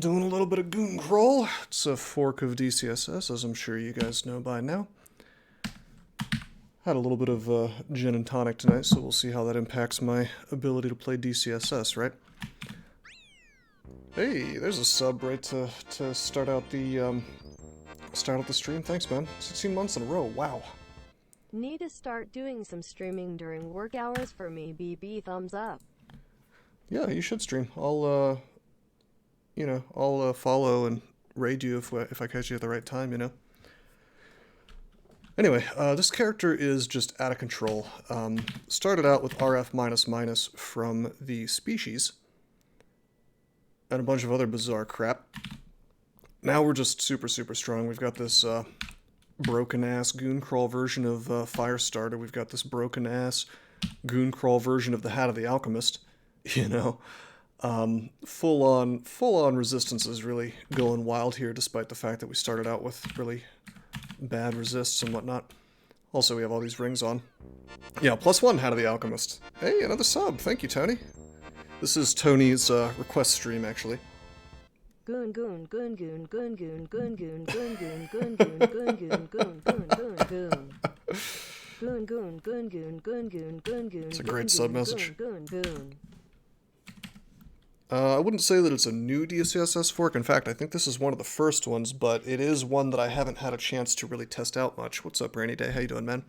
Doing a little bit of Gooncrawl. It's a fork of DCSS, as I'm sure you guys know by now. Had a little bit of gin and tonic tonight, so we'll see how that impacts my ability to play DCSS, right? Hey, there's a sub right to start out the stream. Thanks, man. 16 months in a row. Wow. Need to start doing some streaming during work hours for me, BB, thumbs up. Yeah, you should stream. I'll follow and raid you if I catch you at the right time, you know. Anyway, this character is just out of control. Started out with RF from the species and a bunch of other bizarre crap. Now we're just super strong. We've got this broken-ass Gooncrawl version of Firestarter. We've got this broken-ass Gooncrawl version of the Hat of the Alchemist, you know. Full-on resistance is really going wild here, despite the fact that we started out with really bad resists and whatnot. Also, we have all these rings on. Yeah, +1 Hat of the Alchemist. Hey, another sub. Thank you, Tony. This is Tony's request stream, actually. Goon goon goon goon goon goon goon goon goon goon goon goon goon goon goon goon goon goon. Goon goon goon goon goon goon goon goon. It's a great sub message. Goon goon. I wouldn't say that it's a new DCSS fork. In fact, I think this is one of the first ones, but it is one that I haven't had a chance to really test out much. What's up, Rainy Day? How you doing, man?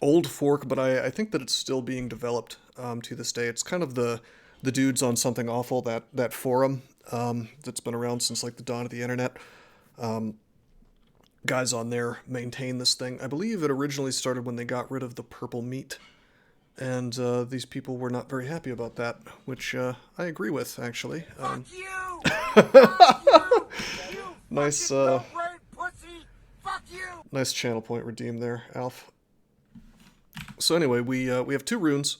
Old fork, but I think that it's still being developed to this day. It's kind of the dudes on Something Awful, that forum that's been around since like the dawn of the internet. Guys on there maintain this thing. I believe it originally started when they got rid of the purple meat. And these people were not very happy about that, which I agree with, actually. Fuck you! Fuck you! Nice, pussy! Fuck you! nice channel point redeemed there, Alf. So anyway, we have 2 runes.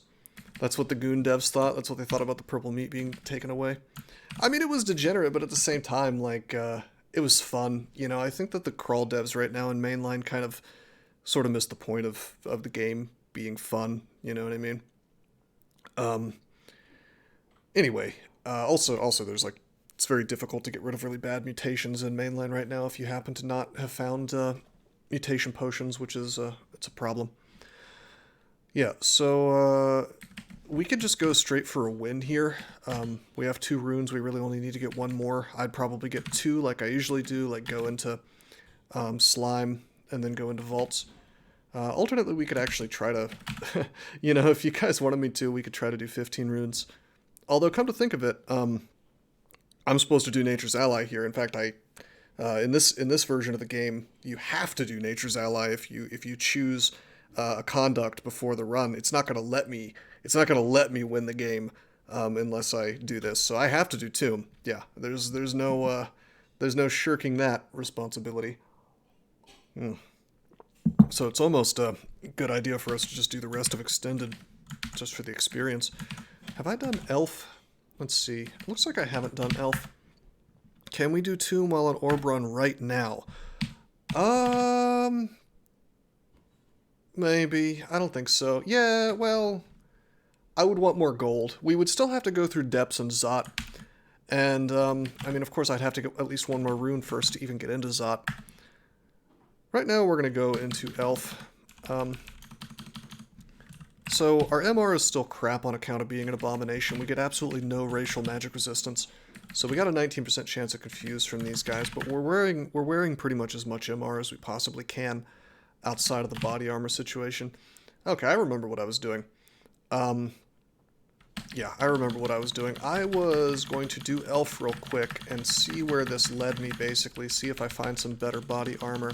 That's what the Goon devs thought. That's what they thought about the purple meat being taken away. I mean, it was degenerate, but at the same time, like, it was fun. You know, I think that the crawl devs right now in mainline kind of sort of missed the point of the game being fun, you know what I mean? Anyway, also there's like, it's very difficult to get rid of really bad mutations in mainline right now if you happen to not have found mutation potions, which is it's a problem. Yeah, so we could just go straight for a win here. We have 2 runes, we really only need to get 1 more. I'd probably get 2 like I usually do, like go into slime and then go into vaults. Alternately, we could actually try to, you know, if you guys wanted me to, we could try to do 15 runes. Although, come to think of it, I'm supposed to do Nature's Ally here. In fact, in this version of the game, you have to do Nature's Ally if you choose a conduct before the run. It's not gonna let me win the game unless I do this. So I have to do Tomb. Yeah, there's no shirking that responsibility. So it's almost a good idea for us to just do the rest of Extended, just for the experience. Have I done Elf? Let's see. Looks like I haven't done Elf. Can we do Tomb while on Orb Run right now? Maybe. I don't think so. Yeah, well, I would want more gold. We would still have to go through Depths and Zot. And, I mean, of course, I'd have to get at least 1 more rune first to even get into Zot. Right now, we're going to go into Elf. So, our MR is still crap on account of being an abomination. We get absolutely no racial magic resistance. So we got a 19% chance of confuse from these guys, but we're wearing pretty much as much MR as we possibly can outside of the body armor situation. Okay, I remember what I was doing. Yeah, I remember what I was doing. I was going to do Elf real quick and see where this led me, basically. See if I find some better body armor.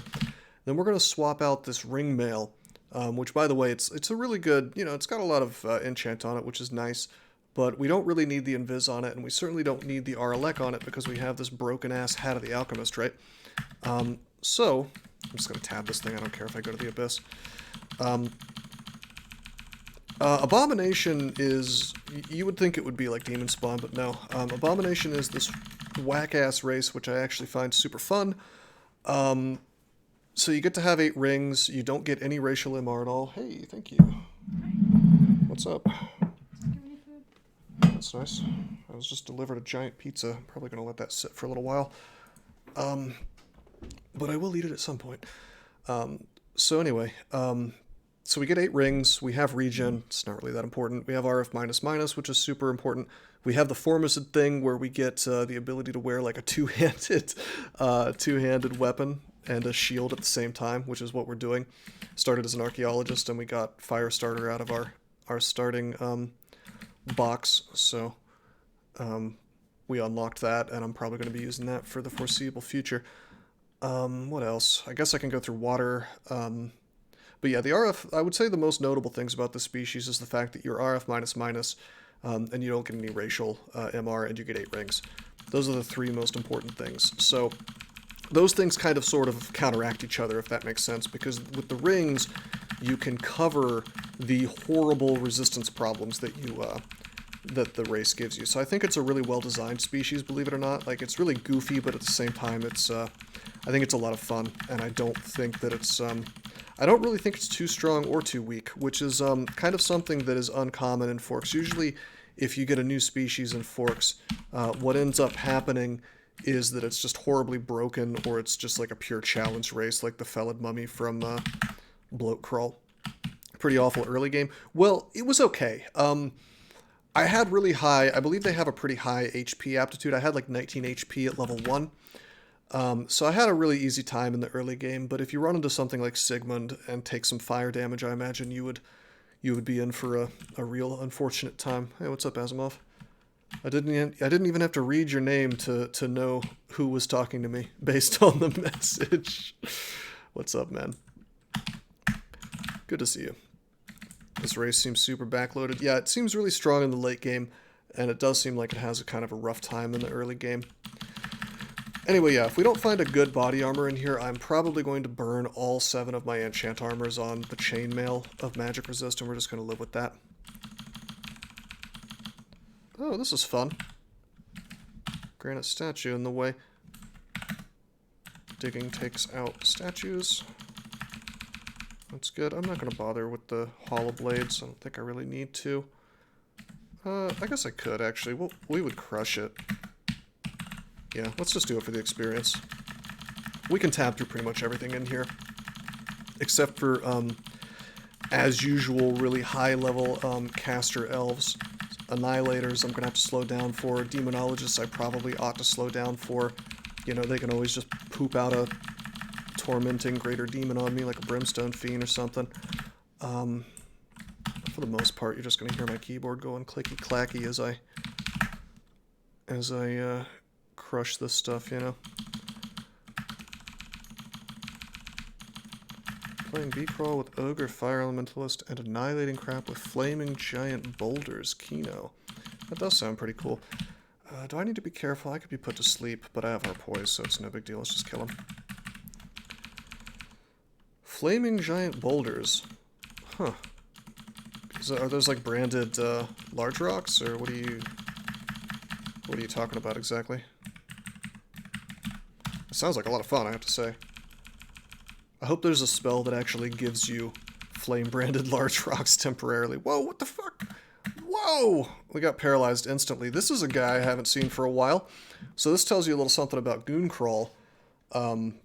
Then we're going to swap out this ring mail, which, by the way, it's a really good, you know, it's got a lot of enchant on it, which is nice. But we don't really need the Invis on it, and we certainly don't need the Aralek on it because we have this broken-ass Hat of the Alchemist, right? So, I'm just going to tab this thing. I don't care if I go to the Abyss. Abomination is, you would think it would be like Demon Spawn, but no. Abomination is this whack-ass race, which I actually find super fun. So you get to have 8 rings, you don't get any racial MR at all. Hey, thank you. What's up? That's nice. I was just delivered a giant pizza. I'm probably going to let that sit for a little while. But I will eat it at some point. So anyway, so we get 8 rings. We have regen. It's not really that important. We have RF-, which is super important. We have the Formicid thing where we get the ability to wear like a two-handed weapon and a shield at the same time, which is what we're doing. Started as an archaeologist, and we got Firestarter out of our starting box, so we unlocked that, and I'm probably going to be using that for the foreseeable future. What else? I guess I can go through water. But yeah, the RF, I would say the most notable things about this species is the fact that you're RF-, and you don't get any racial MR, and you get 8 rings. Those are the 3 most important things. So those things kind of sort of counteract each other, if that makes sense, because with the rings, you can cover the horrible resistance problems that that the race gives you. So I think it's a really well-designed species, believe it or not. Like, it's really goofy, but at the same time, it's I think it's a lot of fun, and I don't think that it's I don't really think it's too strong or too weak, which is kind of something that is uncommon in Forks. Usually, if you get a new species in Forks, what ends up happening is that it's just horribly broken, or it's just like a pure challenge race, like the Felid Mummy from Bloatcrawl. Pretty awful early game. Well, it was okay. I had really high, I believe they have a pretty high HP aptitude. I had like 19 HP at level 1. So I had a really easy time in the early game, but if you run into something like Sigmund and take some fire damage, I imagine you would be in for a real unfortunate time. Hey, what's up, Asimov? I didn't even have to read your name to know who was talking to me based on the message. What's up, man? Good to see you. This race seems super backloaded. Yeah, it seems really strong in the late game, and it does seem like it has a kind of a rough time in the early game. Anyway, yeah, if we don't find a good body armor in here, I'm probably going to burn all 7 of my enchant armors on the chainmail of magic resist, and we're just going to live with that. Oh, this is fun. Granite statue in the way. Digging takes out statues. That's good. I'm not going to bother with the hollow blades. I don't think I really need to. I guess I could, actually. Well, we would crush it. Yeah, let's just do it for the experience. We can tab through pretty much everything in here. Except for, as usual, really high-level caster elves. Annihilators, I'm going to have to slow down for. Demonologists, I probably ought to slow down for. You know, they can always just poop out a tormenting greater demon on me, like a brimstone fiend or something. For the most part, you're just going to hear my keyboard going clicky-clacky as I crush this stuff, you know. Playing Gooncrawl with Ogre, Fire Elementalist, and annihilating crap with Flaming Giant Boulders, Kino. That does sound pretty cool. Do I need to be careful? I could be put to sleep, but I have our poise, so it's no big deal. Let's just kill him. Flaming Giant Boulders. Huh. Are those like branded large rocks, or what are you talking about exactly? It sounds like a lot of fun, I have to say. I hope there's a spell that actually gives you flame-branded large rocks temporarily. Whoa, what the fuck? Whoa! We got paralyzed instantly. This is a guy I haven't seen for a while. So this tells you a little something about Gooncrawl.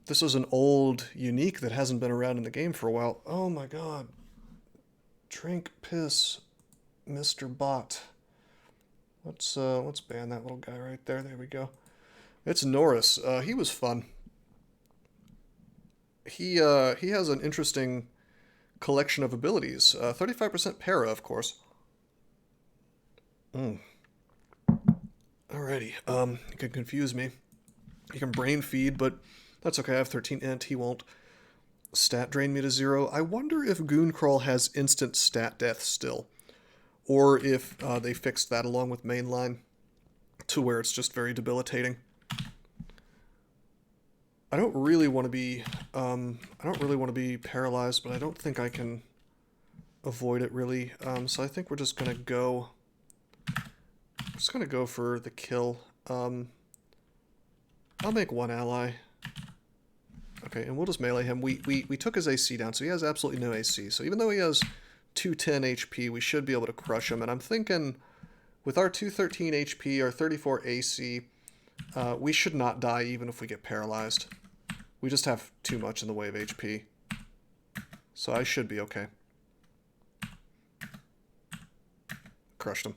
This is an old unique that hasn't been around in the game for a while. Oh my god. Drink piss, Mr. Bot. Let's ban that little guy right there. There we go. It's Norris. He was fun. He has an interesting collection of abilities. 35% para, of course. Alrighty. You can confuse me. You can brain feed, but that's okay. I have 13 int. He won't stat drain me to 0. I wonder if Gooncrawl has instant stat death still. Or if they fixed that along with mainline to where it's just very debilitating. I don't really want to be paralyzed, but I don't think I can avoid it really. So I think we're just gonna go. For the kill. I'll make one ally. Okay, and we'll just melee him. We took his AC down, so he has absolutely no AC. So even though he has 210 HP, we should be able to crush him. And I'm thinking with our 213 HP, our 34 AC, we should not die even if we get paralyzed. We just have too much in the way of HP. So I should be okay. Crushed him.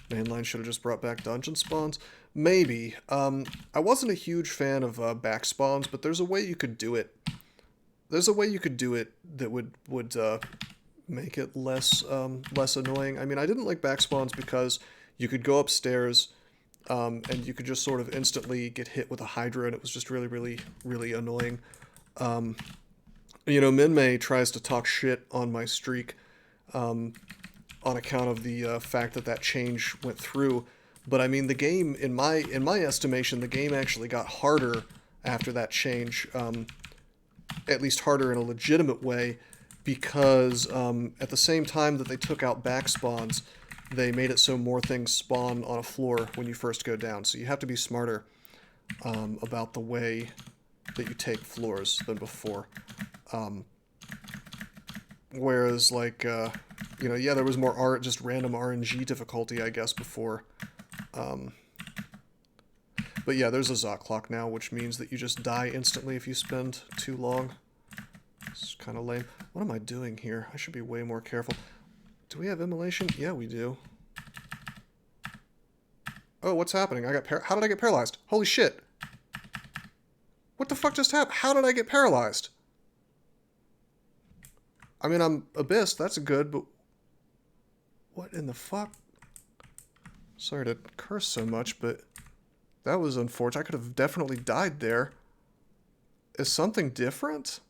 Mainline should have just brought back dungeon spawns. Maybe. I wasn't a huge fan of back spawns, but there's a way you could do it. There's a way you could do it that would make it less less annoying. I mean, I didn't like back spawns because you could go upstairs and you could just sort of instantly get hit with a Hydra, and it was just really, really, really annoying. You know, Minmay tries to talk shit on my streak on account of the fact that that change went through. But I mean, the game, in my estimation, the game actually got harder after that change. At least harder in a legitimate way, because at the same time that they took out back spawns, they made it so more things spawn on a floor when you first go down. So you have to be smarter about the way that you take floors than before. Whereas, like, you know, yeah, there was more just random RNG difficulty, I guess, before. But yeah, there's a Zot clock now, which means that you just die instantly if you spend too long. It's kind of lame. What am I doing here? I should be way more careful. Do we have immolation? Yeah, we do. Oh, what's happening? How did I get paralyzed? Holy shit! What the fuck just happened? How did I get paralyzed? I mean, I'm Abyss, that's good, but... What in the fuck? Sorry to curse so much, but... That was unfortunate. I could have definitely died there. Is something different?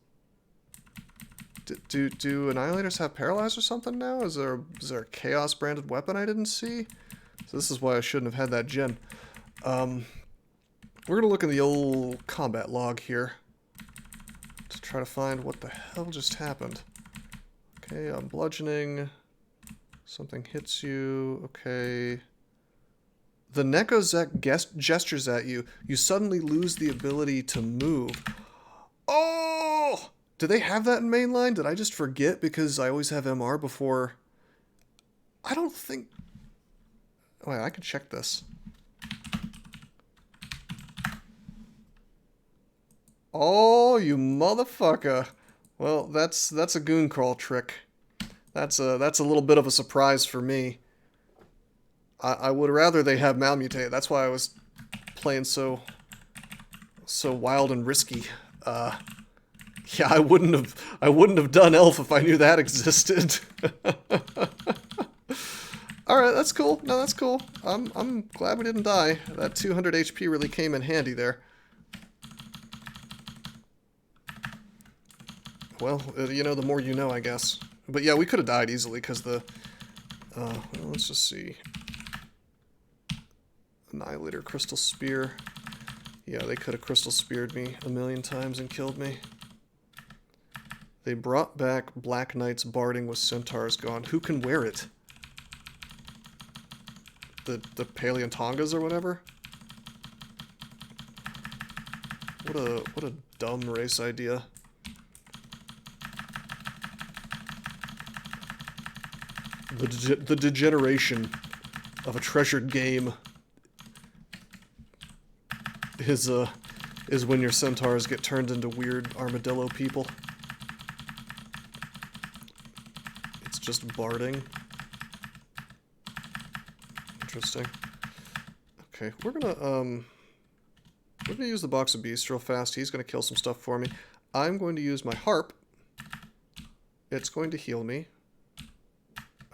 Do Annihilators have Paralyze or something now? Is there a Chaos branded weapon I didn't see? So this is why I shouldn't have had that gen. We're going to look in the old combat log here to try to find what the hell just happened. Okay, I'm bludgeoning. Something hits you. Okay. The Gozag gestures at you. You suddenly lose the ability to move. Oh! Do they have that in mainline? Did I just forget because I always have MR before? I don't think... Wait, I can check this. Oh, you motherfucker. Well, that's a Gooncrawl trick. That's a little bit of a surprise for me. I would rather they have malmutate. That's why I was playing so wild and risky. Yeah, I wouldn't have done elf if I knew that existed. All right, that's cool. No, that's cool. I'm glad we didn't die. That 200 HP really came in handy there. Well, you know, the more you know, I guess. But yeah, we could have died easily because the... well, let's just see. Annihilator, Crystal Spear. Yeah, they could have Crystal Speared me a million times and killed me. They brought back Black Knight's Barding with Centaurs gone. Who can wear it? The Paleontongas or whatever? What a dumb race idea. The degeneration of a treasured game is when your centaurs get turned into weird armadillo people. It's just barding. Interesting. Okay, we're gonna use the box of beasts real fast. He's gonna kill some stuff for me. I'm going to use my harp. It's going to heal me.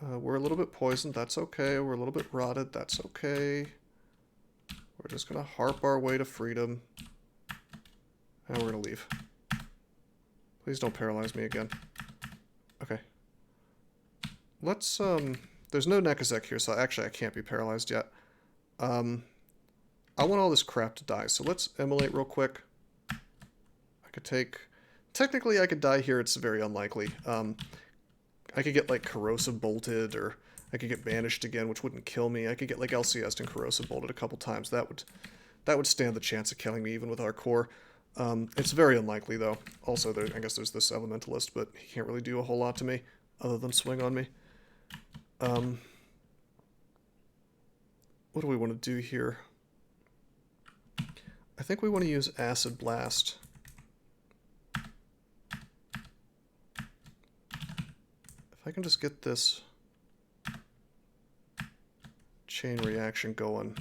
We're a little bit poisoned. That's okay. We're a little bit rotted. That's okay. We're just going to harp our way to freedom. And we're going to leave. Please don't paralyze me again. Okay. Let's, there's no Nekazek here, so actually I can't be paralyzed yet. I want all this crap to die, so let's immolate real quick. I could take... Technically, I could die here. It's very unlikely. I could get, like, corrosive bolted, or I could get banished again, which wouldn't kill me. I could get, like, LCS'd and corrosive bolted a couple times. That would stand the chance of killing me, even with our core. It's very unlikely, though. Also, I guess there's this Elementalist, but he can't really do a whole lot to me, other than swing on me. What do we want to do here? I think we want to use Acid Blast. If I can just get this chain reaction going.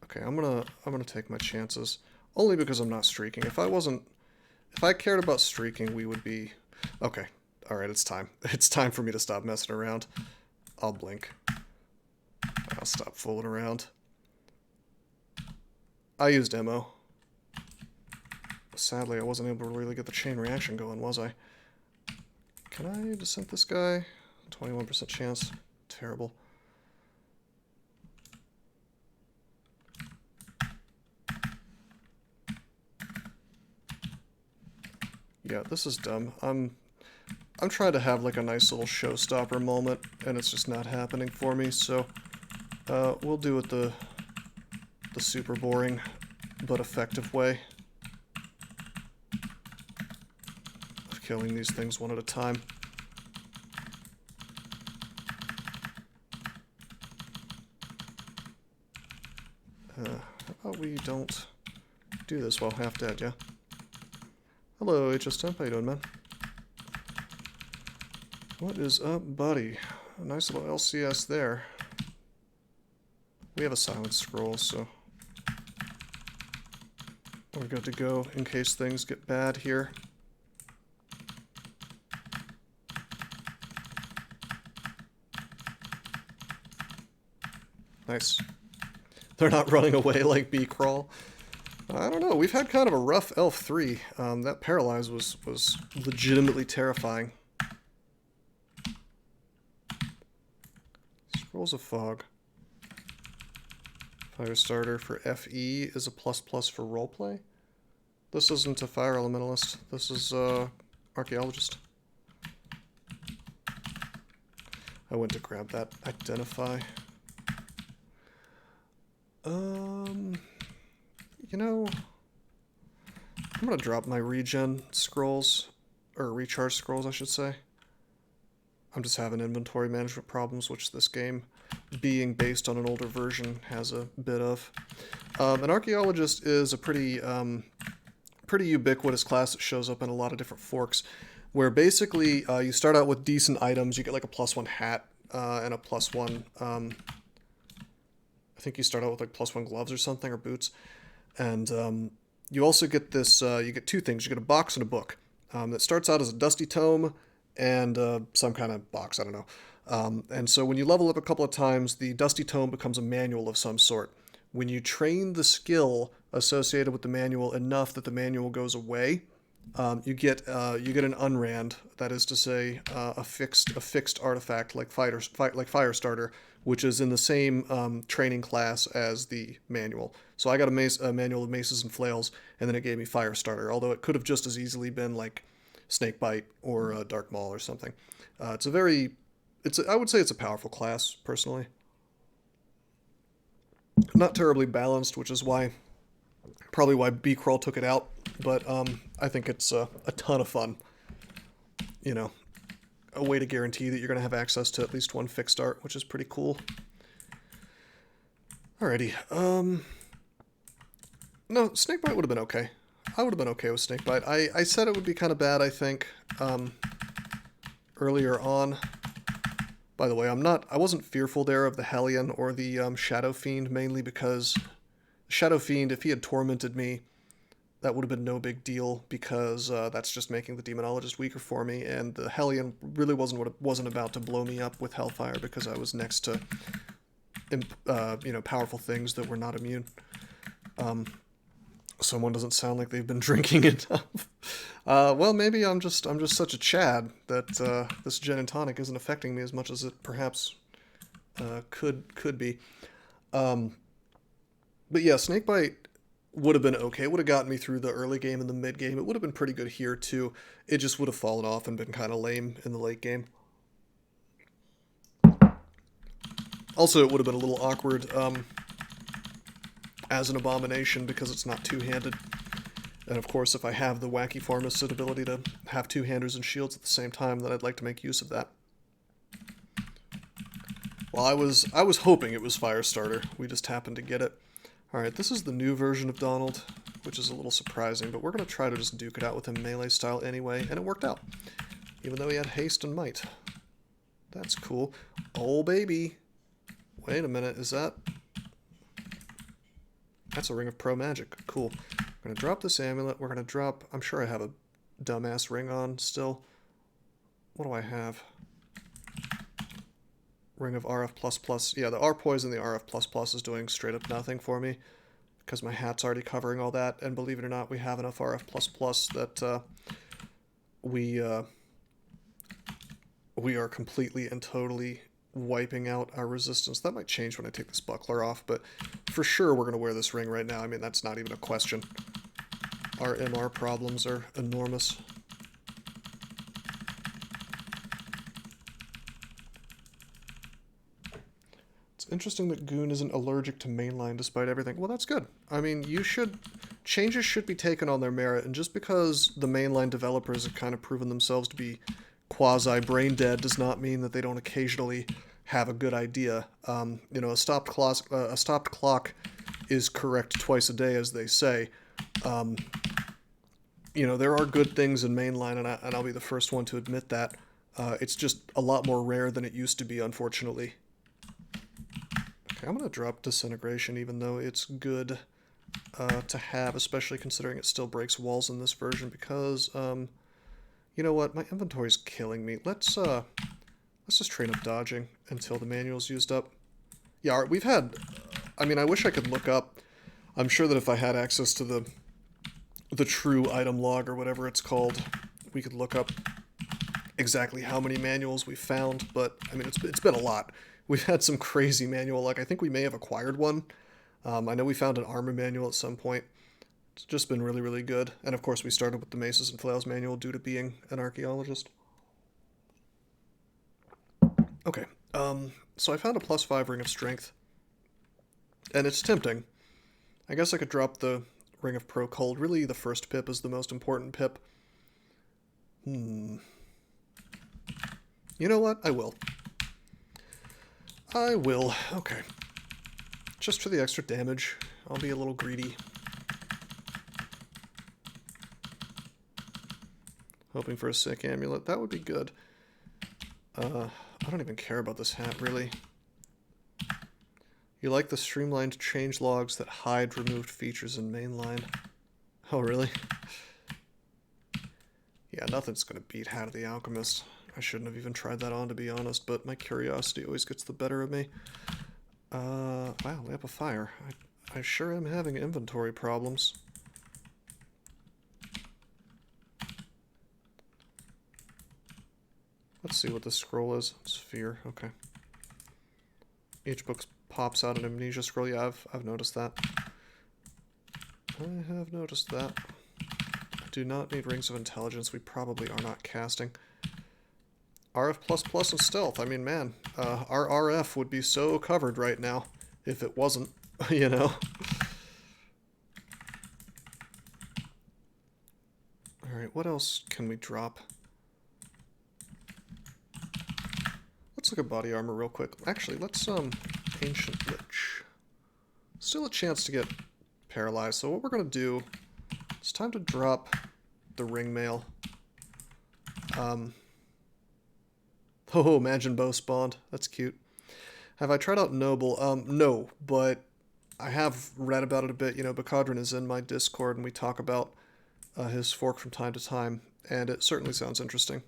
Okay, I'm gonna take my chances. Only because I'm not streaking. If I cared about streaking, we would be... Okay, alright, it's time. It's time for me to stop messing around. I'll blink. I'll stop fooling around. I used ammo. Sadly, I wasn't able to really get the chain reaction going, was I? Can I descent this guy? 21% chance. Terrible. Yeah, this is dumb. I'm trying to have like a nice little showstopper moment, and it's just not happening for me, so we'll do it the super boring but effective way of killing these things one at a time. How about we don't do this while half dead, yeah? Hello, HS Temp, how you doing, man? What is up, buddy? A nice little LCS there. We have a silent scroll, so we're good to go in case things get bad here. Nice. They're not running away like B-Crawl. I don't know, we've had kind of a rough Elf 3. That Paralyze was legitimately terrifying. Scrolls of Fog. Firestarter for FE is a ++ for roleplay. This isn't a Fire Elementalist. This is Archaeologist. I went to grab that Identify. You know, I'm gonna drop my regen scrolls, or recharge scrolls, I should say. I'm just having inventory management problems, which this game, being based on an older version, has a bit of. An Archaeologist is a pretty ubiquitous class that shows up in a lot of different forks, where basically you start out with decent items. You get like a +1 hat and a +1. I think you start out with like +1 gloves or something, or boots. And you also get this, you get two things. You get a box and a book that starts out as a dusty tome and some kind of box, I don't know. And so when you level up a couple of times, the dusty tome becomes a manual of some sort. When you train the skill associated with the manual enough that the manual goes away, you get an unrand, that is to say, a fixed artifact like Firestarter, which is in the same training class as the manual. So I got a manual of maces and flails, and then it gave me Firestarter, although it could have just as easily been like Snakebite or Dark Maul or something. I would say it's a powerful class, personally. Not terribly balanced, which is probably why B-Crawl took it out, but I think it's a ton of fun. You know, a way to guarantee that you're going to have access to at least one fixed art, which is pretty cool. Alrighty, no, Snakebite would have been okay. I would have been okay with Snakebite. I said it would be kind of bad, I think, earlier on. By the way, I wasn't fearful there of the Hellion or the Shadow Fiend, mainly because Shadow Fiend, if he had tormented me, that would have been no big deal, because that's just making the Demonologist weaker for me, and the Hellion really wasn't about to blow me up with Hellfire, because I was next to powerful things that were not immune. Someone doesn't sound like they've been drinking enough. Well, maybe I'm just such a Chad that this gin and tonic isn't affecting me as much as it perhaps could be. But yeah, Snakebite would have been okay. It would have gotten me through the early game and the mid game. It would have been pretty good here too. It just would have fallen off and been kind of lame in the late game. Also, it would have been a little awkward as an Abomination, because it's not two-handed. And of course, if I have the Wacky Pharmacist ability to have two-handers and shields at the same time, then I'd like to make use of that. Well, I was hoping it was Firestarter. We just happened to get it. Alright, this is the new version of Donald, which is a little surprising, but we're going to try to just duke it out with him melee style anyway, and it worked out. Even though he had haste and might. That's cool. Oh, baby. Wait a minute, is that... That's a Ring of Pro Magic. Cool. We're going to drop this amulet. We're going to drop... I'm sure I have a dumbass ring on still. What do I have? Ring of RF++. Yeah, the R Poison, the RF++ is doing straight up nothing for me. Because my hat's already covering all that. And believe it or not, we have enough RF++ that we are completely and totally wiping out our resistance. That might change when I take this buckler off, but for sure we're going to wear this ring right now. I mean, that's not even a question. Our MR problems are enormous. It's interesting that Goon isn't allergic to mainline despite everything. Well, that's good. I mean, changes should be taken on their merit, and just because the mainline developers have kind of proven themselves to be quasi-brain dead does not mean that they don't occasionally have a good idea. You know, a stopped clock is correct twice a day, as they say. You know, there are good things in mainline, and I'll be the first one to admit that. It's just a lot more rare than it used to be, unfortunately. Okay, I'm going to drop Disintegration, even though it's good to have, especially considering it still breaks walls in this version, because... you know what? My inventory's killing me. Let's just train up dodging until the manual's used up. Yeah, we've had... I mean, I wish I could look up... I'm sure that if I had access to the true item log, or whatever it's called, we could look up exactly how many manuals we've found, but, I mean, it's been a lot. We've had some crazy manual luck. I think we may have acquired one. I know we found an armor manual at some point. It's just been really, really good. And of course we started with the Maces and Flails manual due to being an archaeologist. Okay, so I found a +5 Ring of Strength. And it's tempting. I guess I could drop the Ring of Pro Cold. Really, the first pip is the most important pip. You know what? I will. I will. Okay. Just for the extra damage. I'll be a little greedy. Hoping for a sick amulet. That would be good. I don't even care about this hat, really. You like the streamlined change logs that hide removed features in mainline. Oh, really? Yeah, nothing's gonna beat Hat of the Alchemist. I shouldn't have even tried that on, to be honest, but my curiosity always gets the better of me. Wow, Lamp of Fire. I sure am having inventory problems. Let's see what this scroll is. Sphere, okay. Each book pops out an amnesia scroll. Yeah, I've noticed that. I have noticed that. I do not need Rings of Intelligence. We probably are not casting. RF++ and Stealth. I mean, man, our RF would be so covered right now if it wasn't, you know. Alright, what else can we drop? Let's look at body armor real quick. Actually, let's, Ancient Lich. Still a chance to get paralyzed, so what we're going to do, it's time to drop the ring mail. Oh, imagine bow spawned. That's cute. Have I tried out Noble? No, but I have read about it a bit. You know, Bacadrin is in my Discord, and we talk about his fork from time to time, and it certainly sounds interesting.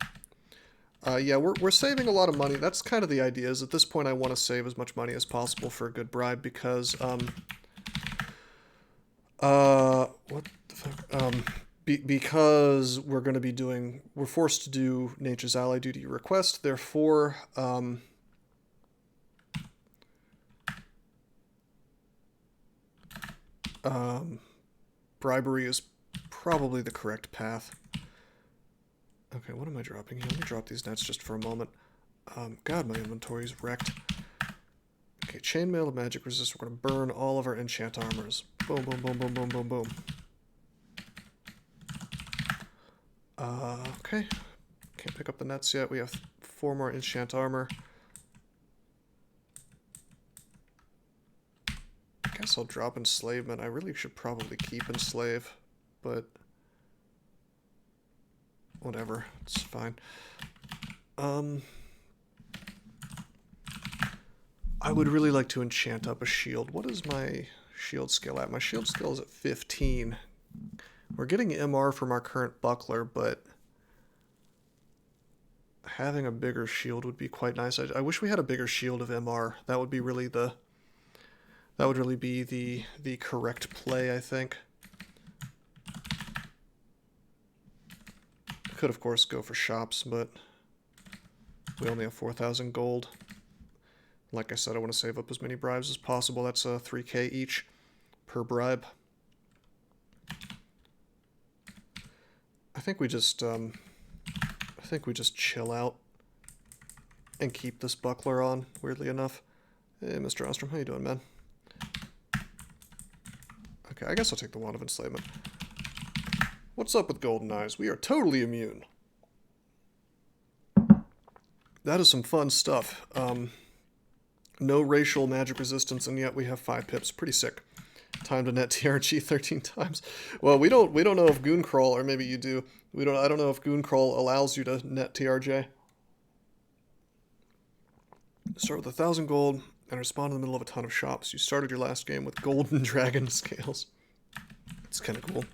Yeah, we're saving a lot of money. That's kind of the idea, is at this point I want to save as much money as possible for a good bribe, because, what the fuck? Because we're going to be we're forced to do Nature's Ally Duty request, therefore, bribery is probably the correct path. Okay, what am I dropping here? Let me drop these nets just for a moment. God, my inventory's wrecked. Okay, Chainmail of Magic Resist. We're going to burn all of our enchant armors. Boom, boom, boom, boom, boom, boom, boom. Okay. Can't pick up the nets yet. We have 4 more enchant armor. guess I'll drop enslavement. I really should probably keep enslave, but whatever, it's fine. I would really like to enchant up a shield. What is my shield skill at? My shield skill is at 15. We're getting MR from our current buckler, but having a bigger shield would be quite nice. I wish we had a bigger shield of MR. That would be really the... That would really be the correct play, I think. I could, of course, go for shops, but we only have 4,000 gold. Like I said, I want to save up as many bribes as possible. That's 3k each per bribe. I think we just chill out and keep this buckler on, weirdly enough. Hey, Mr. Ostrom, how you doing, man? Okay, I guess I'll take the Wand of Enslavement. What's up with Golden Eyes? We are totally immune. That is some fun stuff. No racial magic resistance, and yet we have 5 pips. Pretty sick. Time to net TRG 13 times. Well, we don't know if Gooncrawl, or maybe you do. I don't know if Gooncrawl allows you to net TRJ. Start with 1,000 gold and respond in the middle of a ton of shops. You started your last game with golden dragon scales. It's kind of cool.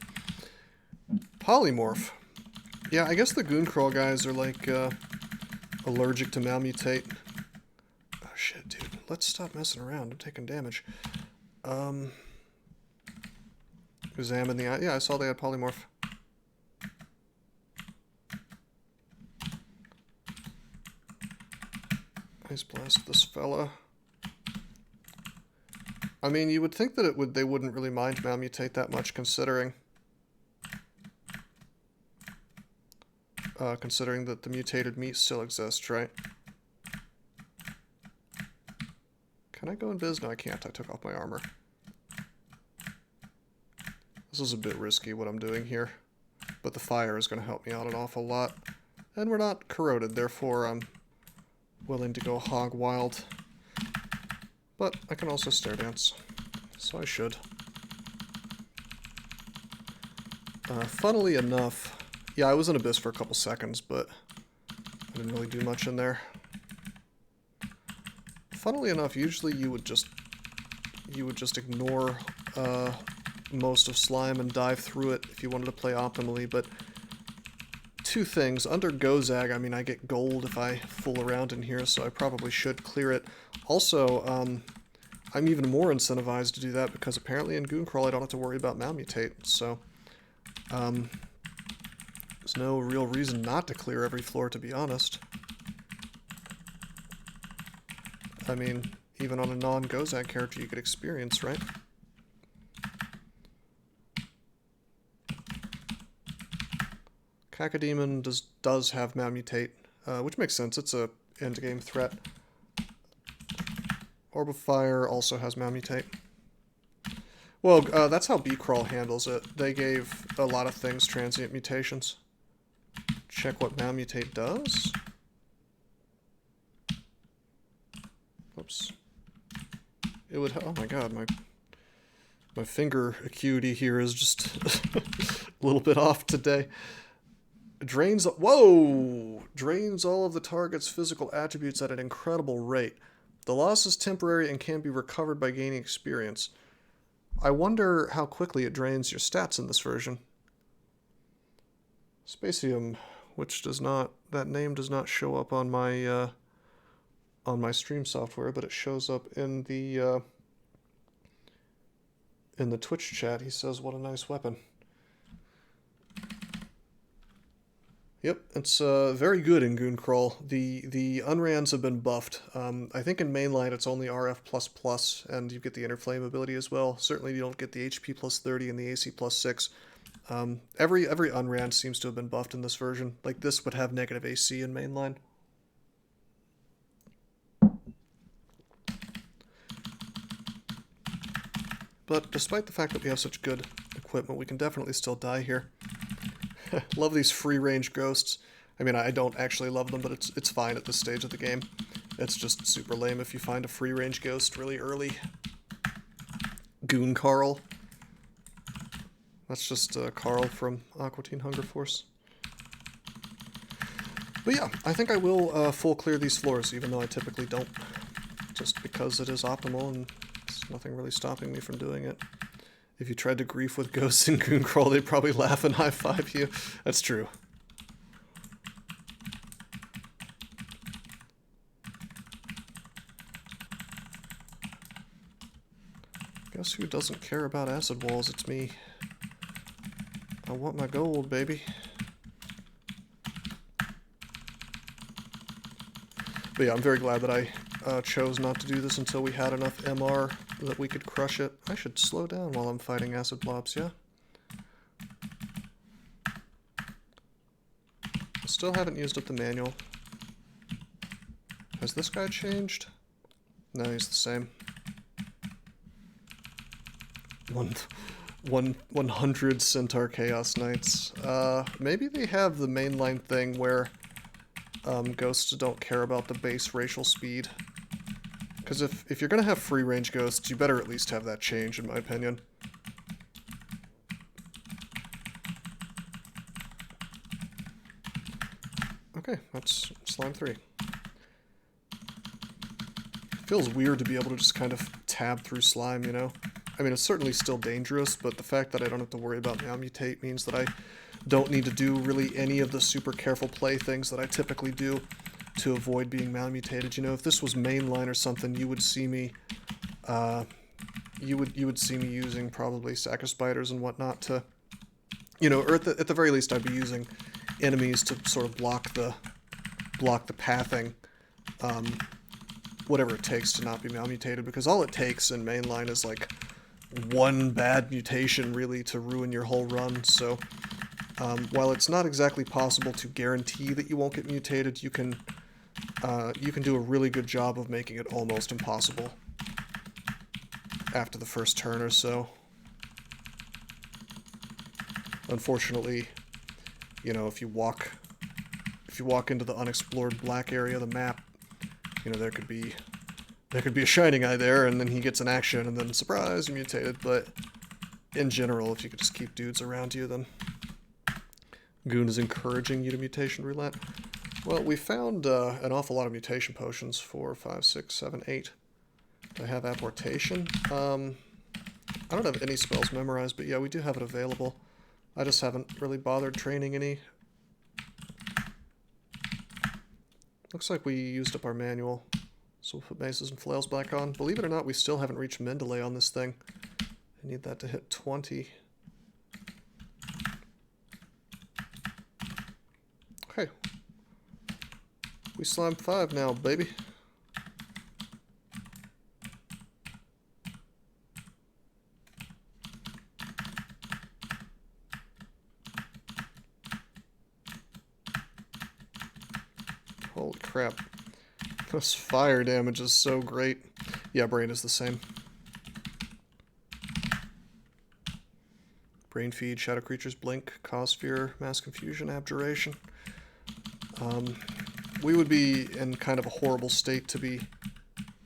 Polymorph. Yeah, I guess the Gooncrawl guys are like allergic to malmutate. Oh shit, dude. Let's stop messing around. I'm taking damage. Examine the eye. Yeah, I saw they had polymorph. Ice blast this fella. I mean, you would think that they wouldn't really mind malmutate that much, considering that the mutated meat still exists, right? Can I go in biz? No, I can't. I took off my armor. This is a bit risky, what I'm doing here. But the fire is going to help me out an awful lot. And we're not corroded, therefore I'm willing to go hog wild. But I can also stair dance. So I should. Funnily enough... Yeah, I was in Abyss for a couple seconds, but I didn't really do much in there. Funnily enough, usually you would just ignore most of slime and dive through it if you wanted to play optimally, but two things. Under Gozag, I mean, I get gold if I fool around in here, so I probably should clear it. Also, I'm even more incentivized to do that because apparently in Gooncrawl I don't have to worry about malmutate, so there's no real reason not to clear every floor, to be honest. I mean, even on a non-Gozag character you get experience, right? Cacodemon does have malmutate, which makes sense. It's a endgame threat. Orb of Fire also has malmutate. Well, that's how Bcrawl handles it. They gave a lot of things transient mutations. Check what malmutate does. Oops. It would. Oh my god, my finger acuity here is just a little bit off today. Drains. Whoa! Drains all of the target's physical attributes at an incredible rate. The loss is temporary and can be recovered by gaining experience. I wonder how quickly it drains your stats in this version. Spacium, which does not, that name does not show up on my stream software, but it shows up in the Twitch chat. He says, "What a nice weapon." Yep, it's very good in Gooncrawl. The unrans have been buffed. I think in mainline it's only RF++, and you get the inner flame ability as well. Certainly you don't get the HP plus 30 and the AC plus 6. Every unran seems to have been buffed in this version. Like this would have negative AC in mainline. But despite the fact that we have such good equipment, we can definitely still die here. Love these free-range ghosts. I mean, I don't actually love them, but it's fine at this stage of the game. It's just super lame if you find a free-range ghost really early. Gooncrawl. That's just Carl from Aqua Teen Hunger Force. But yeah, I think I will full clear these floors, even though I typically don't. Just because it is optimal and there's nothing really stopping me from doing it. If you tried to grief with ghosts in Gooncrawl, they'd probably laugh and high-five you. That's true. Guess who doesn't care about acid walls? It's me. I want my gold, baby. But yeah, I'm very glad that I chose not to do this until we had enough MR that we could crush it. I should slow down while I'm fighting acid blobs, yeah? I still haven't used up the manual. Has this guy changed? No, he's the same. 100 Centaur Chaos Knights. Maybe they have the mainline thing where ghosts don't care about the base racial speed. Because if you're going to have free range ghosts, you better at least have that change, in my opinion. Okay, that's slime 3. Feels weird to be able to just kind of tab through slime, you know? I mean, it's certainly still dangerous, but the fact that I don't have to worry about malmutate means that I don't need to do really any of the super careful play things that I typically do to avoid being malmutated. You know, if this was mainline or something, you would see me, you would see me using probably sack of spiders and whatnot to, you know, or at the very least, I'd be using enemies to sort of block the pathing, whatever it takes to not be malmutated, because all it takes in mainline is like one bad mutation really to ruin your whole run. So while it's not exactly possible to guarantee that you won't get mutated, you can do a really good job of making it almost impossible after the first turn or so. Unfortunately, you know, if you walk into the unexplored black area of the map, you know, there could be a Shining Eye there, and then he gets an action, and then surprise, you're mutated. But in general, if you could just keep dudes around you, then Goon is encouraging you to mutation roulette. Well, we found an awful lot of mutation potions. 4, 5, 6, 7, 8. Do I have apportation? I don't have any spells memorized, but yeah, we do have it available. I just haven't really bothered training any. Looks like we used up our manual. So we'll put maces and flails back on. Believe it or not, we still haven't reached Mendeley on this thing. I need that to hit 20. Okay. We slime 5 now, baby. Holy crap. This fire damage is so great. Yeah, Brain is the same. Brain Feed, Shadow Creatures, Blink, Cause Fear, Mass Confusion, Abjuration. We would be in kind of a horrible state to be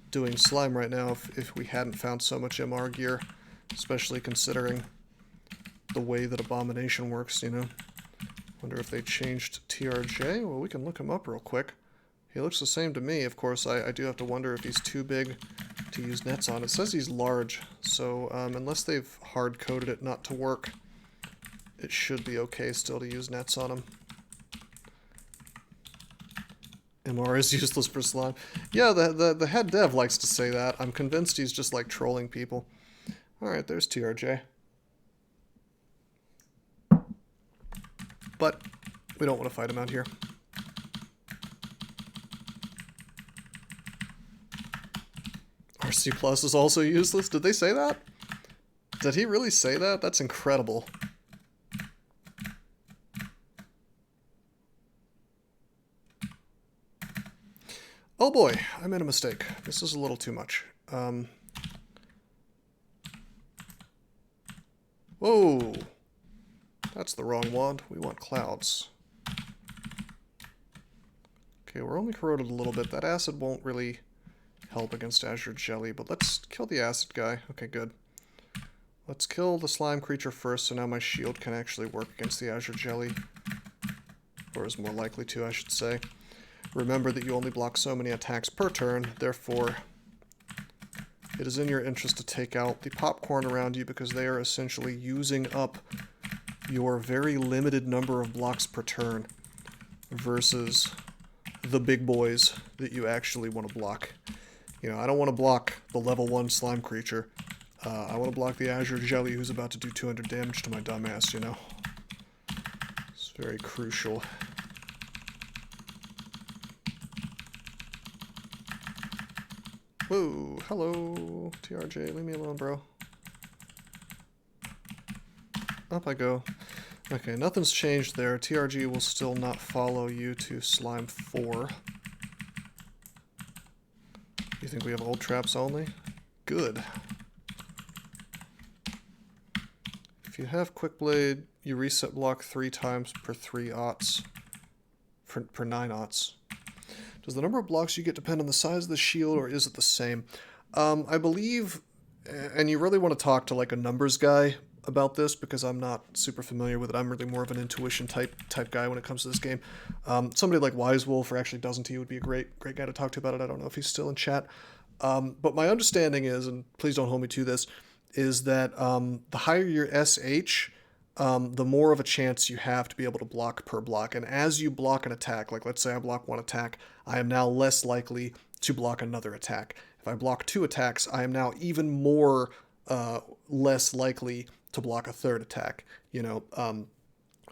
doing slime right now if we hadn't found so much MR gear, especially considering the way that Abomination works, you know. Wonder if they changed TRJ? Well, we can look him up real quick. He looks the same to me. Of course, I do have to wonder if he's too big to use nets on. It says he's large, so unless they've hard-coded it not to work, it should be okay still to use nets on him. MR is useless for slime. Yeah, the head dev likes to say that. I'm convinced he's just like trolling people. Alright, there's TRJ. But we don't want to fight him out here. RC Plus is also useless? Did they say that? Did he really say that? That's incredible. Oh boy, I made a mistake. This is a little too much. Whoa! That's the wrong wand. We want clouds. Okay, we're only corroded a little bit. That acid won't really help against Azure Jelly, but let's kill the acid guy. Okay, good. Let's kill the slime creature first, so now my shield can actually work against the azure jelly. Or is more likely to, I should say. Remember that you only block so many attacks per turn, therefore it is in your interest to take out the popcorn around you because they are essentially using up your very limited number of blocks per turn versus the big boys that you actually want to block. You know, I don't want to block the level 1 slime creature. I want to block the azure jelly who's about to do 200 damage to my dumbass, you know. It's very crucial. Whoa, hello, TRJ, leave me alone, bro. Up I go. Okay, nothing's changed there. TRG will still not follow you to Slime 4. You think we have old traps only? Good. If you have Quick Blade, you reset block 3 times per 3 aughts. Per 9 aughts. Does the number of blocks you get depend on the size of the shield, or is it the same? I believe, and you really want to talk to like a numbers guy about this because I'm not super familiar with it. I'm really more of an intuition type guy when it comes to this game. Somebody like Wise Wolf or actually Doesn't He would be a great guy to talk to about it. I don't know if he's still in chat. But my understanding is, and please don't hold me to this, is that the higher your SH, the more of a chance you have to be able to block per block. And as you block an attack, like let's say I block 1 attack, I am now less likely to block another attack. If I block 2 attacks, I am now even more less likely to block a 3rd attack, you know.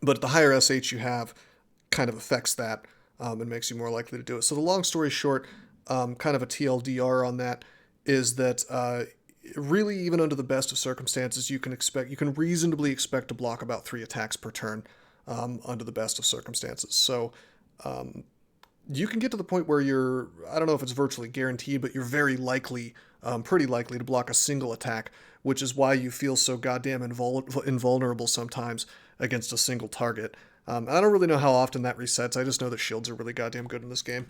But the higher SH you have kind of affects that and makes you more likely to do it. So the long story short, kind of a TLDR on that, is that really, even under the best of circumstances, you can reasonably expect to block about 3 attacks per turn under the best of circumstances. So you can get to the point where you're, I don't know if it's virtually guaranteed, but you're very likely, pretty likely to block a single attack, which is why you feel so goddamn invulnerable sometimes against a single target. I don't really know how often that resets. I just know that shields are really goddamn good in this game.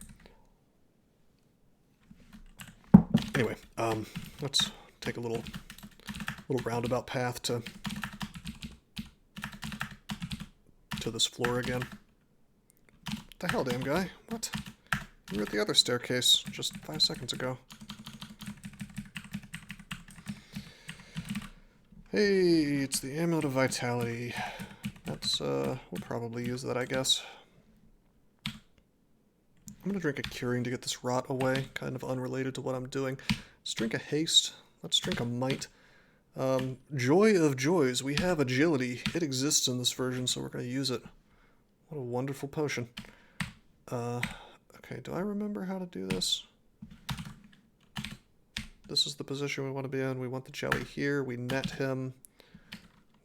Anyway, let's take a little roundabout path to this floor again. What the hell, damn guy? What? You were at the other staircase just 5 seconds ago. Hey, it's the Amulet of Vitality. That's, we'll probably use that, I guess. I'm gonna drink a Curing to get this rot away, kind of unrelated to what I'm doing. Let's drink a Haste. Let's drink a Might. Joy of Joys. We have Agility. It exists in this version, so we're gonna use it. What a wonderful potion. Okay, do I remember how to do this? This is the position we want to be in. We want the jelly here. We net him.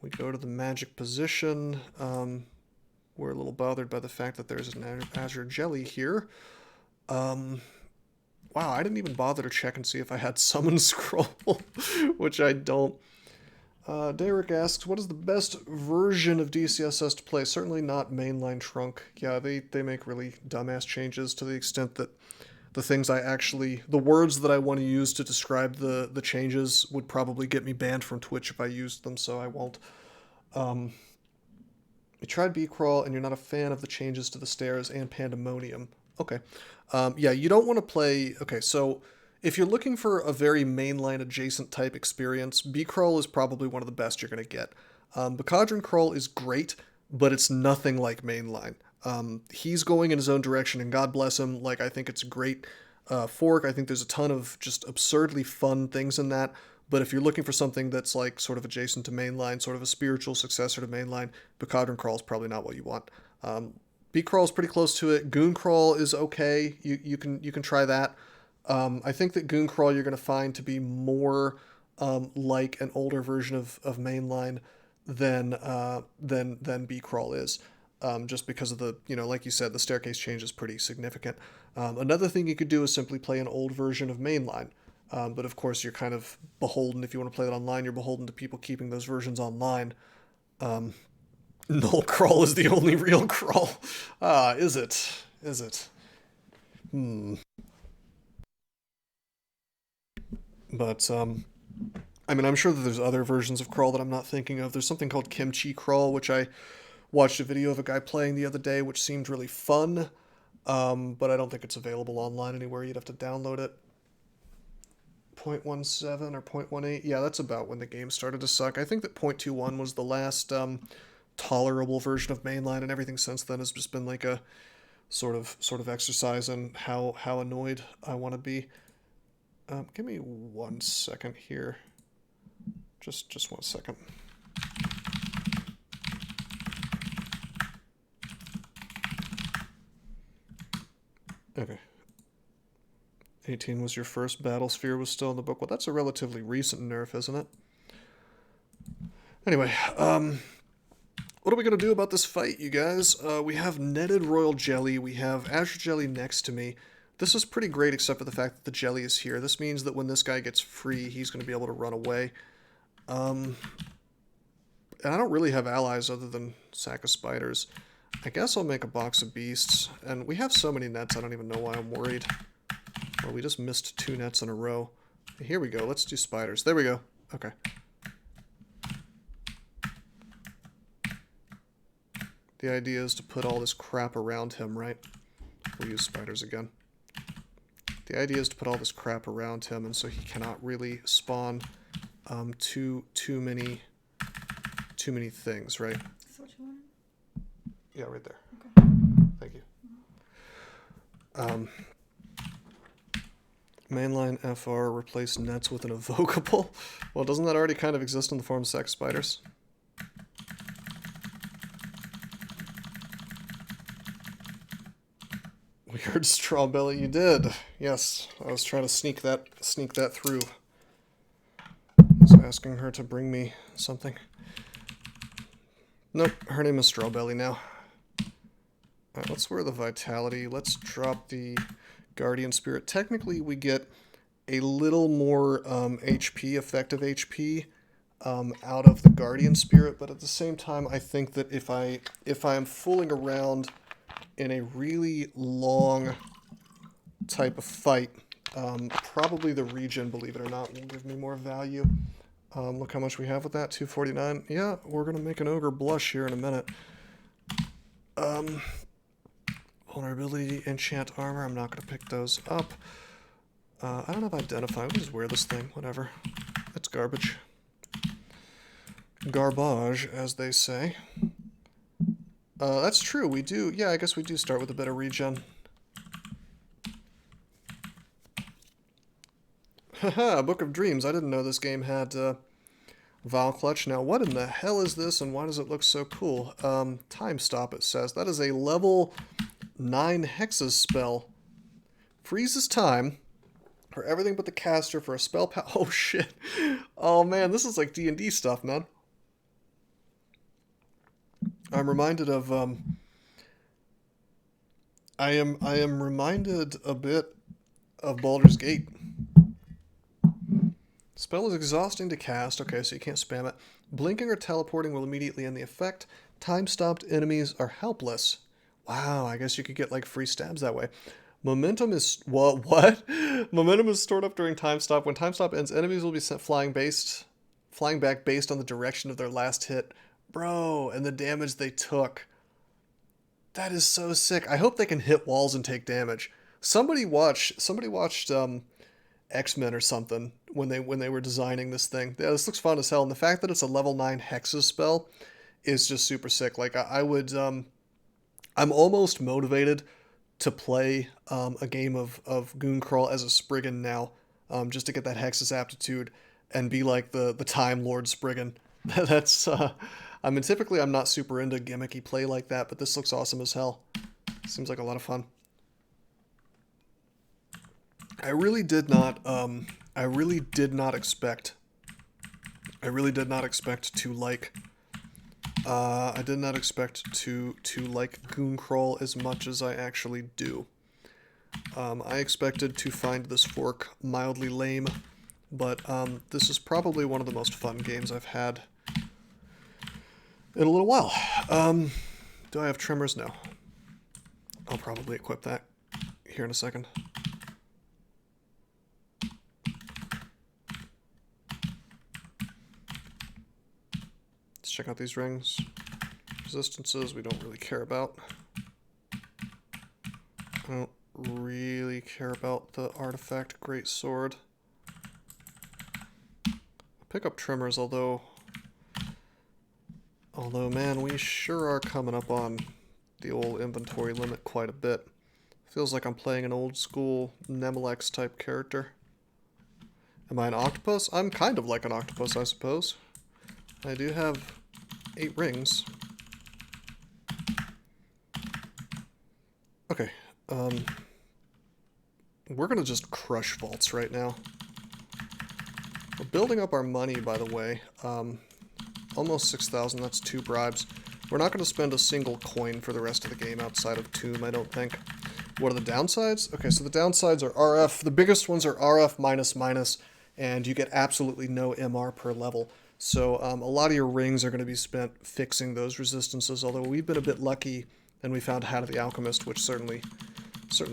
We go to the magic position. We're a little bothered by the fact that there's an azure jelly here. Wow, I didn't even bother to check and see if I had summon scroll, which I don't. Derek asks, what is the best version of DCSS to play? Certainly not mainline trunk. Yeah, they make really dumbass changes to the extent that the things the words that I want to use to describe the changes would probably get me banned from Twitch if I used them, so I won't. You tried B-Crawl and you're not a fan of the changes to the stairs and Pandemonium. Okay. Yeah, you don't want to play... Okay, so if you're looking for a very mainline adjacent type experience, B-Crawl is probably one of the best you're going to get. Bacadron Crawl is great, but it's nothing like mainline. He's going in his own direction, and God bless him. Like, I think it's a great fork. I think there's a ton of just absurdly fun things in that. But if you're looking for something that's like sort of adjacent to mainline, sort of a spiritual successor to mainline, Bacadron Crawl is probably not what you want. B-Crawl is pretty close to it. Gooncrawl is okay. You can try that. I think that Gooncrawl you're going to find to be more like an older version of mainline than B-Crawl is. Just because of the, like you said, the staircase change is pretty significant. Another thing you could do is simply play an old version of mainline. But of course, you're kind of beholden. If you want to play that online, you're beholden to people keeping those versions online. Null Crawl is the only real crawl. Is it? Is it? But, I mean, I'm sure that there's other versions of crawl that I'm not thinking of. There's something called kimchi crawl, which I watched a video of a guy playing the other day, which seemed really fun, but I don't think it's available online anywhere. You'd have to download it. 0.17 or 0.18, yeah, that's about when the game started to suck. I think that 0.21 was the last tolerable version of mainline, and everything since then has just been like a sort of exercise in how annoyed I want to be. Give me 1 second here. Just 1 second. Okay. 18 was your first battle sphere was still in the book. Well, that's a relatively recent nerf, isn't it? Anyway, what are we going to do about this fight, you guys? We have netted royal jelly. We have azure jelly next to me. This is pretty great except for the fact that the jelly is here. This means that when this guy gets free, he's going to be able to run away. And I don't really have allies other than sack of spiders. I guess I'll make a box of beasts. And we have so many nets, I don't even know why I'm worried. Well, we just missed 2 nets in a row. Here we go. Let's do spiders. There we go. Okay. The idea is to put all this crap around him, right? We'll use spiders again. The idea is to put all this crap around him, and so he cannot really spawn too many things, right? Is that what you wanted? Yeah, right there. Okay. Thank you. Mainline FR replace nets with an evocable. Well, doesn't that already kind of exist in the form of sack spiders? We heard Strawbelly, you did. Yes, I was trying to sneak that through. I was asking her to bring me something. Nope, her name is Strawbelly now. Alright, let's wear the Vitality. Let's drop the Guardian Spirit. Technically, we get a little more HP, effective HP, out of the Guardian Spirit, but at the same time, I think that if I'm fooling around in a really long type of fight, probably the regen, believe it or not, will give me more value. Look how much we have with that, 249. Yeah, we're going to make an ogre blush here in a minute. Vulnerability, enchant armor, I'm not going to pick those up. I don't have identify, we'll just wear this thing, whatever. It's garbage. Garbage, as they say. That's true, we do, yeah, I guess we do start with a bit of regen. Haha, Book of Dreams, I didn't know this game had Vile Clutch. Now, what in the hell is this, and why does it look so cool? Time Stop, it says. That is a level 9 hexes spell. Freezes time for everything but the caster for a spell power. Oh, shit. Oh, man, this is like D&D stuff, man. I'm reminded of, I am reminded a bit of Baldur's Gate. Spell is exhausting to cast. Okay, so you can't spam it. Blinking or teleporting will immediately end the effect. Time-stopped enemies are helpless. Wow, I guess you could get, like, free stabs that way. Momentum is... What? Momentum is stored up during time stop. When time stop ends, enemies will be sent flying back based on the direction of their last hit. Bro, and the damage they took. That is so sick. I hope they can hit walls and take damage. Somebody watched X-Men or something when they were designing this thing. Yeah, this looks fun as hell, and the fact that it's a level 9 hexes spell is just super sick. Like, I would, I'm almost motivated to play a game of Gooncrawl as a Spriggan now, just to get that hexes aptitude and be like the Time Lord Spriggan. That's, I mean, typically I'm not super into gimmicky play like that, but this looks awesome as hell. Seems like a lot of fun. I really did not expect to like, I did not expect to like Gooncrawl as much as I actually do. I expected to find this fork mildly lame, but this is probably one of the most fun games I've had in a little while. Do I have trimmers? No. I'll probably equip that here in a second. check out these rings. Resistances we don't really care about. I don't really care about the artifact great sword. Pick up trimmers, although man, we sure are coming up on the old inventory limit quite a bit. Feels like I'm playing an old school Nemelex type character. Am I an octopus? I'm kind of like an octopus, I suppose. I do have 8 rings. Okay, we're gonna just crush vaults right now. We're building up our money, by the way. Almost 6,000, that's 2 bribes. We're not going to spend a single coin for the rest of the game outside of Tomb, I don't think. What are the downsides? Okay, so the downsides are RF. The biggest ones are RF --, and you get absolutely no MR per level. So a lot of your rings are going to be spent fixing those resistances, although we've been a bit lucky and we found Hat of the Alchemist, which certainly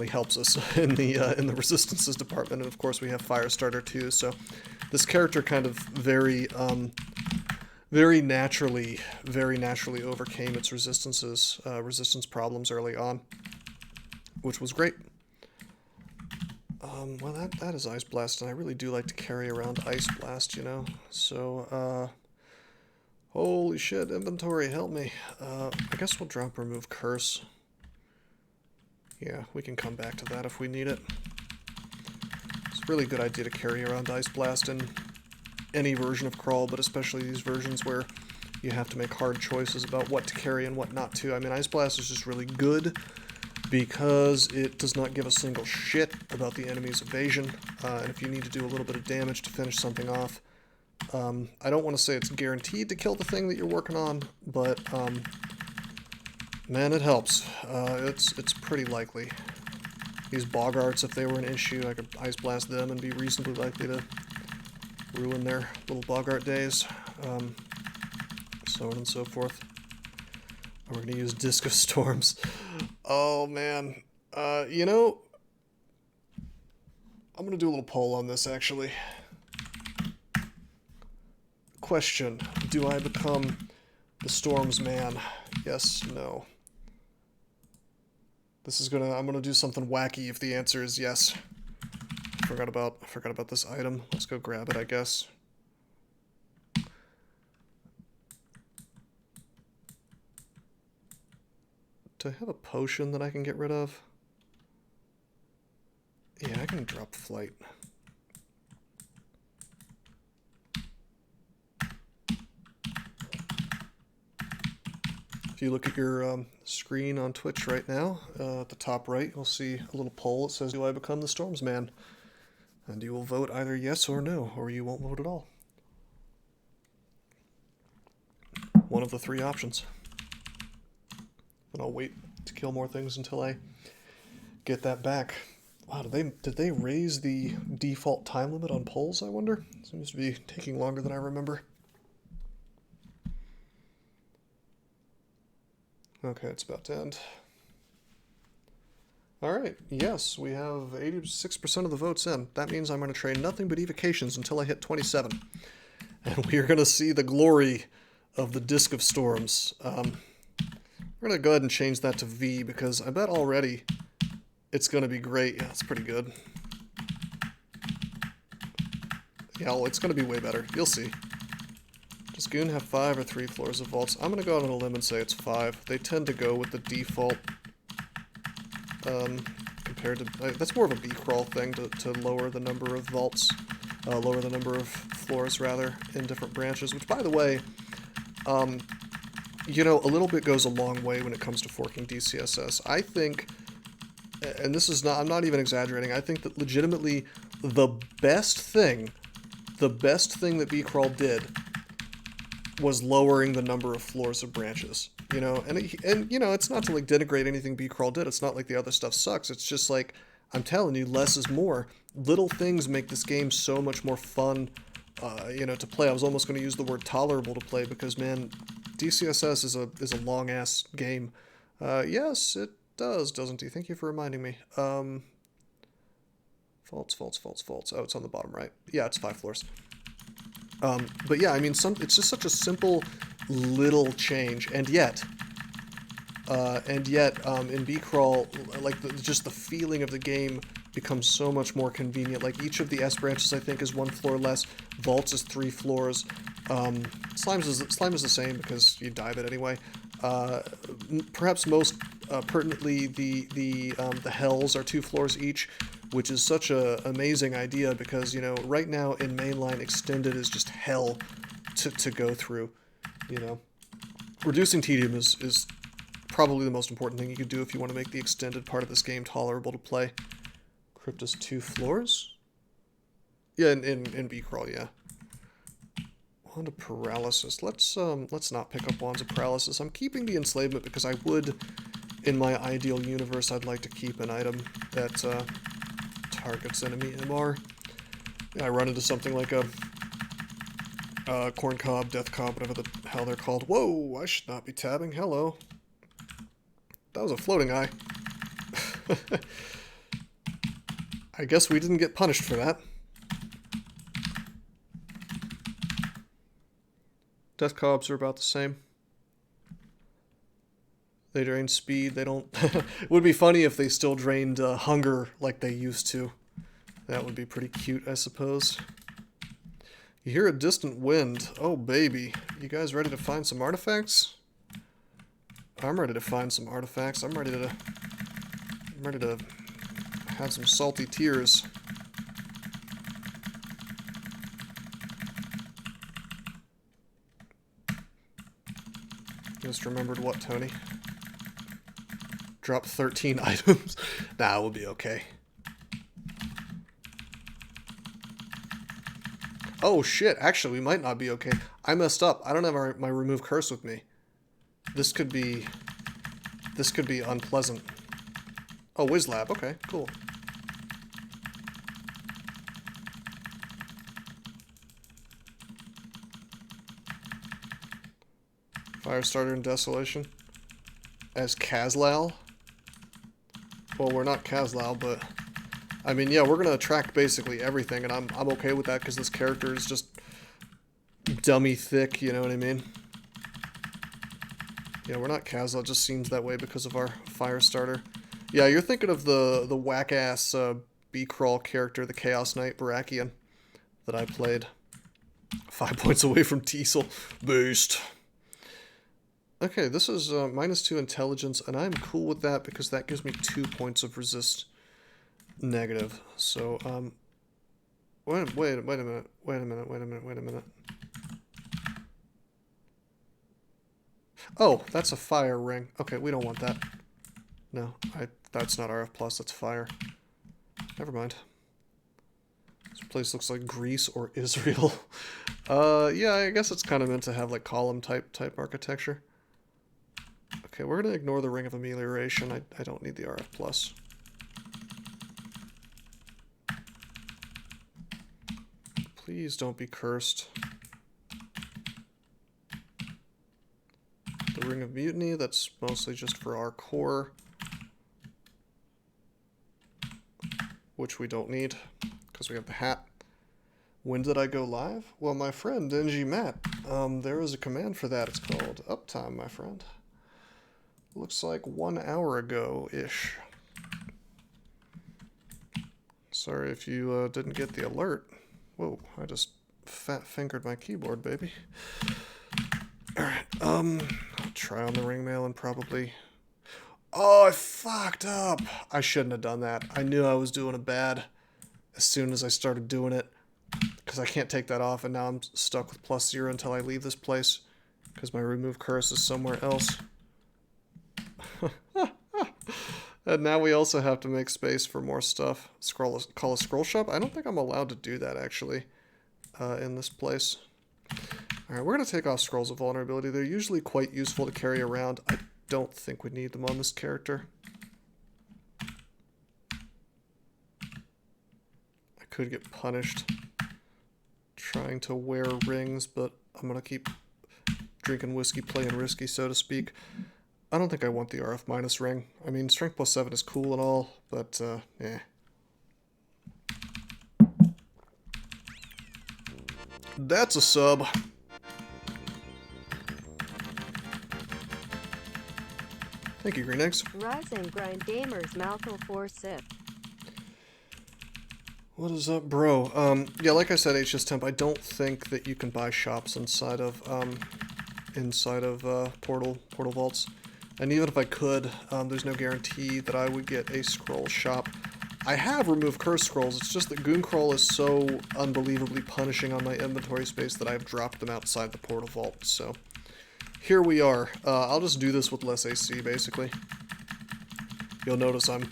helps us in the resistances department. And of course we have Firestarter too, so this character kind of very naturally overcame its resistance problems early on, which was great. Well, that is Ice Blast, and I really do like to carry around Ice Blast, you know. So, holy shit, inventory, help me. I guess we'll drop Remove Curse. Yeah, we can come back to that if we need it. It's a really good idea to carry around Ice Blast in any version of Crawl, but especially these versions where you have to make hard choices about what to carry and what not to. I mean, Ice Blast is just really good because it does not give a single shit about the enemy's evasion, and if you need to do a little bit of damage to finish something off, I don't want to say it's guaranteed to kill the thing that you're working on, but man, it helps. It's pretty likely. These Boggarts, if they were an issue, I could Ice Blast them and be reasonably likely to ruin their little Boggart days, so on and so forth. We're going to use Disc of Storms. Oh, man. You know, I'm going to do a little poll on this, actually. Question: do I become the Storm's man? Yes, no. I'm gonna do something wacky if the answer is yes. I forgot about this item. Let's go grab it, I guess. Do I have a potion that I can get rid of? Yeah, I can drop Flight. If you look at your screen on Twitch right now, at the top right, you'll see a little poll that says, do I become the Storm's Man? And you will vote either yes or no, or you won't vote at all. One of the 3 options. And I'll wait to kill more things until I get that back. Wow, did they raise the default time limit on polls, I wonder? Seems to be taking longer than I remember. Okay, it's about to end. Alright, yes, we have 86% of the votes in. That means I'm going to trade nothing but evocations until I hit 27. And we are going to see the glory of the Disc of Storms. We're going to go ahead and change that to V, because I bet already it's going to be great. Yeah, it's pretty good. Yeah, well, it's going to be way better. You'll see. Does Goon have 5 or 3 floors of vaults? I'm going to go out on a limb and say it's 5. They tend to go with the default, compared to... that's more of a B-crawl thing, to lower the number of vaults, lower the number of floors, rather, in different branches, which, by the way, you know, a little bit goes a long way when it comes to forking DCSS. I think, and this is not, I'm not even exaggerating, I think that legitimately the best thing that B-crawl did was lowering the number of floors of branches, you know, and you know, it's not to like denigrate anything B-crawl did. It's not like the other stuff sucks. It's just like, I'm telling you, less is more. Little things make this game so much more fun, you know, to play. I was almost going to use the word tolerable to play, because man, DCSS is a long ass game. Yes, it does, doesn't it? Thank you for reminding me. Faults. Oh, it's on the bottom right. Yeah, it's 5 floors. But yeah, I mean, it's just such a simple little change, and yet in B-Crawl, like just the feeling of the game becomes so much more convenient. Like each of the S branches, I think, is 1 floor less. Vaults is 3 floors. Slime is the same because you dive it anyway. Perhaps most pertinently, the hells are 2 floors each, which is such a amazing idea because, you know, right now in mainline, extended is just hell to go through. You know, reducing tedium is probably the most important thing you could do if you want to make the extended part of this game tolerable to play. Crypt is 2 floors? Yeah, in B-Crawl, yeah. Wand of Paralysis. Let's not pick up Wands of Paralysis. I'm keeping the Enslavement because I would, in my ideal universe, I'd like to keep an item that targets enemy MR. Yeah, I run into something like a Corn Cob, Death Cob, whatever the hell they're called. Whoa, I should not be tabbing. Hello. That was a floating eye. I guess we didn't get punished for that. Death Cobs are about the same. They drain speed, they don't... It would be funny if they still drained hunger like they used to. That would be pretty cute, I suppose. You hear a distant wind. Oh, baby. You guys ready to find some artifacts? I'm ready to find some artifacts. I'm ready to have some salty tears. Just remembered what, Tony? Drop 13 items. Nah, we'll be okay. Oh shit, actually we might not be okay. I messed up. I don't have my remove curse with me. This could be unpleasant. Oh, Wizlab, okay, cool. Firestarter and Desolation. As Kazlal? Well, we're not Kazlal, but... I mean, yeah, we're gonna attract basically everything, and I'm okay with that, because this character is just... dummy thick, you know what I mean? Yeah, we're not Kazlal, it just seems that way because of our Firestarter. Yeah, you're thinking of the whack-ass B-Crawl character, the Chaos Knight Barakian, that I played. 5 points away from Teasel. Beast. Okay, this is -2 intelligence, and I'm cool with that because that gives me 2 points of resist negative. So, wait a minute. Oh, that's a fire ring. Okay, we don't want that. No, that's not RF+, that's fire. Never mind. This place looks like Greece or Israel. Yeah, I guess it's kind of meant to have like column type architecture. Okay, we're gonna ignore the Ring of Amelioration. I don't need the RF+. Please don't be cursed. The Ring of Mutiny, that's mostly just for our core. Which we don't need, because we have the hat. When did I go live? Well, my friend, NG Matt, there is a command for that. It's called Uptime, my friend. Looks like 1 hour ago-ish. Sorry if you didn't get the alert. Whoa, I just fat-fingered my keyboard, baby. Alright, I'll try on the ring mail and probably... Oh, I fucked up! I shouldn't have done that. I knew I was doing it bad as soon as I started doing it. Because I can't take that off, and now I'm stuck with +0 until I leave this place. Because my remove curse is somewhere else. And now we also have to make space for more stuff. Call a scroll shop? I don't think I'm allowed to do that, actually, in this place. Alright, we're going to take off Scrolls of Vulnerability. They're usually quite useful to carry around. I don't think we need them on this character. I could get punished trying to wear rings, but I'm going to keep drinking whiskey, playing risky, so to speak. I don't think I want the RF- ring. I mean, Strength +7 is cool and all, but, yeah. That's a sub. Thank you, Green Eggs. Rise and grind gamers mouthful for sip. What is up, bro? Yeah, like I said, HS Temp, I don't think that you can buy shops inside of portal vaults. And even if I could, there's no guarantee that I would get a scroll shop. I have removed curse scrolls, it's just that Gooncrawl is so unbelievably punishing on my inventory space that I've dropped them outside the portal vault, so here we are. I'll just do this with less AC, basically. You'll notice I'm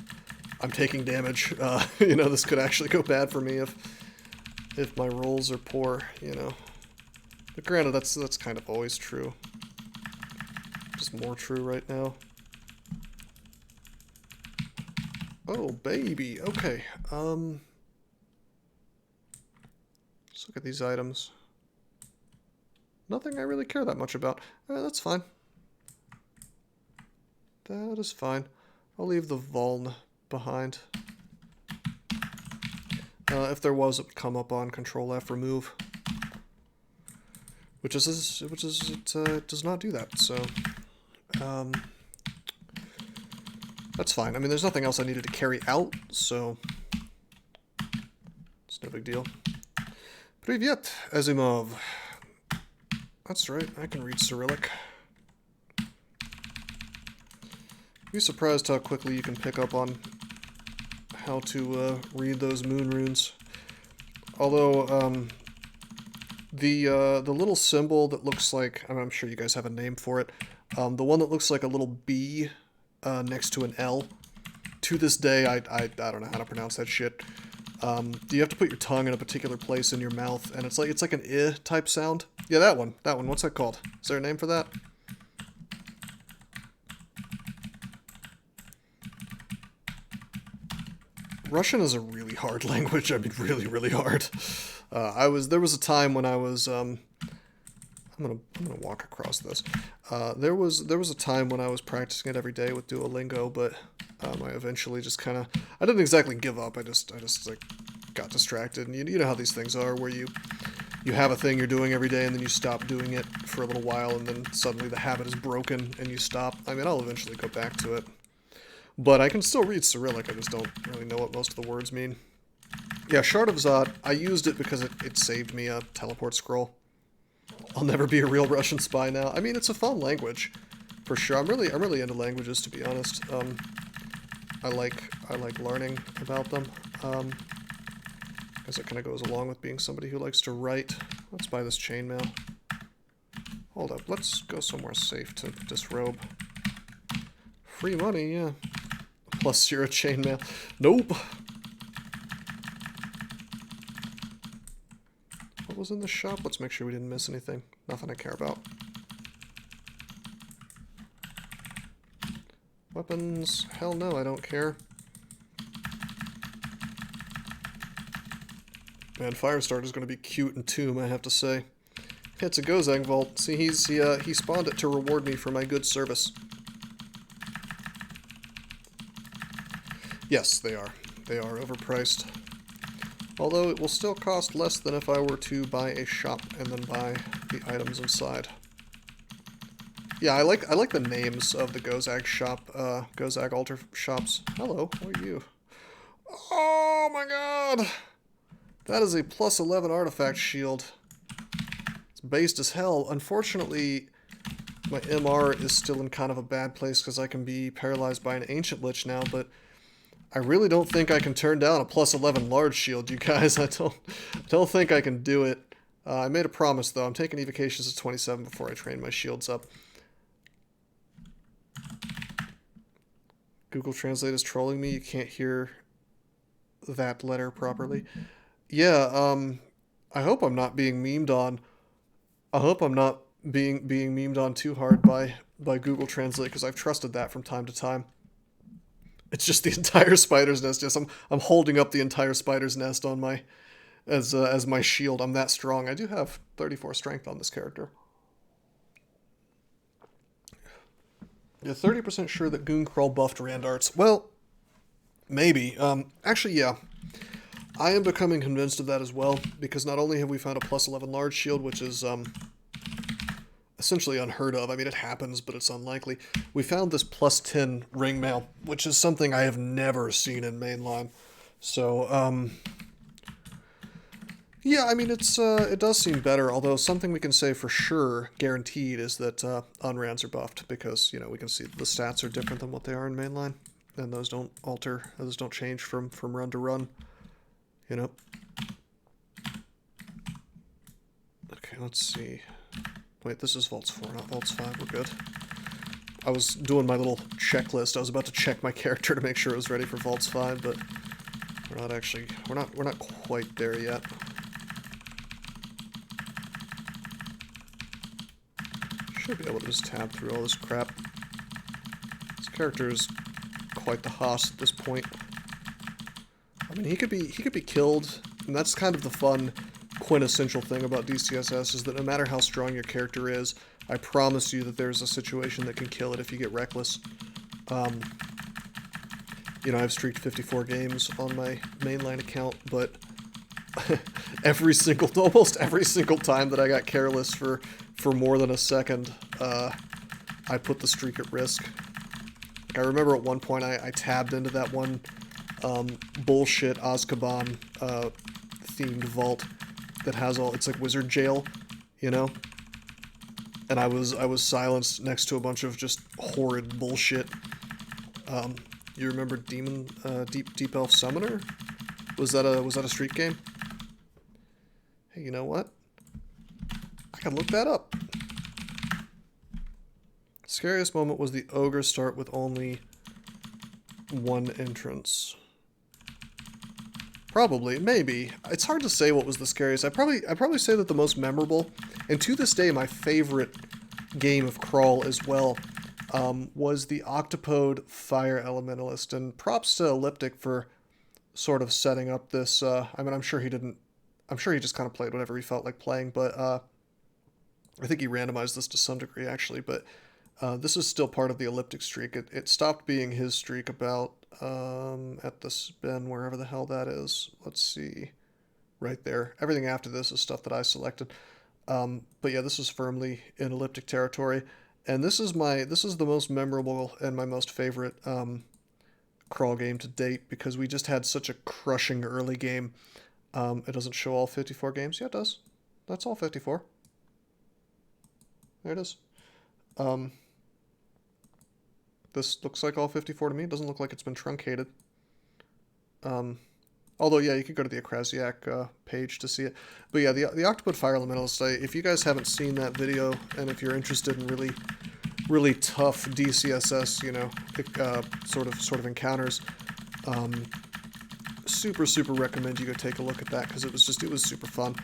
taking damage. You know, this could actually go bad for me if my rolls are poor, you know. But granted, that's kind of always true. Just more true right now. Oh, baby. Okay. Let's look at these items. Nothing I really care that much about. That's fine. That is fine. I'll leave the Vuln behind. If there was, it would come up on Control F remove. Which it does not do that, so that's fine. I mean, there's nothing else I needed to carry out, so it's no big deal. Privyet, Azimov. That's right, I can read Cyrillic. Be surprised how quickly you can pick up on how to read those moon runes. Although, the little symbol that looks like, I'm sure you guys have a name for it, the one that looks like a little B next to an L, to this day, I don't know how to pronounce that shit. You have to put your tongue in a particular place in your mouth, and it's like an I type sound. Yeah, that one, what's that called? Is there a name for that? Russian is a really hard language. I mean, really, really hard. There was a time when I was, I'm gonna walk across this. There was a time when I was practicing it every day with Duolingo, but I eventually just kind of, I didn't exactly give up. I just like got distracted, and you know how these things are, where you have a thing you're doing every day, and then you stop doing it for a little while, and then suddenly the habit is broken, and you stop. I mean, I'll eventually go back to it. But I can still read Cyrillic, I just don't really know what most of the words mean. Yeah, Shard of Zot, I used it because it saved me a teleport scroll. I'll never be a real Russian spy now. I mean, it's a fun language, for sure. I'm really into languages, to be honest. I like learning about them. Because it kind of goes along with being somebody who likes to write. Let's buy this chainmail. Hold up, let's go somewhere safe to disrobe. Free money, yeah. Plus 0 chainmail. Nope. What was in the shop? Let's make sure we didn't miss anything. Nothing I care about. Weapons? Hell no, I don't care. Man, Firestarter's gonna be cute in Tomb, I have to say. It's a Gozag vault. See, he spawned it to reward me for my good service. Yes, they are. They are overpriced. Although it will still cost less than if I were to buy a shop and then buy the items inside. Yeah, I like the names of the Gozag shop, Gozag altar shops. Hello, how are you? Oh my god! That is a plus 11 artifact shield. It's based as hell. Unfortunately, my MR is still in kind of a bad place because I can be paralyzed by an Ancient Lich now, but I really don't think I can turn down a plus 11 large shield, you guys. I don't think I can do it. I made a promise, though. I'm taking evocations at 27 before I train my shields up. Google Translate is trolling me. You can't hear that letter properly. Yeah, I hope I'm not being memed on. I hope I'm not being memed on too hard by Google Translate, because I've trusted that from time to time. It's just the entire spider's nest. Yes, I'm holding up the entire spider's nest on my as my shield. I'm that strong. I do have 34 strength on this character. You're 30% sure that Gooncrawl buffed Randarts. Well, maybe. Actually, yeah. I am becoming convinced of that as well, because not only have we found a plus 11 large shield, which is essentially unheard of. I mean, it happens, but it's unlikely. We found this +10 ring mail, which is something I have never seen in mainline. So, yeah, I mean, it does seem better, although something we can say for sure, guaranteed, is that unrans are buffed, because, we can see the stats are different than what they are in mainline, and those don't alter, those don't change from run to run, Okay, let's see. Wait, this is Vaults 4, not Vaults 5, we're good. I was doing my little checklist, I was about to check my character to make sure it was ready for Vaults 5, but we're not actually, we're not quite there yet. Should be able to just tab through all this crap. This character is quite the hoss at this point. I mean, he could be killed, and that's kind of the fun, quintessential thing about DCSS, is that no matter how strong your character is, I promise you that there's a situation that can kill it if you get reckless. I've streaked 54 games on my mainline account, but almost every single time that I got careless for more than a second, I put the streak at risk. Like, I remember at one point I tabbed into that one bullshit Azkaban themed vault that has it's like wizard jail, and I was silenced next to a bunch of just horrid bullshit. You remember Demon Deep Elf Summoner? Was that a streak game? Hey, you know what? I can look that up. Scariest moment was the ogre start with only one entrance. Probably, maybe. It's hard to say what was the scariest. I'd probably say that the most memorable, and to this day my favorite game of Crawl as well, was the Octopode Fire Elementalist. And props to Elliptic for sort of setting up this. I mean, I'm sure he just kind of played whatever he felt like playing, but I think he randomized this to some degree, actually. But this is still part of the Elliptic streak. It stopped being his streak about at the spin, wherever the hell that is. Let's see. Right there. Everything after this is stuff that I selected. But yeah, this is firmly in Elliptic territory. And this is the most memorable and my most favorite Crawl game to date, because we just had such a crushing early game. It doesn't show all 54 games. Yeah, it does. That's all 54. There it is. This looks like all 54 to me. It doesn't look like it's been truncated. Although, yeah, you could go to the Akrasiak page to see it. But yeah, the Octopode Fire Elementalist, if you guys haven't seen that video, and if you're interested in really tough DCSS, sort of encounters, super recommend you go take a look at that, because it was super fun.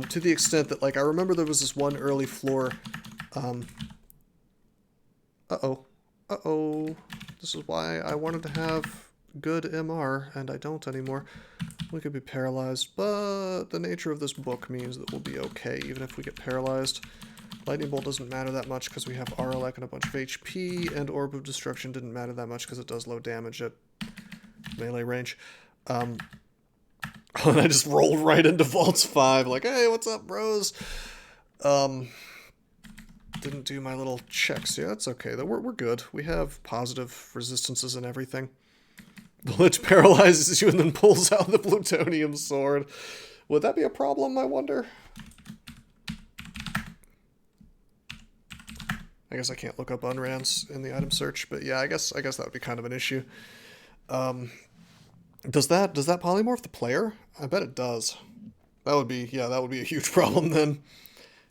To the extent that, like, I remember there was this one early floor, this is why I wanted to have good MR, and I don't anymore. We could be paralyzed, but the nature of this book means that we'll be okay, even if we get paralyzed. Lightning Bolt doesn't matter that much because we have Aralek and a bunch of HP, and Orb of Destruction didn't matter that much because it does low damage at melee range. And I just rolled right into Vaults 5, like, hey, what's up, bros? Didn't do my little checks. Yeah, that's okay, though. We're good. We have positive resistances and everything. The Lich paralyzes you and then pulls out the plutonium sword. Would that be a problem, I wonder? I guess I can't look up unrans in the item search, but yeah, I guess that would be kind of an issue. Does that polymorph the player? I bet it does. That would be a huge problem then.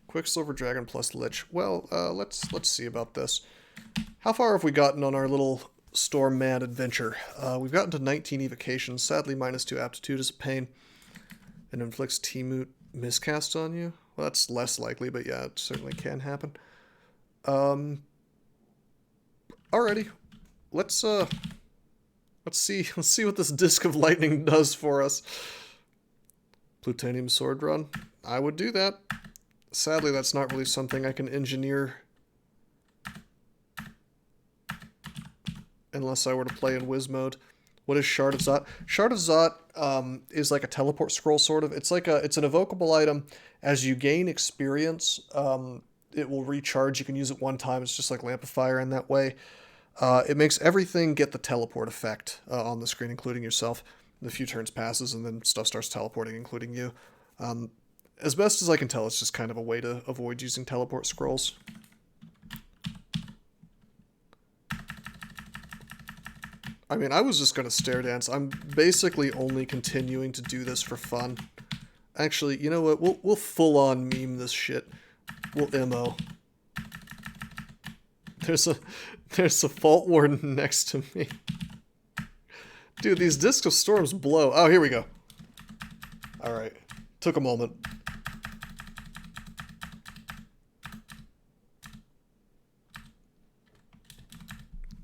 Quicksilver Dragon plus Lich. Well, let's see about this. How far have we gotten on our little Storm Mad adventure? We've gotten to 19 evocations. Sadly, -2 aptitude is a pain. And inflicts T-Moot miscast on you. Well, that's less likely, but yeah, it certainly can happen. Alrighty. Let's see what this Disc of Lightning does for us. Plutonium Sword Run. I would do that. Sadly, that's not really something I can engineer unless I were to play in Wiz mode. What is Shard of Zot? Shard of Zot is like a teleport scroll, sort of. It's an evocable item. As you gain experience, it will recharge. You can use it one time. It's just like Lampifier in that way. It makes everything get the teleport effect on the screen, including yourself. A few turns passes, and then stuff starts teleporting, including you. As best as I can tell, it's just kind of a way to avoid using teleport scrolls. I mean, I was just going to stare dance. I'm basically only continuing to do this for fun. Actually, you know what? We'll full-on meme this shit. We'll MO. There's a Fault Warden next to me. Dude, these Discs of Storms blow. Oh, here we go. Alright. Took a moment.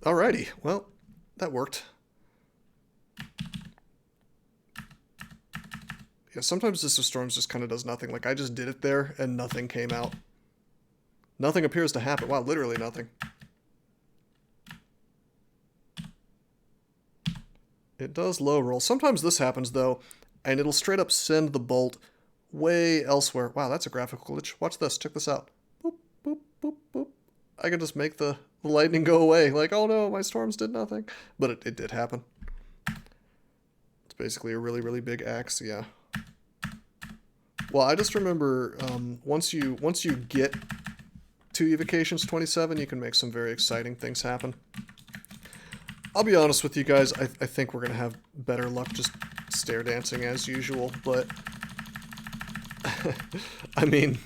Alrighty. Well, that worked. Yeah, sometimes Disc of Storms just kind of does nothing. Like, I just did it there, and nothing came out. Nothing appears to happen. Wow, literally nothing. It does low roll. Sometimes this happens, though, and it'll straight up send the bolt way elsewhere. Wow, that's a graphical glitch. Watch this. Check this out. Boop, boop, boop, boop. I can just make the lightning go away. Like, oh no, my storms did nothing. But it did happen. It's basically a really, really big axe, yeah. Well, I just remember once you get to Evocations 27, you can make some very exciting things happen. I'll be honest with you guys, I think we're going to have better luck just stare dancing as usual, but I mean,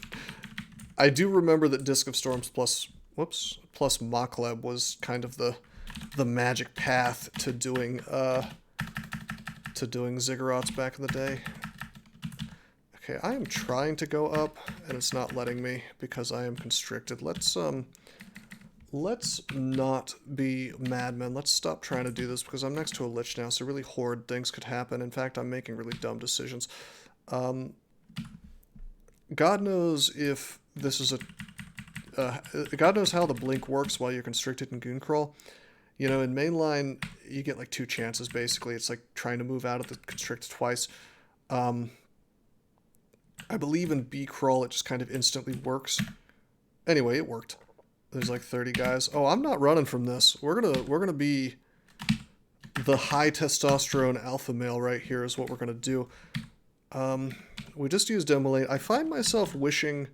I do remember that Disc of Storms plus Mockleb was kind of the magic path to doing ziggurats back in the day. Okay, I am trying to go up, and it's not letting me because I am constricted. Let's not be madmen. Let's stop trying to do this because I'm next to a lich now, so really horrid things could happen. In fact, I'm making really dumb decisions. God knows if this is God knows how the blink works while you're constricted in Gooncrawl. You know, in mainline, you get like 2 chances, basically. It's like trying to move out of the constrict twice. I believe in B-Crawl, it just kind of instantly works. Anyway, it worked. There's like 30 guys. Oh, I'm not running from this. We're gonna be the high testosterone alpha male right here is what we're gonna do. We just used Immolate. I find myself wishing,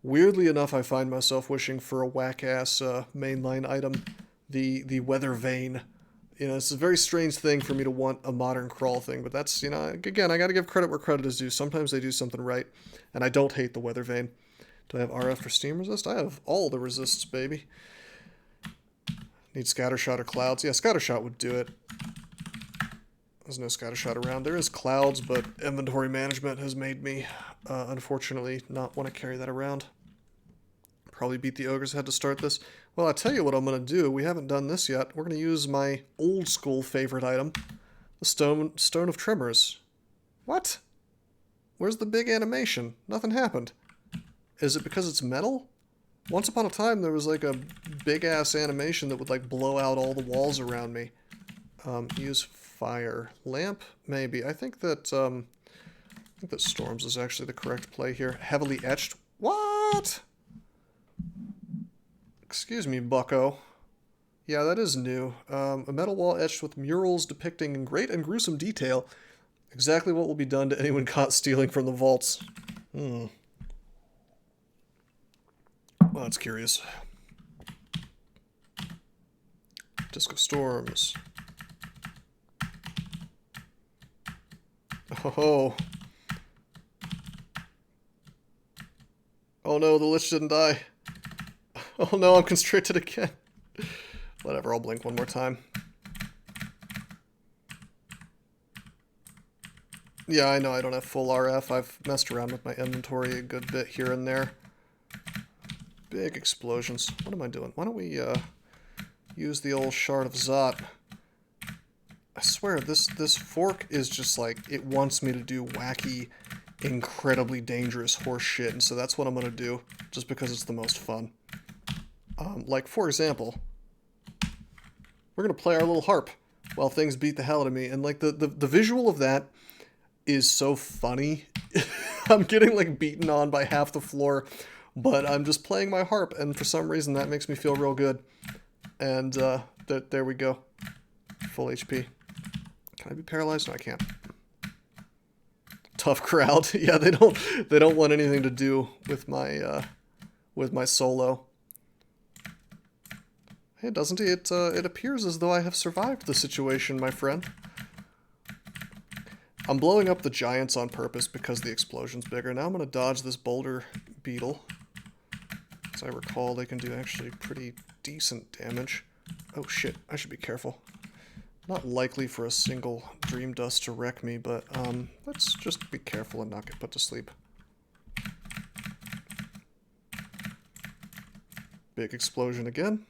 weirdly enough, I find myself wishing for a whack-ass mainline item, the Weather Vane. You know, it's a very strange thing for me to want a modern crawl thing, but that's, you know, again, I gotta give credit where credit is due. Sometimes they do something right, and I don't hate the Weather Vane. Do I have RF for steam resist? I have all the resists, baby. Need scattershot or clouds? Yeah, scattershot would do it. There's no scattershot around. There is clouds, but inventory management has made me, unfortunately, not want to carry that around. Probably beat the ogre's head to start this. Well, I'll tell you what I'm going to do. We haven't done this yet. We're going to use my old school favorite item, the Stone of Tremors. What? Where's the big animation? Nothing happened. Is it because it's metal? Once upon a time, there was like a big-ass animation that would like blow out all the walls around me. Use fire. Lamp? Maybe. I think that Storms is actually the correct play here. Heavily etched? What? Excuse me, bucko. Yeah, that is new. A metal wall etched with murals depicting in great and gruesome detail exactly what will be done to anyone caught stealing from the vaults. Well, that's curious. Disc of Storms. Oh. Oh no, the lich didn't die. Oh no, I'm constricted again. Whatever, I'll blink one more time. Yeah, I know I don't have full RF. I've messed around with my inventory a good bit here and there. Big explosions. What am I doing? Why don't we use the old Shard of Zot? I swear, this fork is just like, it wants me to do wacky, incredibly dangerous horse shit, and so that's what I'm gonna do, just because it's the most fun. Like, for example, we're gonna play our little harp while things beat the hell out of me, and like, the visual of that is so funny. I'm getting like beaten on by half the floor but I'm just playing my harp, and for some reason that makes me feel real good. And there we go. Full HP. Can I be paralyzed? No, I can't. Tough crowd. Yeah, they don't want anything to do with my solo. Hey, doesn't he? It appears as though I have survived the situation, my friend. I'm blowing up the giants on purpose because the explosion's bigger. Now I'm going to dodge this boulder beetle. As I recall, they can do actually pretty decent damage. Oh shit, I should be careful. Not likely for a single dream dust to wreck me, but let's just be careful and not get put to sleep. Big explosion again.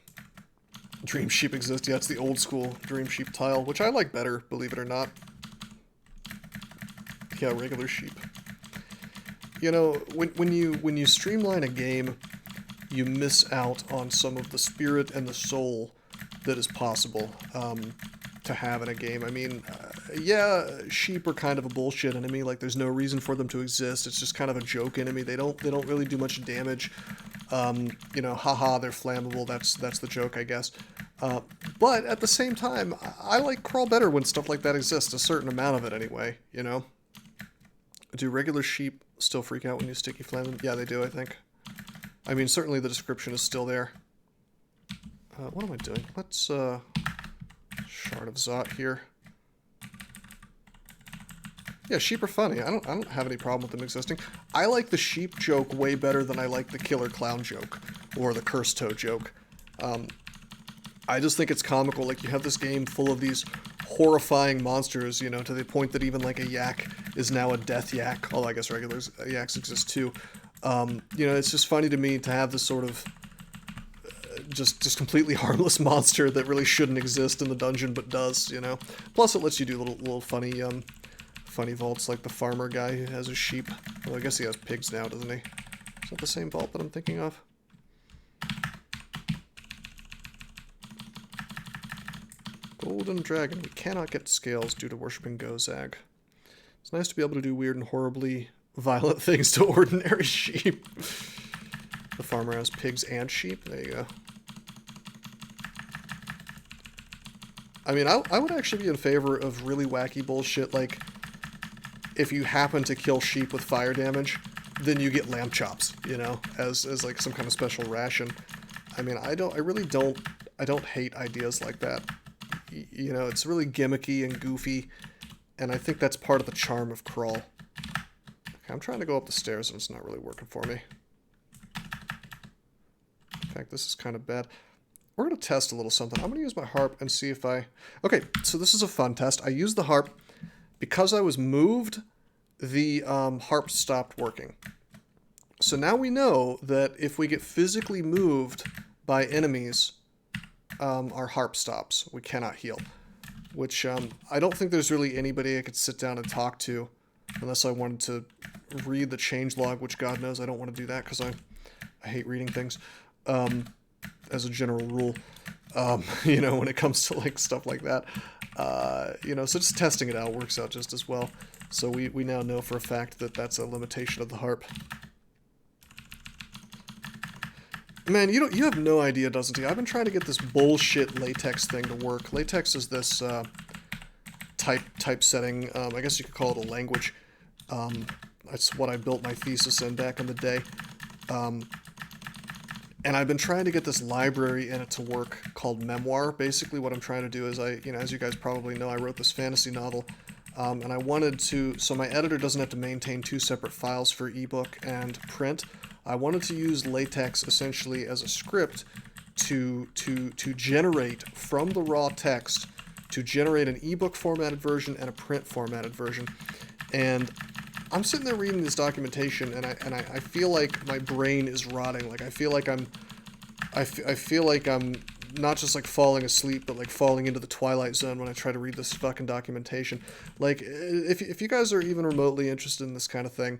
Dream sheep exists. Yeah, it's the old school dream sheep tile, which I like better, believe it or not. Yeah, regular sheep. You know, when you streamline a game, you miss out on some of the spirit and the soul that is possible to have in a game. I mean, yeah, sheep are kind of a bullshit enemy. Like, there's no reason for them to exist. It's just kind of a joke enemy. They don't really do much damage. You know, haha, they're flammable. That's the joke, I guess. But at the same time, I like Crawl better when stuff like that exists. A certain amount of it, anyway. You know. Do regular sheep still freak out when you sticky flame them? Yeah, they do, I think. I mean, certainly the description is still there. What am I doing? Let's, Shard of Zot here. Yeah, sheep are funny. I don't have any problem with them existing. I like the sheep joke way better than I like the killer clown joke. Or the curse toe joke. I just think it's comical. Like, you have this game full of these horrifying monsters, you know, to the point that even, like, a yak is now a death yak. Although I guess regular yaks exist too. You know, it's just funny to me to have this sort of just completely harmless monster that really shouldn't exist in the dungeon but does, you know. Plus it lets you do little funny funny vaults like the farmer guy who has his sheep. Well, I guess he has pigs now, doesn't he? Is that the same vault that I'm thinking of? Golden Dragon. We cannot get scales due to worshipping Gozag. It's nice to be able to do weird and horribly violent things to ordinary sheep. The farmer has pigs and sheep. There you go. I mean, I would actually be in favor of really wacky bullshit, like, if you happen to kill sheep with fire damage, then you get lamb chops, you know, as like some kind of special ration. I mean, I don't hate ideas like that. You know, it's really gimmicky and goofy, and I think that's part of the charm of Crawl. Okay, I'm trying to go up the stairs and it's not really working for me. In fact, this is kind of bad. We're going to test a little something. I'm going to use my harp and see if I... Okay, so this is a fun test. I used the harp. Because I was moved, the harp stopped working. So now we know that if we get physically moved by enemies, our harp stops. We cannot heal. Which, I don't think there's really anybody I could sit down and talk to unless I wanted to read the changelog, which God knows I don't want to do that because I hate reading things. As a general rule, you know, when it comes to like stuff like that, you know, so just testing it out works out just as well. So we now know for a fact that that's a limitation of the harp. Man, you have no idea, doesn't he? I've been trying to get this bullshit latex thing to work. Latex is this typesetting. I guess you could call it a language. That's what I built my thesis in back in the day. And I've been trying to get this library in it to work called Memoir. Basically, what I'm trying to do is as you guys probably know, I wrote this fantasy novel, and I wanted to, so my editor doesn't have to maintain two separate files for ebook and print. I wanted to use LaTeX essentially as a script to generate from the raw text, to generate an ebook formatted version and a print formatted version. And I'm sitting there reading this documentation, and I feel like my brain is rotting. Like I feel like I'm not just like falling asleep, but like falling into the Twilight Zone when I try to read this fucking documentation. Like if you guys are even remotely interested in this kind of thing,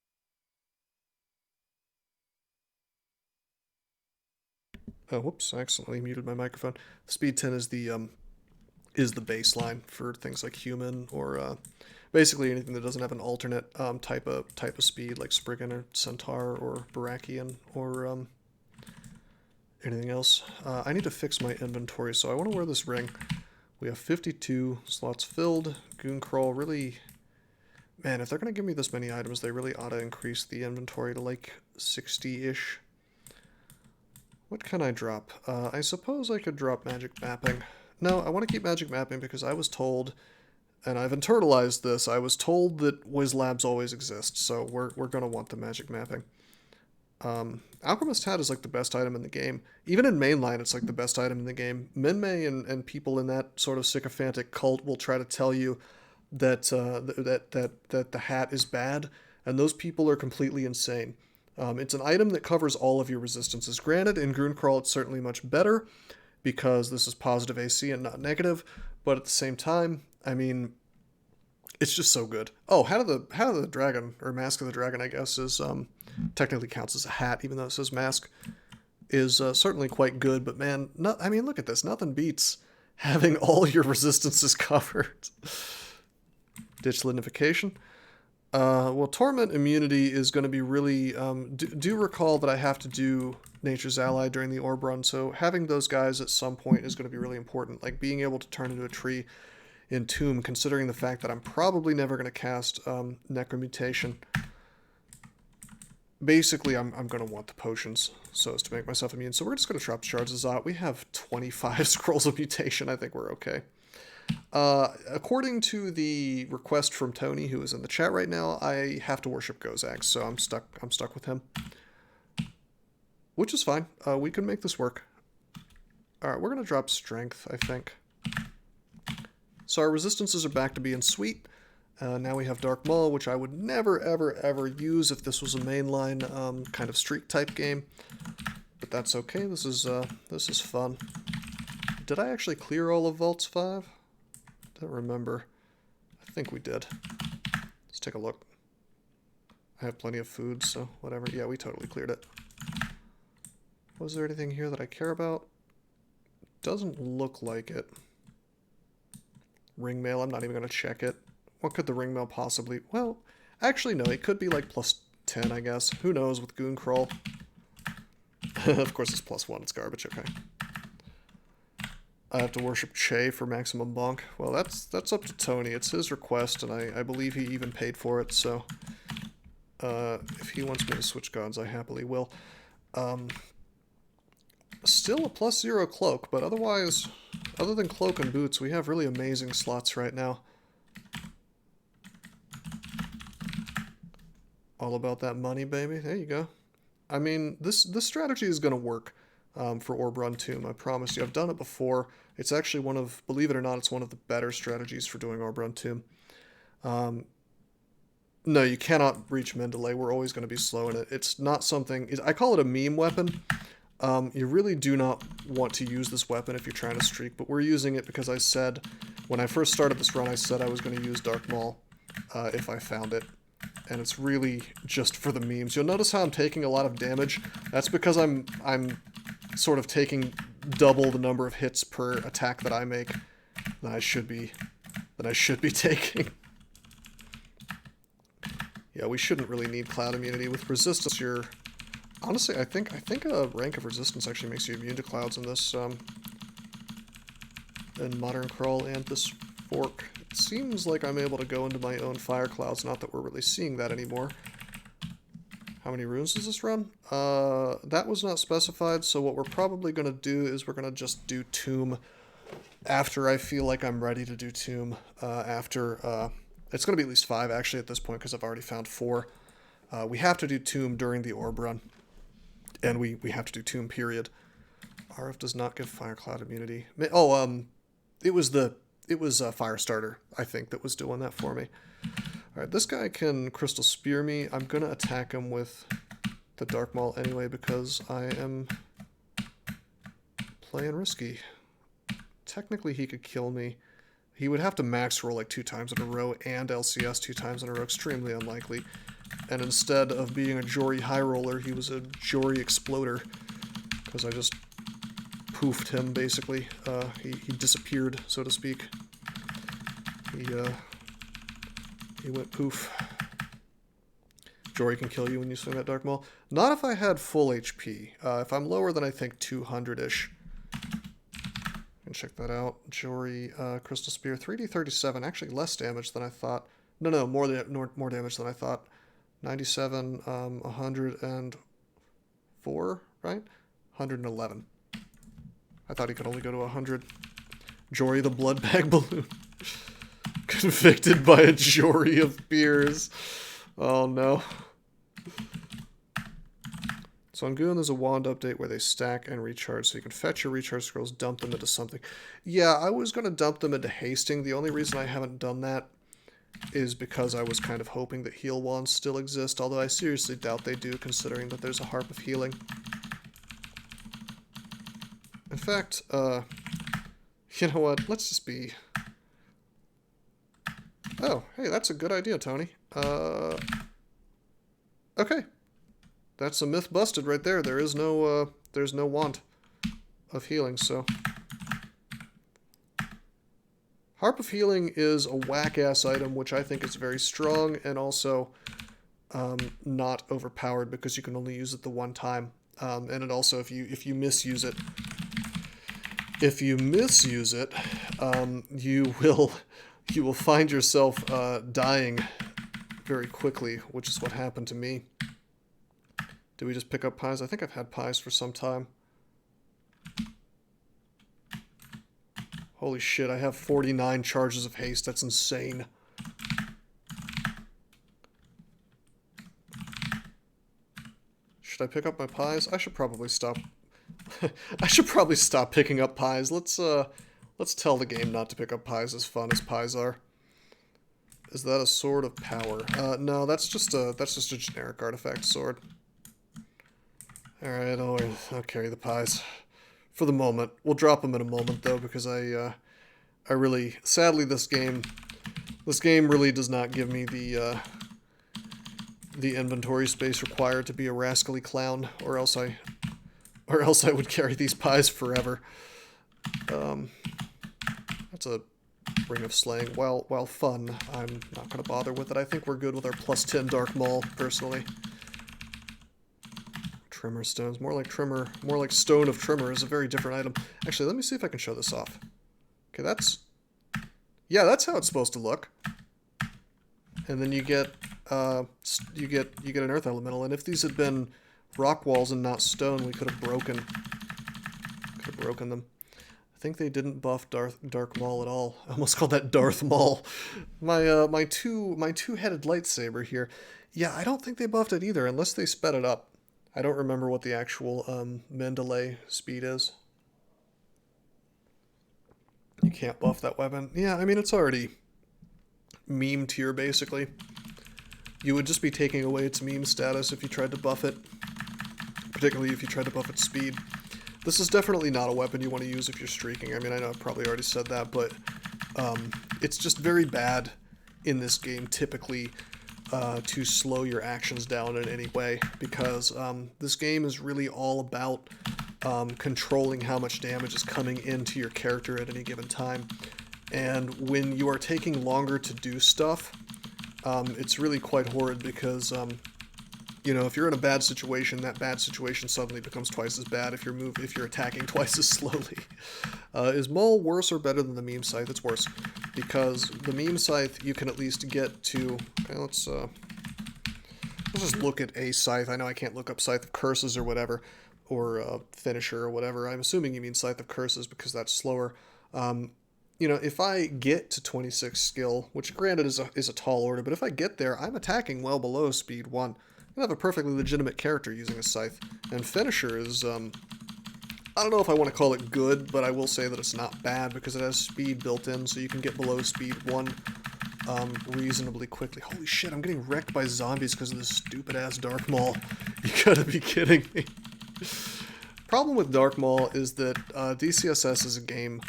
Oh, whoops! I accidentally muted my microphone. Speed 10 is the baseline for things like human or basically anything that doesn't have an alternate type of speed, like Spriggan or Centaur or Barakian or anything else. I need to fix my inventory, so I want to wear this ring. We have 52 slots filled. Gooncrawl really... Man, if they're going to give me this many items, they really ought to increase the inventory to like 60-ish. What can I drop? I suppose I could drop magic mapping. No, I want to keep magic mapping because I was told, and I've internalized this, I was told that Wiz Labs always exist, so we're going to want the magic mapping. Alchemist Hat is like the best item in the game. Even in mainline, it's like the best item in the game. Minmay and people in that sort of sycophantic cult will try to tell you that that the hat is bad, and those people are completely insane. It's an item that covers all of your resistances. Granted, in Gooncrawl it's certainly much better, because this is positive AC and not negative, but at the same time, I mean, it's just so good. Oh, Hat of the Dragon, or Mask of the Dragon, I guess, is technically counts as a hat, even though it says mask, is certainly quite good, but man, I mean, look at this. Nothing beats having all your resistances covered. Ditch Lignification. Well, Torment Immunity is going to be really... do recall that I have to do Nature's Ally during the Orb Run, so having those guys at some point is going to be really important. Like, being able to turn into a tree in Tomb, considering the fact that I'm probably never going to cast Necromutation. Basically, I'm going to want the potions so as to make myself immune. So we're just going to drop Shards of Zot. We have 25 Scrolls of Mutation. I think we're okay. According to the request from Tony, who is in the chat right now, I have to worship Gozag, so I'm stuck with him. Which is fine. We can make this work. Alright, we're going to drop Strength, I think. So our resistances are back to being sweet. Now we have Dark Maul, which I would never, ever, ever use if this was a mainline kind of streak type game. But that's okay. This is fun. Did I actually clear all of Vaults 5? Don't remember. I think we did. Let's take a look. I have plenty of food, so whatever. Yeah, we totally cleared it. Was there anything here that I care about? Doesn't look like it. Ring mail, I'm not even going to check it. What could the ring mail possibly... Well, actually no, it could be like plus 10, I guess. Who knows with Gooncrawl. Of course it's plus 1, it's garbage, okay. I have to worship Che for maximum bonk. Well, that's up to Tony. It's his request, and I believe he even paid for it, so... if he wants me to switch gods, I happily will. Still a plus 0 cloak, but otherwise, other than cloak and boots, we have really amazing slots right now. All about that money, baby. There you go. I mean, this strategy is going to work for Orb Run Tomb, I promise you. I've done it before. It's actually one of, believe it or not, it's one of the better strategies for doing Orb Run Tomb. No, you cannot reach Mendeley. We're always going to be slow in it. It's not something... I call it a meme weapon. You really do not want to use this weapon if you're trying to streak, but we're using it because I said, when I first started this run, I said I was going to use Dark Maul if I found it. And it's really just for the memes. You'll notice how I'm taking a lot of damage. That's because I'm sort of taking double the number of hits per attack that I make than I should be taking. Yeah, we shouldn't really need cloud immunity. With resistance, you're... Honestly, I think a rank of resistance actually makes you immune to clouds in this, in Modern Crawl and this fork. It seems like I'm able to go into my own fire clouds, not that we're really seeing that anymore. How many runes does this run? That was not specified, so what we're probably going to do is we're going to just do Tomb after I feel like I'm ready to do Tomb, it's going to be at least 5, actually, at this point, because I've already found 4. We have to do Tomb during the Orb Run. And we have to do Tomb, period. RF does not give Fire Cloud immunity. Oh, it was Firestarter, I think, that was doing that for me. Alright, this guy can Crystal Spear me. I'm going to attack him with the Dark Maul anyway, because I am playing risky. Technically, he could kill me. He would have to max roll like 2 times in a row and LCS 2 times in a row. Extremely unlikely. And instead of being a Jory High Roller, he was a Jory Exploder. Because I just poofed him, basically. He disappeared, so to speak. He went poof. Jory can kill you when you swing that Dark Maul. Not if I had full HP. If I'm lower than I think 200-ish. Can check that out. Jory, Crystal Spear, 3d37. Actually less damage than I thought. No, more damage than I thought. 97, 104, right? 111. I thought he could only go to 100. Jory the Blood Bag Balloon. Convicted by a Jory of beers. Oh no. So on Goon, there's a wand update where they stack and recharge. So you can fetch your recharge scrolls, dump them into something. Yeah, I was going to dump them into hasting. The only reason I haven't done that is because I was kind of hoping that heal wands still exist. Although I seriously doubt they do, considering that there's a Harp of Healing. In fact, you know what? Let's just be... Oh, hey, that's a good idea, Tony. Okay. That's a myth busted right there. There's no wand of healing, so... Harp of Healing is a whack-ass item, which I think is very strong, and also not overpowered, because you can only use it the one time. And it also, if you misuse it... you will find yourself dying very quickly, which is what happened to me. Did we just pick up pies? I think I've had pies for some time. Holy shit, I have 49 charges of haste. That's insane. Should I pick up my pies? I should probably stop. I should probably stop picking up pies. Let's tell the game not to pick up pies, as fun as pies are. Is that a sword of power? No, that's just a generic artifact sword. Alright, I'll carry the pies. For the moment. We'll drop them in a moment, though, because I really... Sadly, this game really does not give me the inventory space required to be a rascally clown, or else I would carry these pies forever. That's a Ring of Slaying. While fun, I'm not going to bother with it. I think we're good with our plus 10 Dark Maul, personally. Trimmer stones. More like Stone of Trimmer is a very different item. Actually, let me see if I can show this off. Okay, that's... Yeah, that's how it's supposed to look. And then you get an Earth Elemental. And if these had been rock walls and not stone, we could have broken them. I think they didn't buff Dark Maul at all. I almost called that Darth Maul. My two-headed lightsaber here. Yeah, I don't think they buffed it either, unless they sped it up. I don't remember what the actual Mendeley speed is. You can't buff that weapon. Yeah, I mean, it's already meme tier, basically. You would just be taking away its meme status if you tried to buff it. Particularly if you tried to buff its speed. This is definitely not a weapon you want to use if you're streaking. I mean, I know I've probably already said that, but it's just very bad in this game, typically, to slow your actions down in any way, because this game is really all about controlling how much damage is coming into your character at any given time. And when you are taking longer to do stuff, it's really quite horrid, because you know, if you're in a bad situation, that bad situation suddenly becomes twice as bad if you're attacking twice as slowly. Is Maul worse or better than the Meme Scythe? It's worse, because the Meme Scythe you can at least get to... Okay, let's just look at a Scythe. I know I can't look up Scythe of Curses or whatever, or Finisher or whatever. I'm assuming you mean Scythe of Curses because that's slower. You know, if I get to 26 skill, which granted is a tall order, but if I get there, I'm attacking well below speed 1. I have a perfectly legitimate character using a Scythe. And Finisher is, I don't know if I want to call it good, but I will say that it's not bad because it has speed built in, so you can get below speed 1 reasonably quickly. Holy shit, I'm getting wrecked by zombies because of this stupid-ass Dark Maul. You gotta be kidding me. Problem with Dark Maul is that DCSS is a game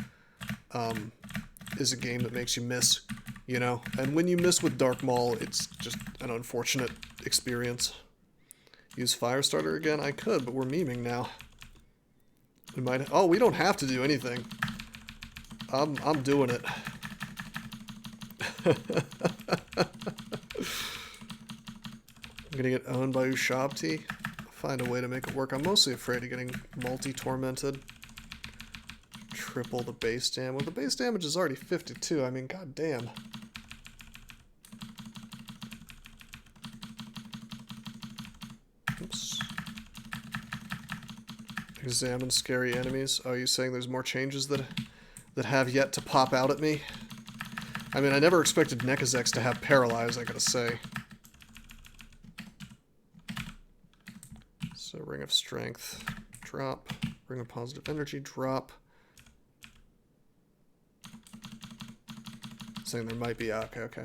that makes you miss, you know? And when you miss with Dark Maul, it's just an unfortunate experience. Use Firestarter again? I could, but we're memeing now. We might. Oh, we don't have to do anything. I'm doing it. I'm gonna get owned by Ushabti. Find a way to make it work. I'm mostly afraid of getting multi-tormented. Triple the base damage. Well, the base damage is already 52. I mean, goddamn. Oops. Examine scary enemies. Oh, you saying there's more changes that have yet to pop out at me? I mean, I never expected Nekozex to have Paralyze, I gotta say. So, Ring of Strength, drop. Ring of Positive Energy, drop. Saying there might be... okay.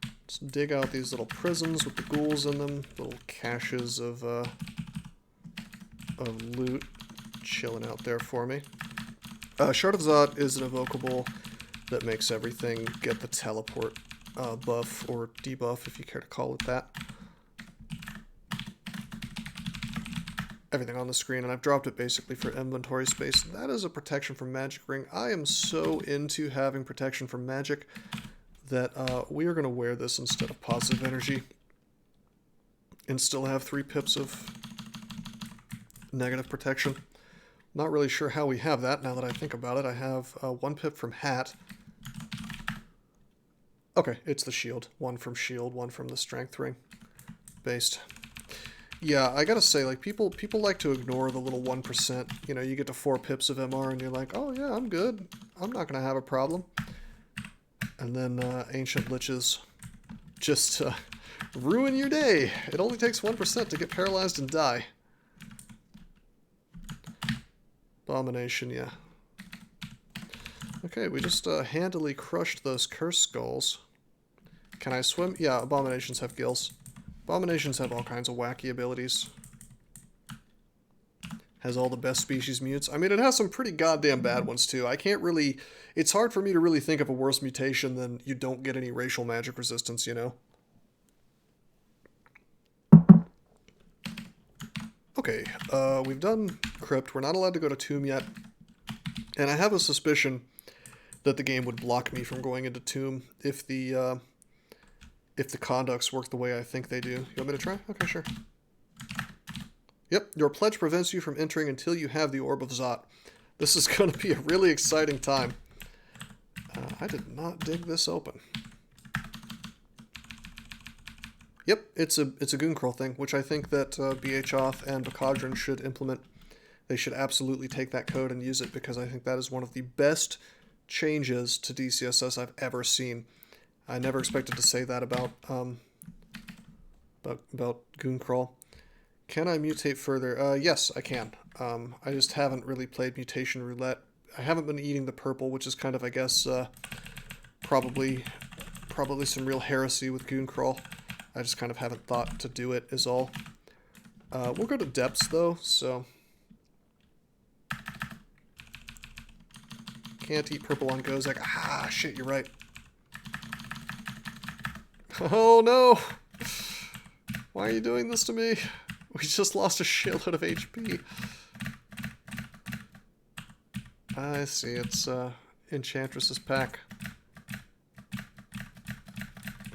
Let's dig out these little prisons with the ghouls in them. Little caches of loot chilling out there for me. Shard of Zot is an evocable that makes everything get the teleport buff or debuff, if you care to call it that. Everything on the screen, and I've dropped it basically for inventory space. That is a protection from magic ring. I am so into having protection from magic that we are going to wear this instead of positive energy and still have 3 pips of negative protection. Not really sure how we have that now that I think about it. I have 1 pip from hat. Okay, it's the shield. 1 from shield, 1 from the strength ring. Based. Yeah, I gotta say, like, people like to ignore the little 1%. You know, you get to 4 pips of MR and you're like, oh yeah, I'm good. I'm not gonna have a problem. And then Ancient Liches just ruin your day. It only takes 1% to get paralyzed and die. Abomination, yeah. Okay, we just handily crushed those curse skulls. Can I swim? Yeah, abominations have gills. Abominations have all kinds of wacky abilities. Has all the best species mutes. I mean, it has some pretty goddamn bad ones, too. I can't really... It's hard for me to really think of a worse mutation than you don't get any racial magic resistance, you know? Okay, we've done Crypt. We're not allowed to go to Tomb yet. And I have a suspicion that the game would block me from going into Tomb if the conducts work the way I think they do. You want me to try? Okay, sure. Yep, your pledge prevents you from entering until you have the Orb of Zot. This is going to be a really exciting time. I did not dig this open. Yep, it's a Gooncrawl thing, which I think that BHOth and Bacadron should implement. They should absolutely take that code and use it, because I think that is one of the best changes to DCSS I've ever seen. I never expected to say that about Gooncrawl. Can I mutate further? Yes, I can. I just haven't really played Mutation Roulette. I haven't been eating the purple, which is kind of, I guess, probably some real heresy with Gooncrawl. I just kind of haven't thought to do it, is all. We'll go to depths, though, so... Can't eat purple on Gozag. Ah, shit, you're right. Oh, no! Why are you doing this to me? We just lost a shitload of HP. I see, it's Enchantress's pack.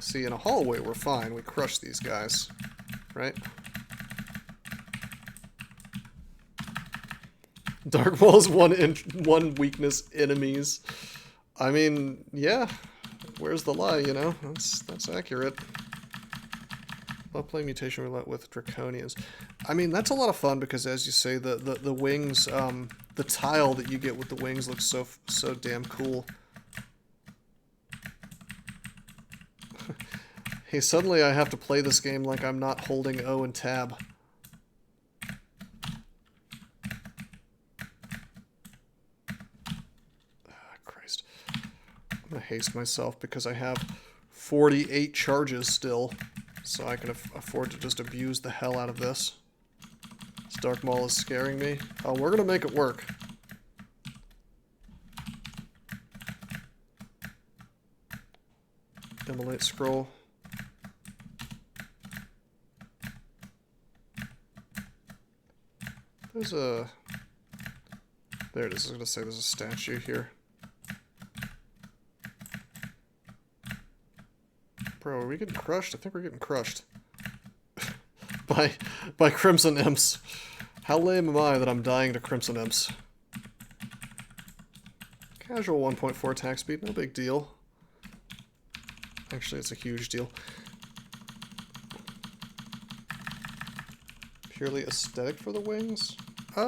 See, in a hallway we're fine. We crush these guys, right? Dark Wall's one weakness, enemies. I mean, yeah. Where's the lie, you know? That's accurate. I'll play Mutation Roulette with Draconians. I mean, that's a lot of fun because, as you say, the wings, the tile that you get with the wings looks so damn cool. Hey, suddenly I have to play this game like I'm not holding O and Tab. Ah, Christ. I'm gonna haste myself because I have 48 charges still, so I can afford to just abuse the hell out of this. This Dark Maul is scaring me. Oh, we're gonna make it work. Immolate scroll. There's a There it is. I was going to say there's a statue here. Bro, are we getting crushed? I think we're getting crushed. by Crimson Imps. How lame am I that I'm dying to Crimson Imps? Casual 1.4 attack speed, no big deal. Actually, it's a huge deal. Purely aesthetic for the wings? I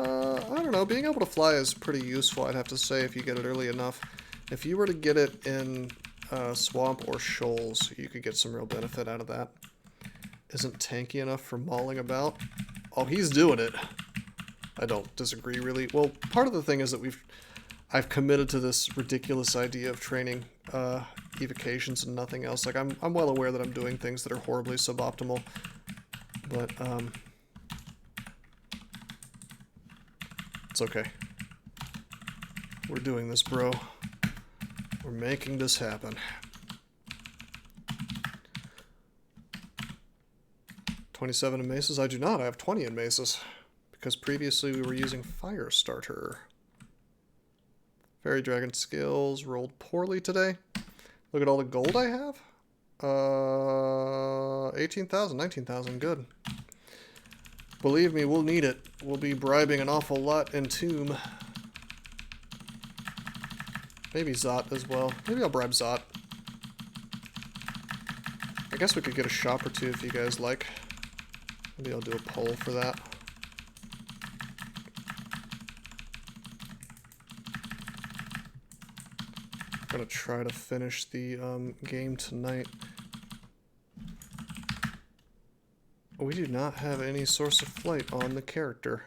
don't know. Being able to fly is pretty useful, I'd have to say, if you get it early enough. If you were to get it in swamp or shoals, you could get some real benefit out of that. Isn't tanky enough for mauling about? Oh, he's doing it. I don't disagree, really. Well, part of the thing is that I've committed to this ridiculous idea of training evocations and nothing else. Like, I'm well aware that I'm doing things that are horribly suboptimal, but it's okay. We're doing this, bro. We're making this happen. 27 in maces? I do not. I have 20 in maces. Because previously we were using Firestarter. Fairy Dragon skills rolled poorly today. Look at all the gold I have. 18,000, 19,000, good. Believe me, we'll need it. We'll be bribing an awful lot in Tomb. Maybe Zot as well. Maybe I'll bribe Zot. I guess we could get a shop or two if you guys like. Maybe I'll do a poll for that. I'm gonna try to finish the game tonight. We do not have any source of flight on the character.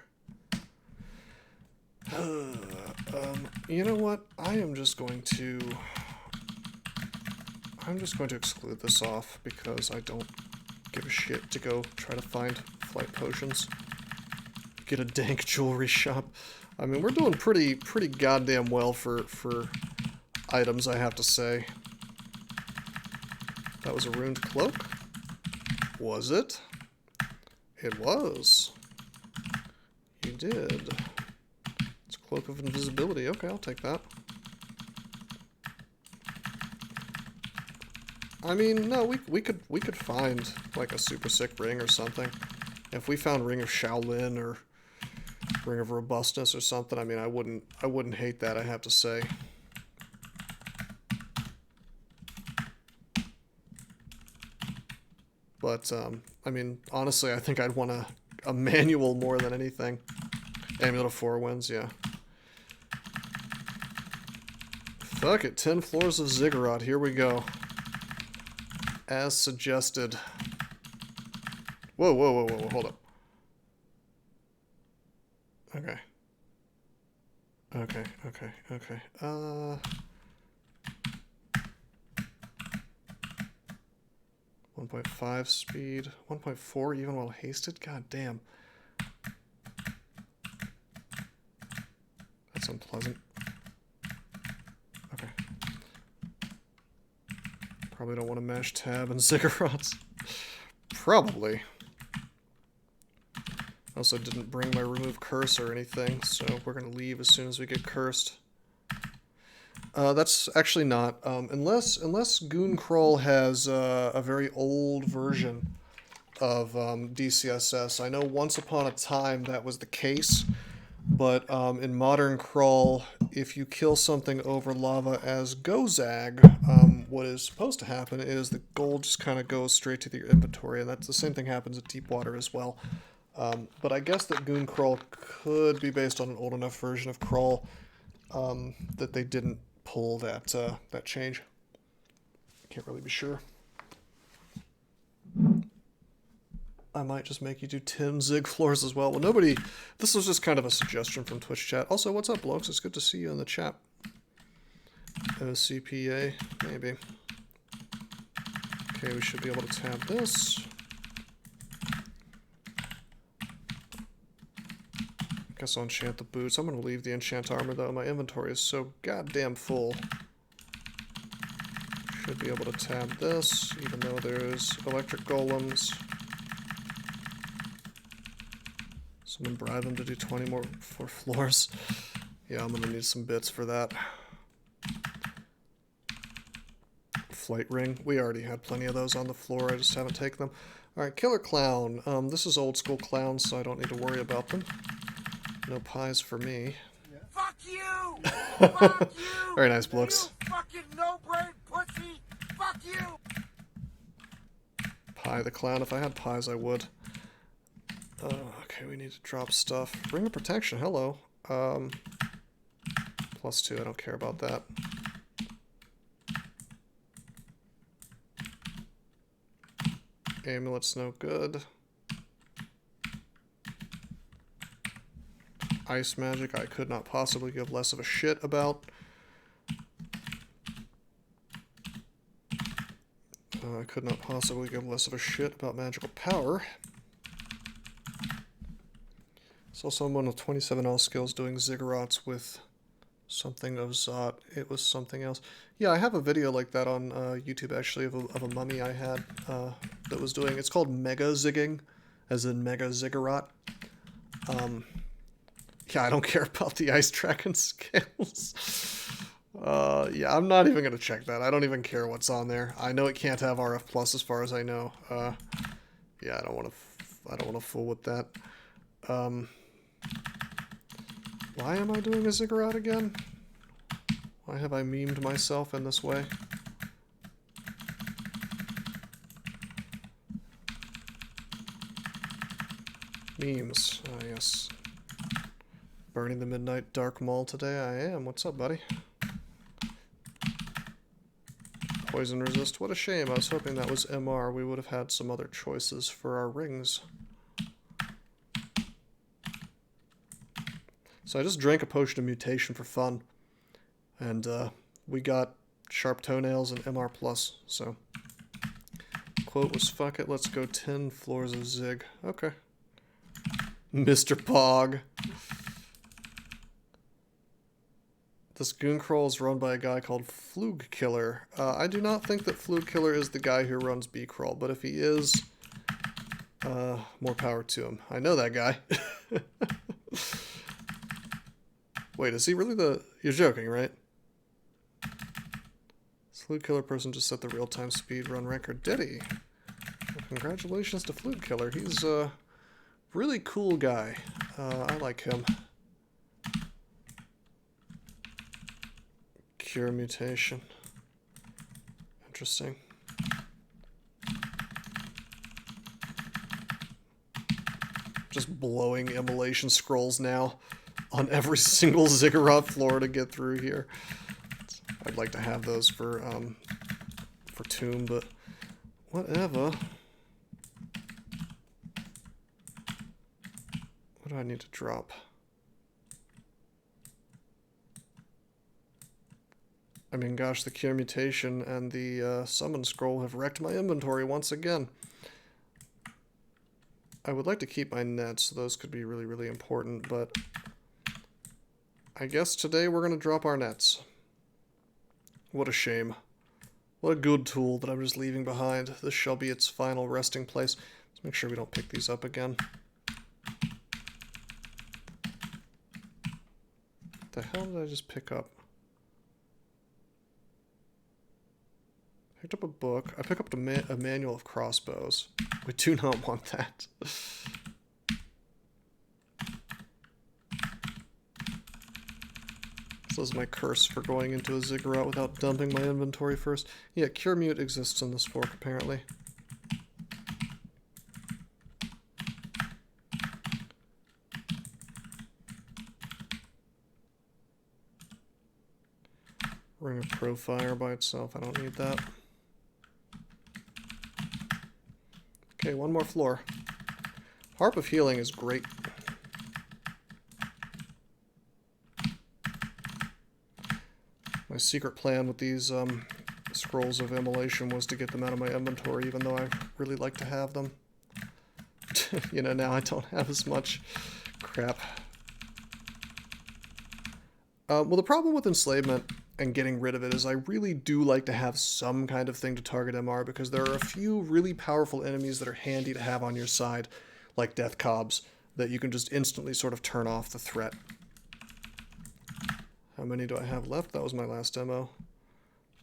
You know what? I'm just going to exclude this off because I don't give a shit to go try to find flight potions. Get a dank jewelry shop. I mean, we're doing pretty goddamn well for items, I have to say. That was a ruined cloak? Was it? It was. You did. It's a cloak of invisibility. Okay, I'll take that. I mean, no, we could find like a super sick ring or something. If we found Ring of Shaolin or Ring of Robustness or something, I mean, I wouldn't hate that, I have to say. But I mean, honestly, I think I'd want a manual more than anything. Amulet of Four Winds, yeah. Fuck it, 10 floors of Ziggurat, here we go. As suggested. Whoa, whoa, whoa, whoa, hold up. Okay. Okay, okay, okay. 1.5 speed. 1.4 even while hasted? God damn. That's unpleasant. Okay. Probably don't want to mash tab and ziggurats. Probably. Also didn't bring my remove curse or anything, so we're going to leave as soon as we get cursed. That's actually not. Unless Gooncrawl has a very old version of DCSS. I know once upon a time that was the case, but in modern crawl, if you kill something over lava as Gozag, what is supposed to happen is the gold just kind of goes straight to your inventory, and that's the same thing happens at deep water as well. But I guess that Gooncrawl could be based on an old enough version of crawl that they didn't pull that that change. Can't really be sure. I might just make you do 10 zig floors as well. Well, nobody... This was just kind of a suggestion from Twitch chat. Also, what's up, blokes? It's good to see you in the chat. OCPA, maybe. Okay, we should be able to tab this. I guess I'll enchant the boots. I'm going to leave the enchant armor, though. My inventory is so goddamn full. Should be able to tab this, even though there's electric golems. Someone bribe them to do 20 more floors. Yeah, I'm gonna need some bits for that. Flight ring. We already had plenty of those on the floor. I just haven't taken them. Alright, killer clown. This is old school clowns, so I don't need to worry about them. No pies for me. Fuck you! Fuck you! Very nice, Blooks. You fucking no-brain pussy! Fuck you! Pie the clown. If I had pies, I would. Okay, we need to drop stuff. Ring of protection. Hello. +2. I don't care about that. Amulet's no good. Ice magic I could not possibly give less of a shit about. I could not possibly give less of a shit about magical power. Saw someone with 27 all skills doing ziggurats with something of Zot. It was something else. Yeah, I have a video like that on YouTube actually of a mummy I had that was doing. It's called mega zigging, as in mega ziggurat. Yeah, I don't care about the ice dragon scales. Yeah, I'm not even gonna check that. I don't even care what's on there. I know it can't have RF plus as far as I know. Yeah, I don't want to fool with that. Why am I doing a ziggurat again? Why have I memed myself in this way? Memes. Ah, yes. Burning the Midnight Dark Mall today? I am. What's up, buddy? Poison resist. What a shame. I was hoping that was MR. We would have had some other choices for our rings. So I just drank a potion of mutation for fun. And we got sharp toenails and MR+. So quote was, fuck it, let's go 10 floors of Zig. Okay. Mr. Pog. This Gooncrawl is run by a guy called Flug Killer. I do not think that Flug Killer is the guy who runs B-Crawl, but if he is, more power to him. I know that guy. Wait, is he really the... You're joking, right? This Flug Killer person just set the real-time speed run record. Did he? Well, congratulations to Flug Killer. He's a really cool guy. I like him. Cure mutation. Interesting. Just blowing immolation scrolls now on every single ziggurat floor to get through here. I'd like to have those for Tomb, but whatever. What do I need to drop? I mean, gosh, the Cure Mutation and the Summon Scroll have wrecked my inventory once again. I would like to keep my nets, those could be really, really important, but I guess today we're going to drop our nets. What a shame. What a good tool that I'm just leaving behind. This shall be its final resting place. Let's make sure we don't pick these up again. What the hell did I just pick up? Picked up a book. I picked up a manual of crossbows. We do not want that. This is my curse for going into a ziggurat without dumping my inventory first. Yeah, Cure Mute exists in this fork, apparently. Ring of Profire by itself. I don't need that. Okay, one more floor. Harp of Healing is great. My secret plan with these scrolls of immolation was to get them out of my inventory, even though I really like to have them. You know, now I don't have as much crap. Well, the problem with enslavement and getting rid of it is I really do like to have some kind of thing to target MR, because there are a few really powerful enemies that are handy to have on your side, like Death Cobs, that you can just instantly sort of turn off the threat. How many do I have left? That was my last demo.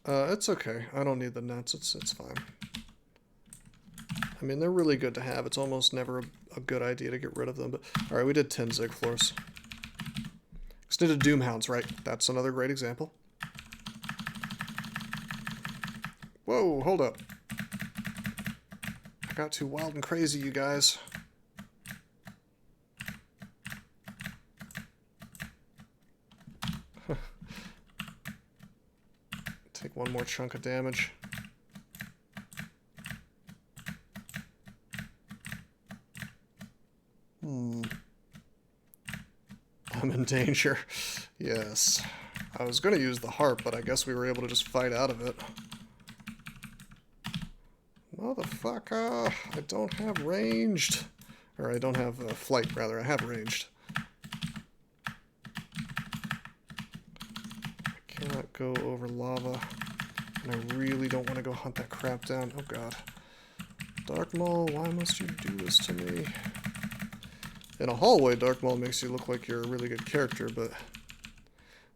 It's okay. I don't need the nets. It's fine. I mean, they're really good to have. It's almost never a good idea to get rid of them. But alright, we did 10 Zig floors. Extended Doom Hounds, right? That's another great example. Whoa, hold up. I got too wild and crazy, you guys. Take one more chunk of damage. I'm in danger. Yes. I was going to use the harp, but I guess we were able to just fight out of it. Motherfucker! I don't have ranged. Or I don't have flight, rather. I have ranged. I cannot go over lava. And I really don't want to go hunt that crap down. Oh god. Dark Maul, why must you do this to me? In a hallway, Dark Maul makes you look like you're a really good character, but...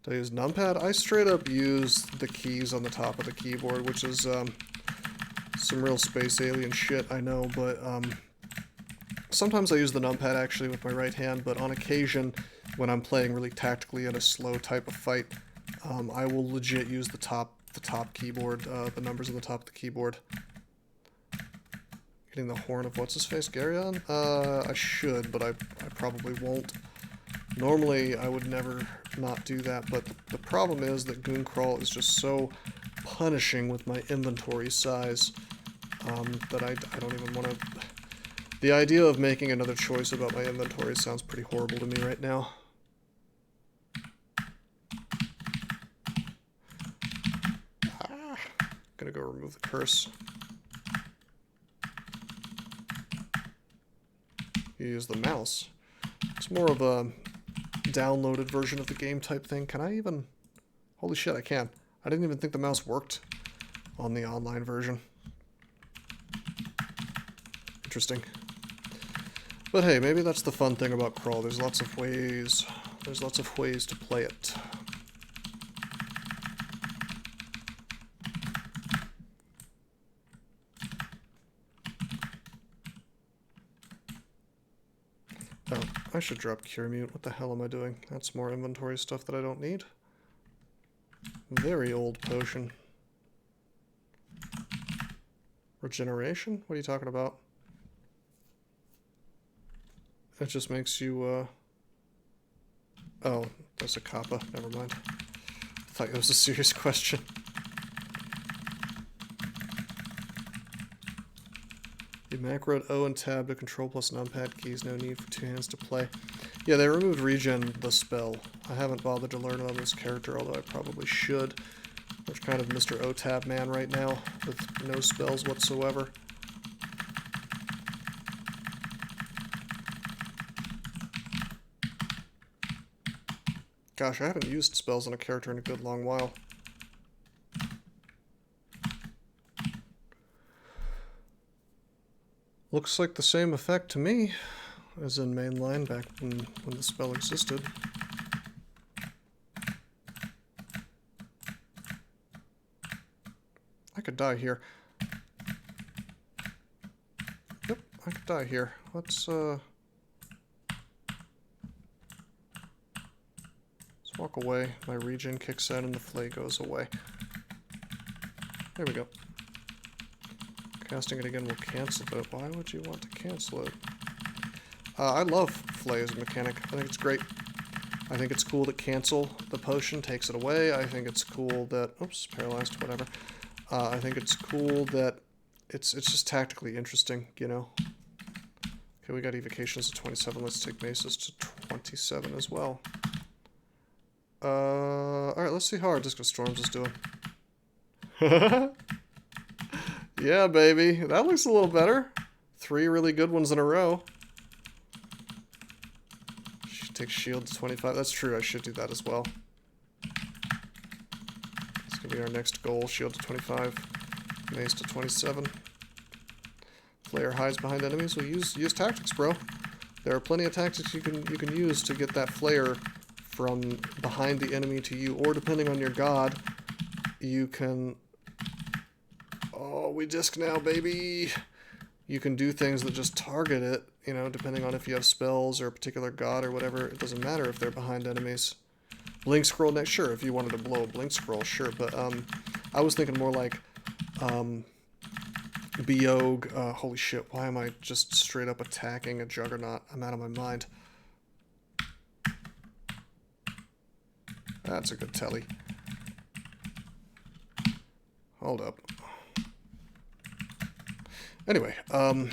Do I use numpad? I straight up use the keys on the top of the keyboard, which is some real space alien shit, I know, but sometimes I use the numpad actually with my right hand, but on occasion, when I'm playing really tactically in a slow type of fight, I will legit use the top keyboard, the numbers on the top of the keyboard. Getting the horn of what's-his-face, Garyon? I should, but I probably won't. Normally, I would never not do that, but the problem is that Gooncrawl is just so punishing with my inventory size that I don't even want to... The idea of making another choice about my inventory sounds pretty horrible to me right now. Gonna go remove the curse. You use the mouse. It's more of a downloaded version of the game type thing. Can I even... Holy shit, I can. I didn't even think the mouse worked on the online version. Interesting. But hey, maybe that's the fun thing about Crawl. There's lots of ways to play it. Oh, I should drop Cure Mute. What the hell am I doing? That's more inventory stuff that I don't need. Very old potion. Regeneration? What are you talking about? It just makes you, Oh, that's a kappa. Never mind. I thought it was a serious question. You macroed O and tab to control plus numpad keys. No need for two hands to play. Yeah, they removed regen the spell. I haven't bothered to learn it on this character, although I probably should. I'm kind of Mr. O-tab man right now, with no spells whatsoever. Gosh, I haven't used spells on a character in a good long while. Looks like the same effect to me as in mainline back when the spell existed. I could die here. Yep, I could die here. Let's walk away. My regen kicks in and the flay goes away. There we go. Casting it again will cancel it. Why would you want to cancel it? I love flay as a mechanic. I think it's great. I think it's cool that cancel the potion takes it away. I think it's cool that... Oops, paralyzed, whatever. I think it's cool that it's just tactically interesting, you know. Okay, we got evocations to 27. Let's take maces to 27 as well. Alright, let's see how our Disco Storms is doing. Yeah, baby. That looks a little better. 3 really good ones in a row. She takes shield to 25. That's true, I should do that as well. It's gonna be our next goal. Shield to 25. Mace to 27. Player hides behind enemies. Well, use tactics, bro. There are plenty of tactics you can use to get that Flayer from behind the enemy to you, or depending on your god, you can... Oh, we disc now, baby! You can do things that just target it, you know, depending on if you have spells or a particular god or whatever. It doesn't matter if they're behind enemies. Blink scroll next, sure, if you wanted to blow a blink scroll, sure, but I was thinking more like Biog. Holy shit, why am I just straight up attacking a juggernaut? I'm out of my mind. That's a good telly. Hold up. Anyway, kind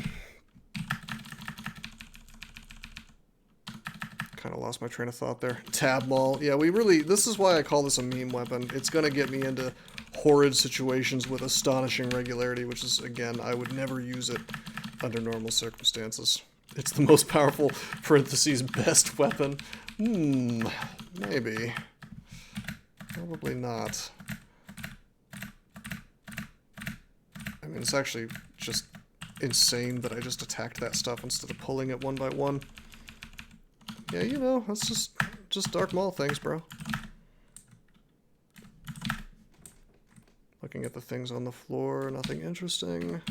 of lost my train of thought there. Tab Maul. Yeah, this is why I call this a meme weapon. It's gonna get me into horrid situations with astonishing regularity, which is, again, I would never use it under normal circumstances. It's the most powerful, parentheses, best weapon. Maybe. Probably not. I mean, it's actually just insane that I just attacked that stuff instead of pulling it one by one. Yeah, you know, that's just Dark Maul things, bro. Looking at the things on the floor, nothing interesting.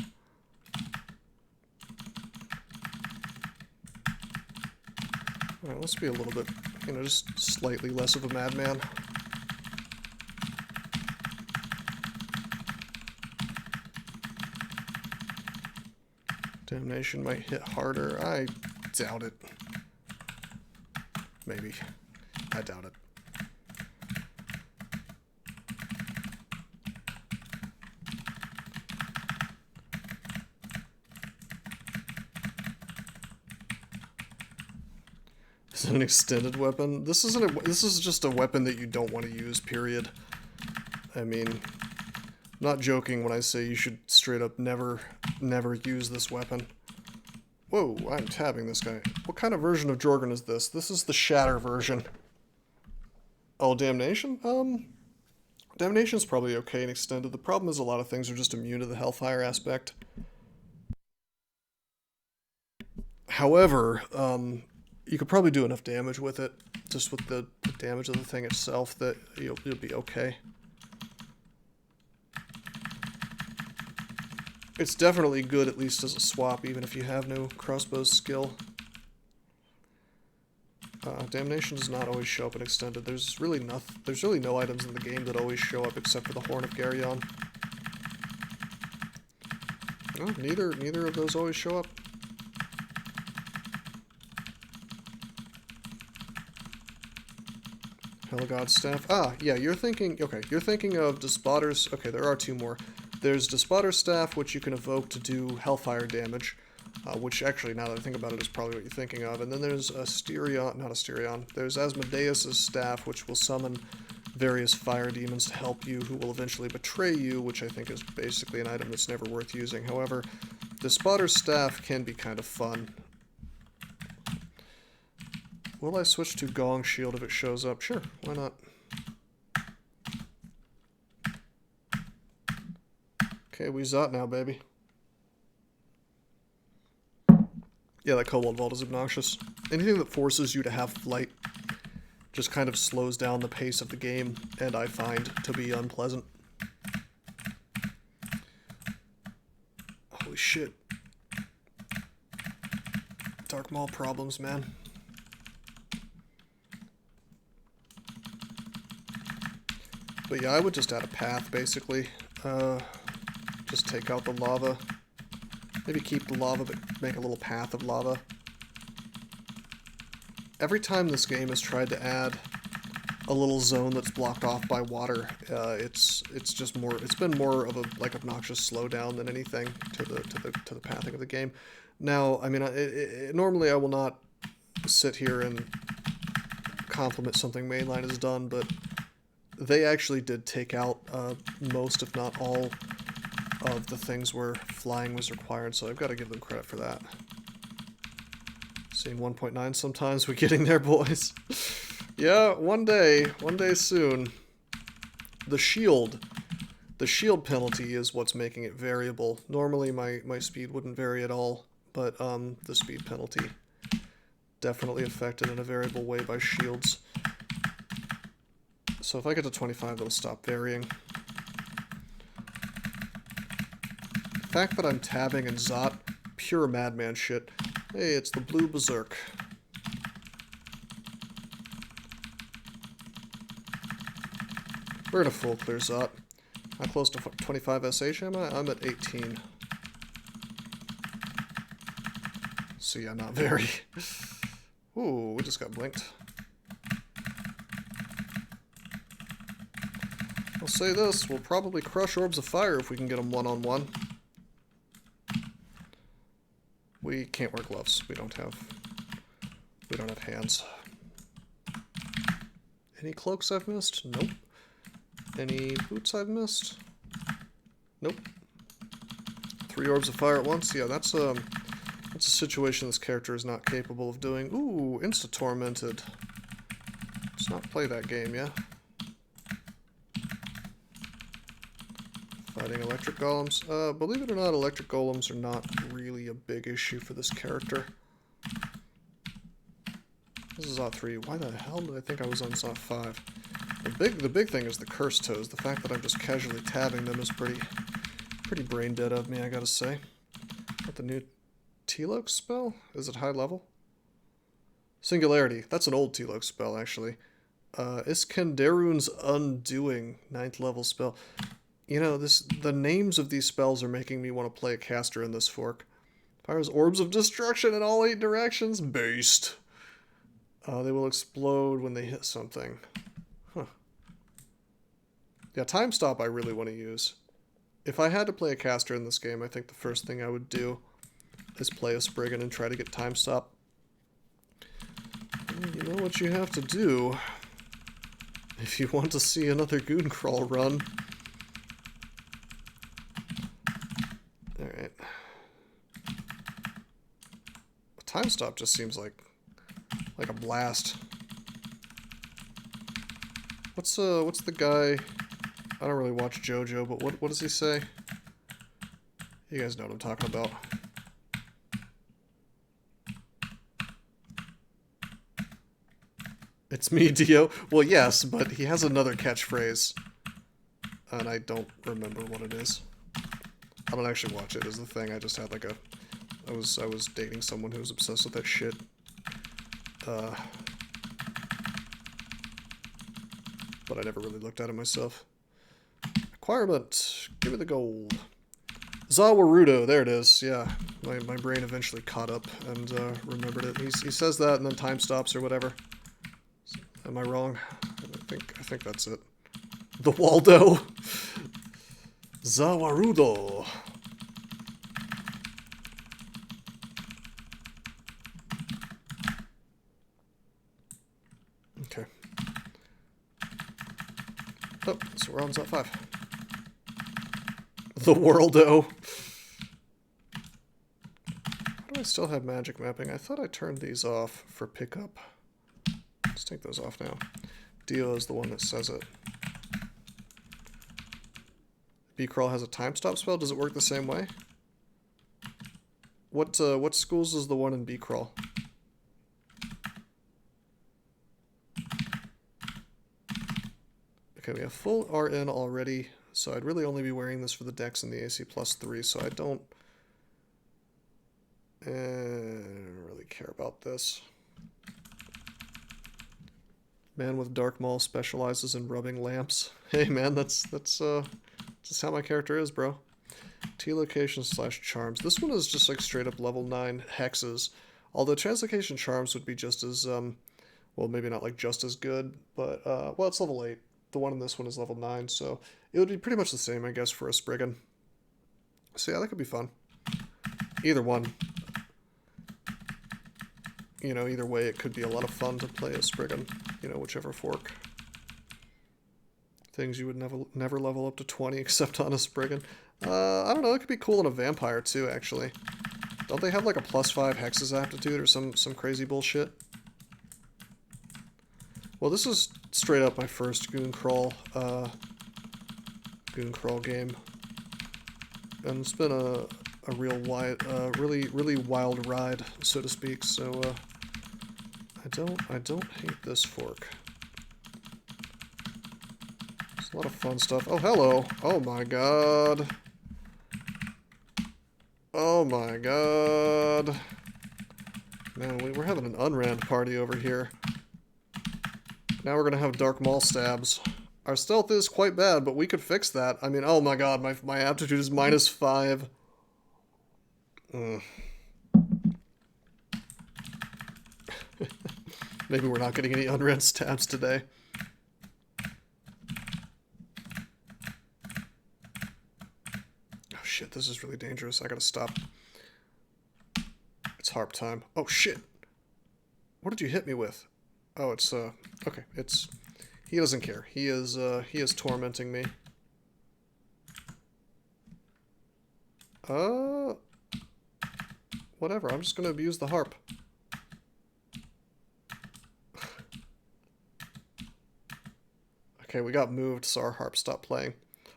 Alright, let's be a little bit, you know, just slightly less of a madman. Damnation might hit harder. I doubt it. Maybe. I doubt it. Is it an extended weapon? This is just a weapon that you don't want to use, period. I mean, I'm not joking when I say you should straight up never use this weapon. Whoa, I'm tabbing this guy. What kind of version of Jorgen is this? This is the Shatter version. Oh, Damnation? Damnation's probably okay and extended. The problem is a lot of things are just immune to the Hellfire aspect. However, you could probably do enough damage with it, just with the damage of the thing itself, that you'll be okay. It's definitely good, at least as a swap, even if you have no crossbow skill. Damnation does not always show up in extended. There's really no items in the game that always show up except for the Horn of Garyon. No, neither of those always show up. Hellgod Staff. Ah, yeah, you're thinking of Despotter's. Okay, there are two more. There's Despotter's Staff, which you can evoke to do Hellfire damage, which actually, now that I think about it, is probably what you're thinking of. And then there's there's Asmodeus' Staff, which will summon various fire demons to help you, who will eventually betray you, which I think is basically an item that's never worth using. However, Despotter's Staff can be kind of fun. Will I switch to Gong Shield if it shows up? Sure, why not? Okay, we Zot now, baby. Yeah, that Cobalt Vault is obnoxious. Anything that forces you to have flight just kind of slows down the pace of the game, and I find to be unpleasant. Holy shit. Dark Maul problems, man. But yeah, I would just add a path, basically. Just take out the lava. Maybe keep the lava, but make a little path of lava. Every time this game has tried to add a little zone that's blocked off by water, it's been more of a obnoxious slowdown than anything to the pathing of the game. Now, I mean, normally I will not sit here and compliment something Mainline has done, but they actually did take out most, if not all, of the things where flying was required, so I've got to give them credit for that. Seeing 1.9 sometimes, we're getting there, boys. Yeah, one day soon. The shield penalty is what's making it variable. Normally my speed wouldn't vary at all, but the speed penalty definitely affected in a variable way by shields. So if I get to 25, it'll stop varying. The fact that I'm tabbing in Zot, pure madman shit. Hey, it's the blue berserk. We're in a full clear Zot. How close to 25 SH am I? I'm at 18. So yeah, not very. Ooh, we just got blinked. I'll say this, we'll probably crush Orbs of Fire if we can get them one-on-one. We can't wear gloves. We don't have hands. Any cloaks I've missed? Nope. Any boots I've missed? Nope. 3 Orbs of Fire at once? Yeah, that's a situation this character is not capable of doing. Ooh, insta-tormented. Let's not play that game, yeah? Fighting electric golems. Believe it or not, electric golems are not really a big issue for this character. This is Zot 3. Why the hell did I think I was on Zot 5? The big thing is the curse toes. The fact that I'm just casually tabbing them is pretty brain dead of me, I gotta say. What the new T-Loc spell? Is it high level? Singularity. That's an old T-Loc spell, actually. Iskenderun's Undoing, 9th level spell. You know, the names of these spells are making me want to play a caster in this fork. Fires Orbs of Destruction in all 8 directions. Based. They will explode when they hit something. Huh. Yeah, Time Stop I really want to use. If I had to play a caster in this game, I think the first thing I would do is play a Spriggan and try to get Time Stop. You know what you have to do if you want to see another Gooncrawl run. Alright. Time Stop just seems like a blast. What's the guy? I don't really watch JoJo, but what does he say? You guys know what I'm talking about. It's me, Dio. Well, yes, but he has another catchphrase, and I don't remember what it is. I don't actually watch it, is the thing. I just had like I was dating someone who was obsessed with that shit. But I never really looked at it myself. Acquirement. Give me the gold. Zawarudo. There it is. Yeah. My brain eventually caught up and remembered it. He says that and then time stops or whatever. Am I wrong? I think that's it. The Waldo. Zawarudo. Okay. Oh, so we're on Zot 5. The Worldo. How do I still have magic mapping? I thought I turned these off for pickup. Let's take those off now. Dio is the one that says it. B-Crawl has a time stop spell. Does it work the same way? What schools is the one in B-Crawl? Okay, we have full RN already, so I'd really only be wearing this for the Dex and the AC +3, so I don't really care about this. Man with Dark Maul specializes in rubbing lamps. Hey man, that's just how my character is, bro. T-Location / Charms. This one is just like straight up level 9 hexes. Although Translocation Charms would be just as, well, maybe not like just as good, but, well, it's level 8. The one in this one is level 9, so it would be pretty much the same, I guess, for a Spriggan. So yeah, that could be fun. Either one. You know, either way, it could be a lot of fun to play a Spriggan. You know, whichever fork. Things you would never level up to 20 except on a Spriggan. I don't know, it could be cool in a Vampire too, actually. Don't they have like a +5 hexes aptitude or some crazy bullshit? Well, this is straight up my first Gooncrawl game. And it's been a real really wild ride, so to speak, so I don't hate this fork. A lot of fun stuff. Oh, hello. Oh my god. Oh my god. Man, we're having an unrand party over here. Now we're gonna have Dark Maul stabs. Our stealth is quite bad, but we could fix that. I mean, oh my god, my aptitude is -5. Maybe we're not getting any unrand stabs today. Oh shit, this is really dangerous. I gotta stop. It's harp time. Oh shit! What did you hit me with? Oh, it's, okay, it's... He doesn't care. He is tormenting me. Whatever, I'm just gonna abuse the harp. Okay, we got moved, so our harp stopped playing.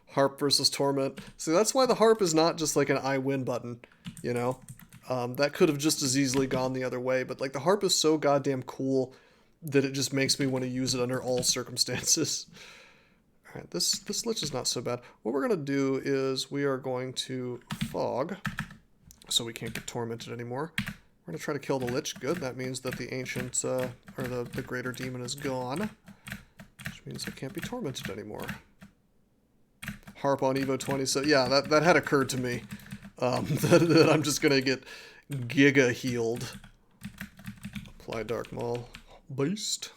Harp versus torment. See, that's why the harp is not just like an I win button, you know? That could have just as easily gone the other way, but like the harp is so goddamn cool that it just makes me want to use it under all circumstances. Alright, this lich is not so bad. What we're going to do is we are going to fog, so we can't get tormented anymore. We're going to try to kill the lich. Good, that means that the ancient, or the greater demon is gone, which means it can't be tormented anymore. Harp on Evo 20, so yeah, that had occurred to me. That I'm just gonna get giga healed. Apply Dark Maul. Beast.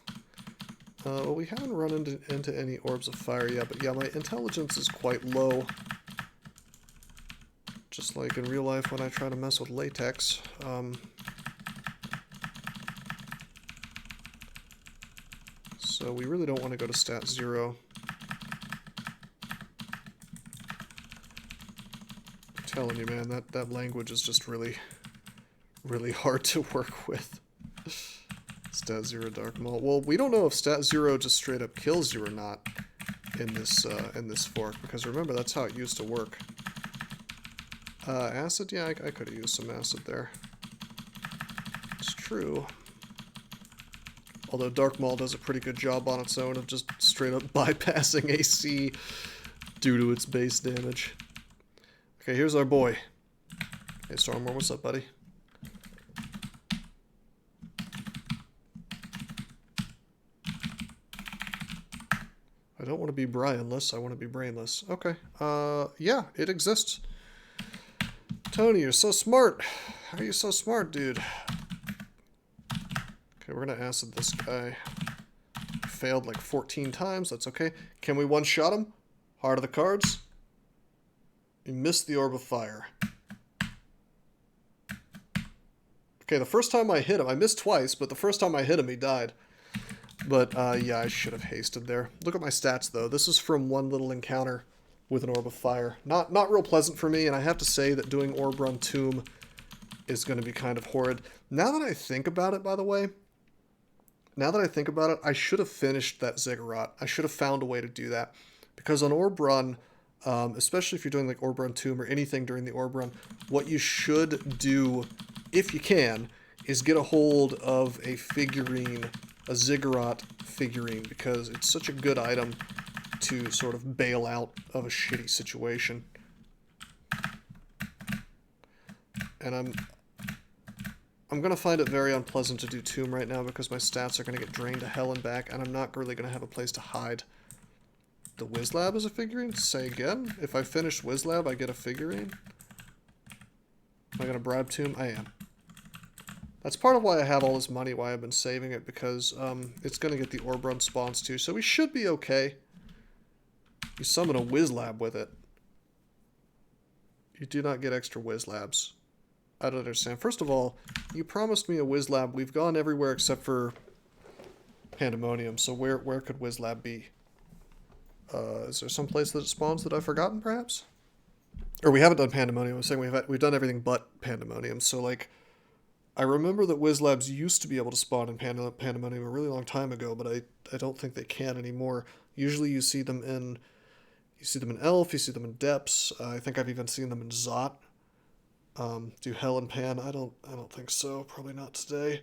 Well, we haven't run into any Orbs of Fire yet, but yeah, my intelligence is quite low. Just like in real life when I try to mess with latex. So we really don't want to go to stat 0. Telling you, man, that language is just really hard to work with. Stat 0 Dark Maul. Well, we don't know if stat 0 just straight up kills you or not in this fork, because remember, that's how it used to work. Acid? Yeah, I could have used some acid there. It's true. Although Dark Maul does a pretty good job on its own of just straight up bypassing AC due to its base damage. Okay, here's our boy. Hey, Stormworm, what's up, buddy? I don't want to be Brianless, I want to be brainless. Okay, yeah, it exists. Tony, you're so smart. How are you so smart, dude? Okay, we're gonna acid this guy. Failed like 14 times, that's okay. Can we one-shot him? Heart of the cards. You missed the Orb of Fire. Okay, the first time I hit him, I missed twice, but the first time I hit him, he died. But, yeah, I should have hasted there. Look at my stats, though. This is from one little encounter with an Orb of Fire. Not real pleasant for me, and I have to say that doing Orb Run Tomb is going to be kind of horrid. Now that I think about it, by the way, I should have finished that Ziggurat. I should have found a way to do that. Because on Orb Run... especially if you're doing like Orb Run Tomb or anything during the Orb Run, what you should do, if you can, is get a hold of a figurine, a Ziggurat figurine, because it's such a good item to sort of bail out of a shitty situation. And I'm gonna find it very unpleasant to do Tomb right now because my stats are gonna get drained to hell and back, and I'm not really gonna have a place to hide. The Wizlab is a figurine? Say again? If I finish Wizlab, I get a figurine? Am I gonna bribe Tomb? I am. That's part of why I have all this money, why I've been saving it, because it's gonna get the Orb Run spawns too, so we should be okay. You summon a Wizlab with it. You do not get extra Wizlabs. I don't understand. First of all, you promised me a Wizlab. We've gone everywhere except for Pandemonium, so where could Wizlab be? Is there some place that it spawns that I've forgotten, perhaps? Or we haven't done Pandemonium. I'm saying we've done everything but Pandemonium. So, like, I remember that Wizlabs used to be able to spawn in Pandemonium a really long time ago, but I don't think they can anymore. Usually you see them in Elf, you see them in Depths. I think I've even seen them in Zot. Do Hell and Pan? I don't think so. Probably not today.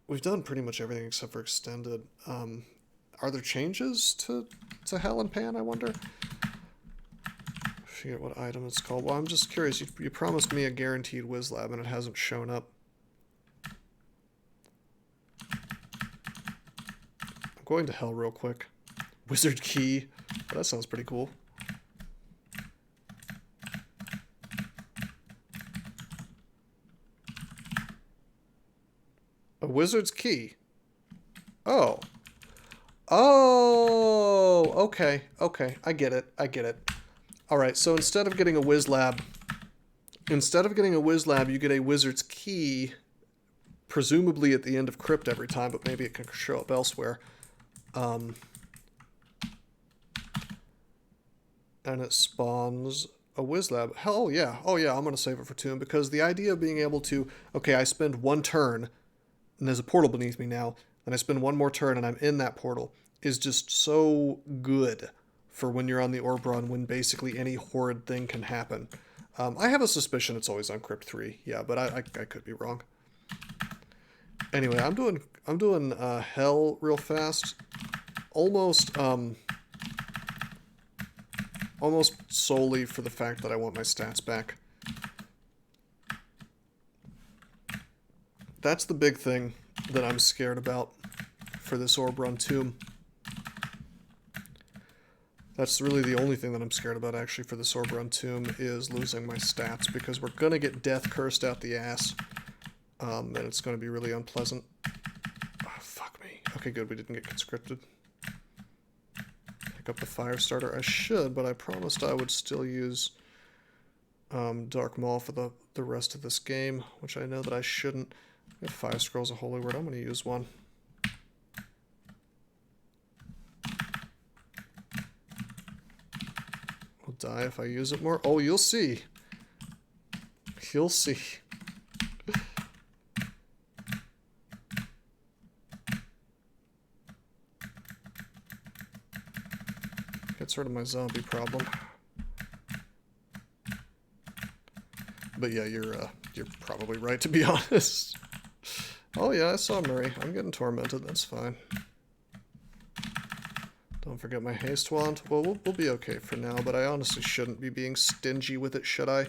We've done pretty much everything except for Extended. Are there changes to Hell and Pan, I wonder? I forget what item it's called. Well, I'm just curious. You promised me a guaranteed Whiz Lab, and it hasn't shown up. I'm going to Hell real quick. Wizard Key. Well, that sounds pretty cool. A Wizard's Key. Oh. Oh, okay, okay. I get it. I get it. All right, so instead of getting a Whiz Lab, you get a Wizard's Key, presumably at the end of Crypt every time, but maybe it can show up elsewhere. And it spawns a Whiz Lab. Hell yeah. Oh yeah, I'm going to save it for Tomb, because the idea of being able to, okay, I spend one turn, and there's a portal beneath me now, and I spend one more turn and I'm in that portal, is just so good for when you're on the Orb run, when basically any horrid thing can happen. I have a suspicion it's always on Crypt 3, yeah, but I could be wrong. Anyway, I'm doing Hell real fast, almost solely for the fact that I want my stats back. That's the big thing that I'm scared about for this Orb run Tomb. That's really the only thing that I'm scared about, actually, for this Orb run Tomb, is losing my stats, because we're going to get death cursed out the ass, and it's going to be really unpleasant. Oh, fuck me. Okay, good, we didn't get conscripted. Pick up the fire starter. I should, but I promised I would still use Dark Maul for the rest of this game, which I know that I shouldn't. I have 5 Scrolls of Holy Word. I'm going to use one. I'll die if I use it more. Oh, you'll see. You'll see. Gets rid of my zombie problem. But yeah, you're probably right, to be honest. Oh yeah, I saw Murray. I'm getting tormented. That's fine. Don't forget my haste wand. Well, we'll be okay for now, but I honestly shouldn't be being stingy with it, should I?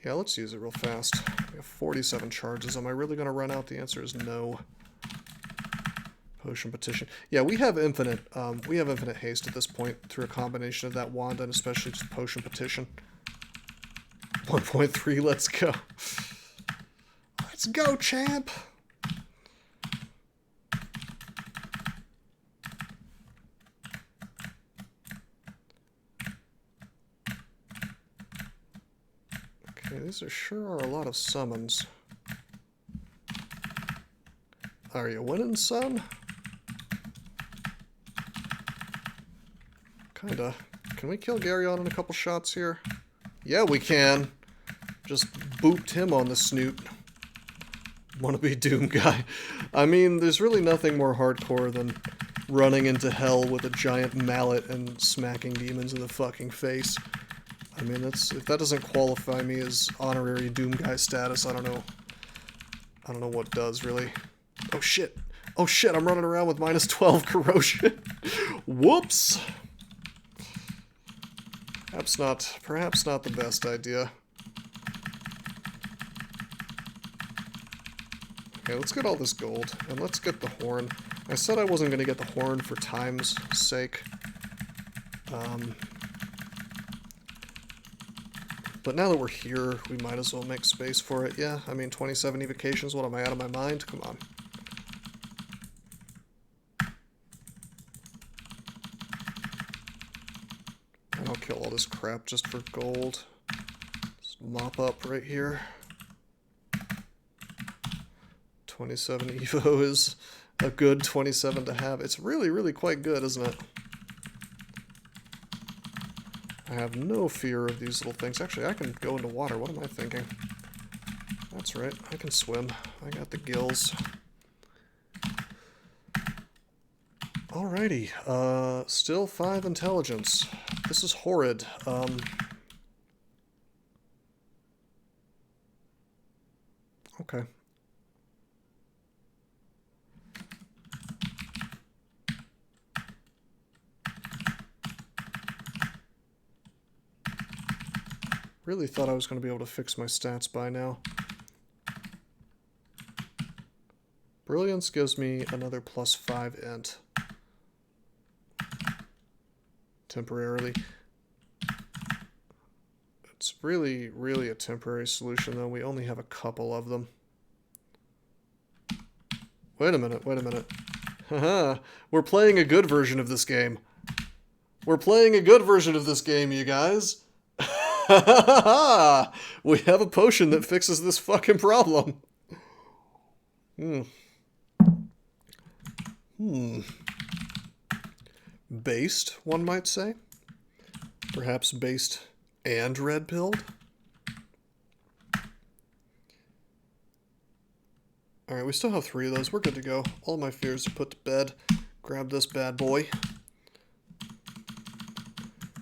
Yeah, let's use it real fast. We have 47 charges. Am I really going to run out? The answer is no. Potion Petition. Yeah, we have infinite haste at this point through a combination of that wand and especially just Potion Petition. 1.3, let's go. Let's go, champ! Okay, these sure are a lot of summons. Are you winning, son? Kinda. Can we kill Garyon in a couple shots here? Yeah, we can. Just booped him on the snoot. Wannabe Doom guy. I mean, there's really nothing more hardcore than running into hell with a giant mallet and smacking demons in the fucking face. I mean, if that doesn't qualify me as honorary Doom guy status, I don't know what does, really. Oh shit. Oh shit, I'm running around with minus 12 corrosion. Whoops. Perhaps not the best idea. Okay, let's get all this gold, and let's get the horn. I said I wasn't going to get the horn for time's sake. But now that we're here, we might as well make space for it. Yeah, I mean, 27 evocations, what am I, out of my mind? Come on. And I'll kill all this crap just for gold. Just mop up right here. 27 Evo is a good 27 to have. It's really, really quite good, isn't it? I have no fear of these little things. Actually, I can go into water. What am I thinking? That's right. I can swim. I got the gills. Alrighty. Still 5 intelligence. This is horrid. Okay. Really thought I was going to be able to fix my stats by now. Brilliance gives me another +5 int. Temporarily. It's really, really a temporary solution, though. We only have a couple of them. Wait a minute, wait a minute. Haha, we're playing a good version of this game. We're playing a good version of this game, you guys. We have a potion that fixes this fucking problem. Based, one might say. Perhaps based and red-pilled. Alright, we still have 3 of those. We're good to go. All my fears are put to bed. Grab this bad boy.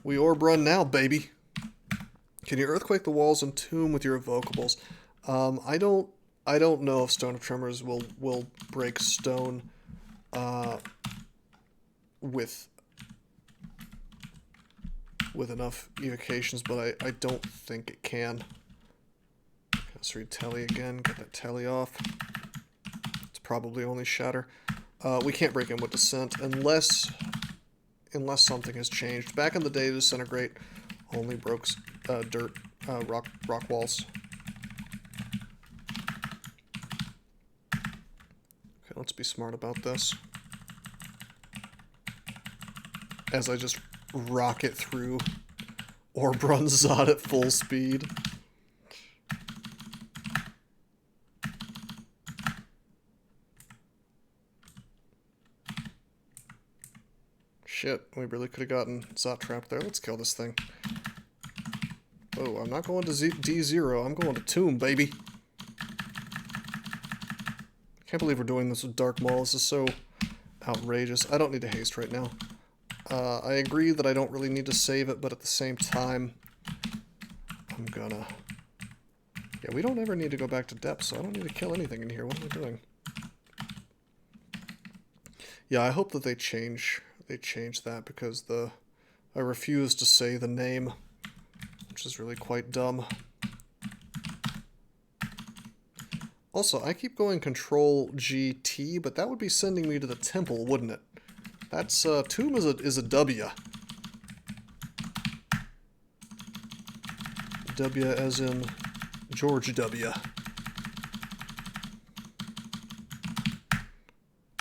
We orb run now, baby. Can you earthquake the walls and tomb with your evocables? I don't know if Stone of Tremors will break stone with enough evocations, but I don't think it can. Let's read Telly again. Get that Telly off. It's probably only Shatter. We can't break in with Descent unless something has changed. Back in the day, Disintegrate only broke rock walls. Okay, let's be smart about this. As I just rocket through Orb of Zot at full speed. Shit, we really could have gotten Zot trapped there. Let's kill this thing. Oh, I'm not going to D0. I'm going to Tomb, baby. Can't believe we're doing this with Dark Maul. This is so outrageous. I don't need to haste right now. I agree that I don't really need to save it, but at the same time, I'm gonna... Yeah, we don't ever need to go back to depth, so I don't need to kill anything in here. What am I doing? Yeah, I hope that they change that, because I refuse to say the name, which is really quite dumb. Also, I keep going Control GT, but that would be sending me to the temple, wouldn't it? That's, Tomb is a W. W as in George W.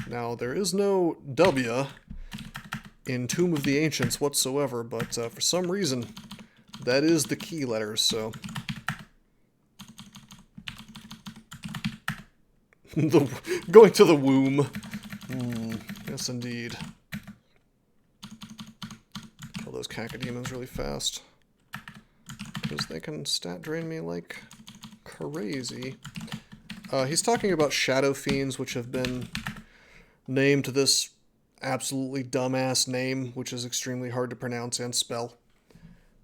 Now, there is no W in Tomb of the Ancients whatsoever, but for some reason, that is the key letter, so... Going to the womb. Yes, indeed. Kill those cacodemons really fast. Because they can stat drain me like crazy. He's talking about Shadow Fiends, which have been named this absolutely dumbass name, which is extremely hard to pronounce and spell.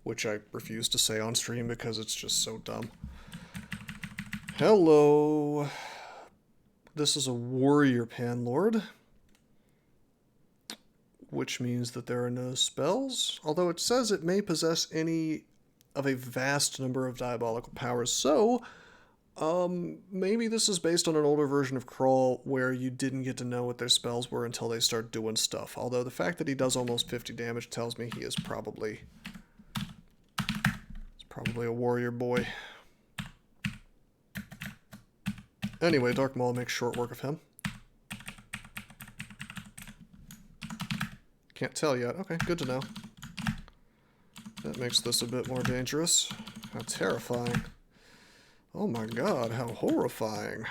Which I refuse to say on stream because it's just so dumb. Hello. This is a Warrior Panlord, which means that there are no spells, although it says it may possess any of a vast number of diabolical powers, so maybe this is based on an older version of Crawl where you didn't get to know what their spells were until they start doing stuff, although the fact that he does almost 50 damage tells me he is probably a warrior boy. Anyway, Dark Maul makes short work of him. Can't tell yet. Okay, good to know. That makes this a bit more dangerous. How terrifying. Oh my god, how horrifying.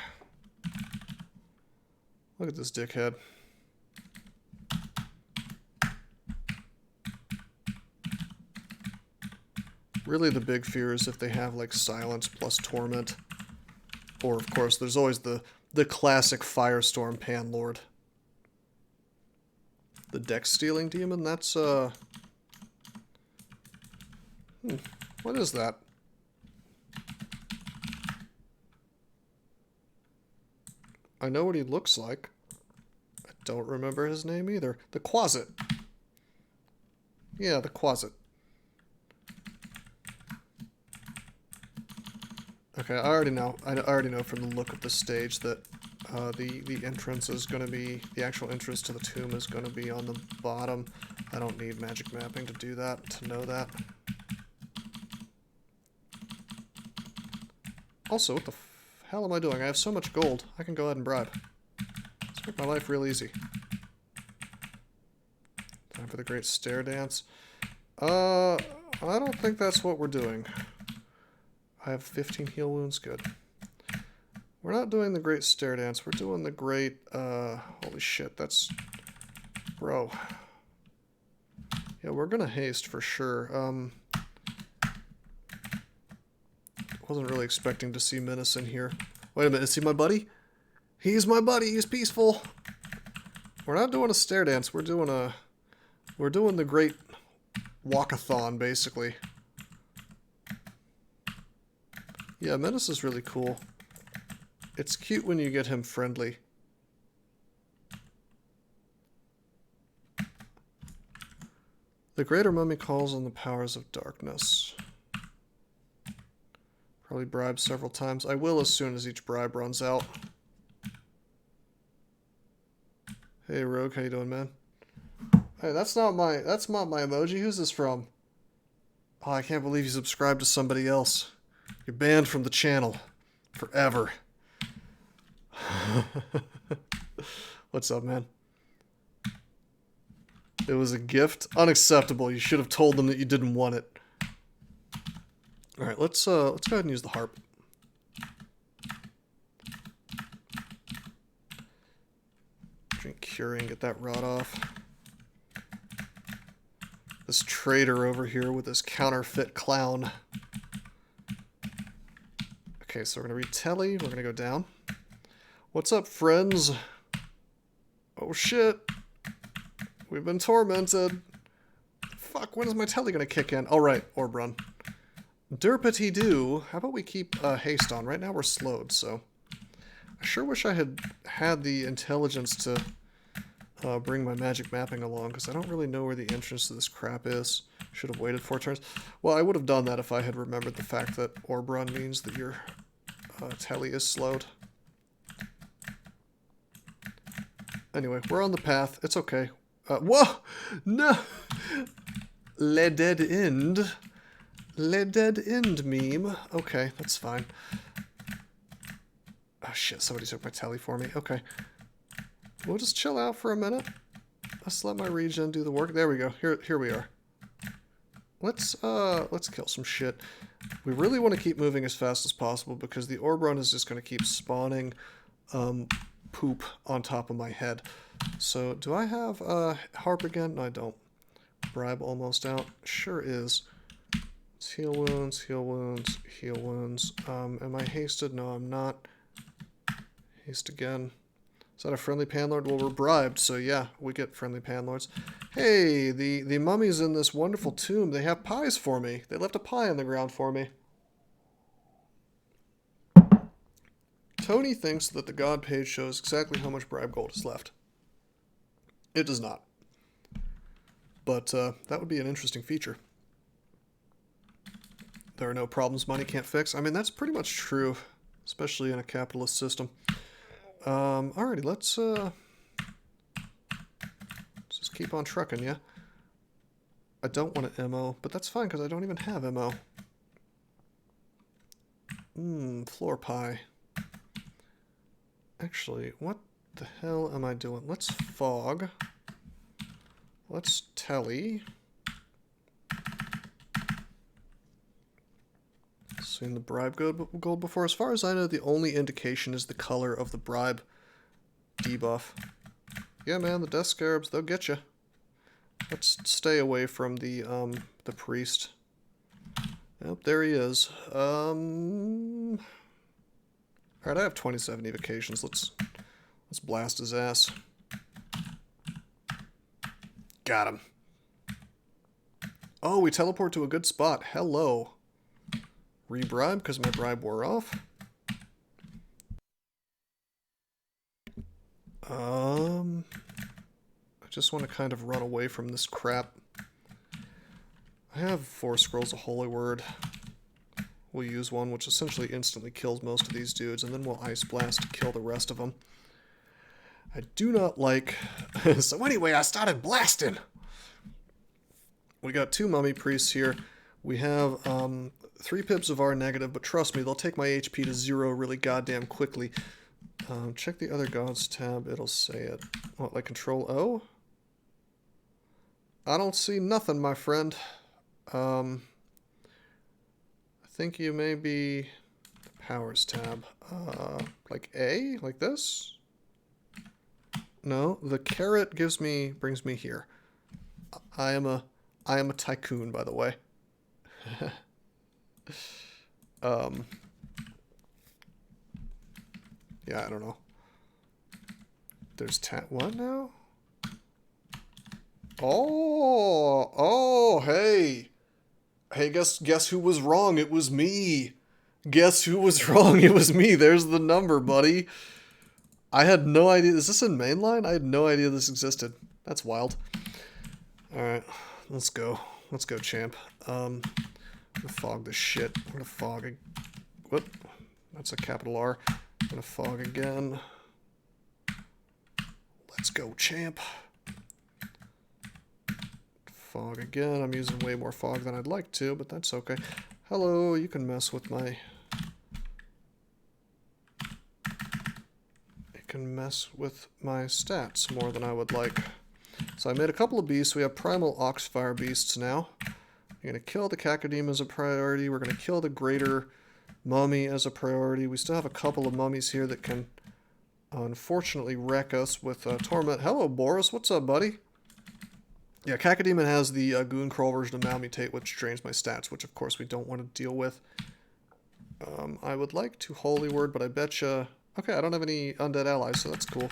Look at this dickhead. Really the big fear is if they have like Silence plus Torment. Or, of course, there's always the classic Firestorm Panlord. The Dex-stealing demon? That's, what is that? I know what he looks like. I don't remember his name either. The Quasit. Yeah, the Quasit. Okay, I already know. I already know from the look of the stage that the entrance is going to be... The actual entrance to the tomb is going to be on the bottom. I don't need magic mapping to do that, to know that. Also, what the hell am I doing? I have so much gold. I can go ahead and bribe. Let's make my life real easy. Time for the great stair dance. I don't think that's what we're doing. I have 15 heal wounds, good. We're not doing the great stair dance, we're doing the great, holy shit, that's... Bro. Yeah, we're gonna haste for sure. Wasn't really expecting to see Menace in here. Wait a minute, is he my buddy? He's my buddy, he's peaceful! We're not doing a stair dance, we're doing the great walkathon, basically. Yeah, Menace is really cool. It's cute when you get him friendly. The Greater Mummy calls on the powers of darkness. Probably bribe several times. I will as soon as each bribe runs out. Hey Rogue, how you doing, man? Hey, that's not my emoji. Who's this from? Oh, I can't believe you subscribed to somebody else. You're banned from the channel. Forever. What's up, man? It was a gift? Unacceptable. You should have told them that you didn't want it. Alright, let's go ahead and use the harp. Drink curing, get that rot off. This traitor over here with this counterfeit clown. Okay, so we're gonna read Telly. We're gonna go down. What's up, friends? Oh shit. We've been tormented. Fuck, when is my Telly gonna kick in? Alright, Orb Run. Derpity doo. How about we keep haste on? Right now we're slowed, so. I sure wish I had the intelligence to bring my magic mapping along, because I don't really know where the entrance to this crap is. Should have waited 4 turns. Well, I would have done that if I had remembered the fact that Orb Run means that your Telly is slowed. Anyway, we're on the path. It's okay. Whoa! No! Le dead end. Le dead end meme. Okay, that's fine. Oh shit, somebody took my Telly for me. Okay. We'll just chill out for a minute. Let's let my regen do the work. There we go. Here we are. Let's kill some shit. We really want to keep moving as fast as possible because the Orb Run is just going to keep spawning poop on top of my head. So, do I have harp again? No, I don't. Bribe almost out. Sure is. It's heal wounds, heal wounds, heal wounds. Am I hasted? No, I'm not. Haste again. Is that a friendly panlord? Well, we're bribed, so yeah, we get friendly panlords. Hey, the mummies in this wonderful tomb, they have pies for me. They left a pie on the ground for me. Tony thinks that the God page shows exactly how much bribe gold is left. It does not. But that would be an interesting feature. There are no problems money can't fix. I mean, that's pretty much true, especially in a capitalist system. Alrighty, let's just keep on trucking, yeah? I don't want an MO, but that's fine because I don't even have MO. Floor pie. Actually, what the hell am I doing? Let's fog. Let's Telly. Seen the bribe gold before. As far as I know, the only indication is the color of the bribe debuff. Yeah, man, the death scarabs, they'll get you. Let's stay away from the priest. Yep, there he is. Alright, I have 27 evocations. Let's blast his ass. Got him. Oh, we teleport to a good spot. Hello. Rebribe because my bribe wore off. I just want to kind of run away from this crap. I have 4 scrolls of holy word. We'll use one which essentially instantly kills most of these dudes, and then we'll Ice Blast to kill the rest of them. I do not like... So anyway, I started blasting! We got 2 Mummy Priests here. We have 3 pips of R negative, but trust me, they'll take my HP to 0 really goddamn quickly. Check the other gods tab, it'll say it. What, like Control O? I don't see nothing, my friend. I think you may be the Powers tab. Like A? Like this? No, the caret brings me here. I am a tycoon, by the way. Yeah, I don't know. There's what now? Oh, hey. Hey, guess who was wrong? It was me. Guess who was wrong? It was me. There's the number, buddy. I had no idea. Is this in mainline? I had no idea this existed. That's wild. Alright, let's go. Let's go, champ. I'm gonna fog this shit. I'm gonna fog whoop. That's a capital R. I'm gonna fog again. Let's go, champ. Fog again. I'm using way more fog than I'd like to, but that's okay. Hello, you can mess with my... You can mess with my stats more than I would like. So I made a couple of beasts. We have primal Oxfire beasts now. I'm going to kill the Cacodeme as a priority. We're going to kill the Greater Mummy as a priority. We still have a couple of mummies here that can unfortunately wreck us with Torment. Hello, Boris. What's up, buddy? Yeah, Cacodemon has the Gooncrawl version of Malmutate, which drains my stats, which of course we don't want to deal with. I would like to Holy Word, but I betcha... Okay, I don't have any undead allies, so that's cool.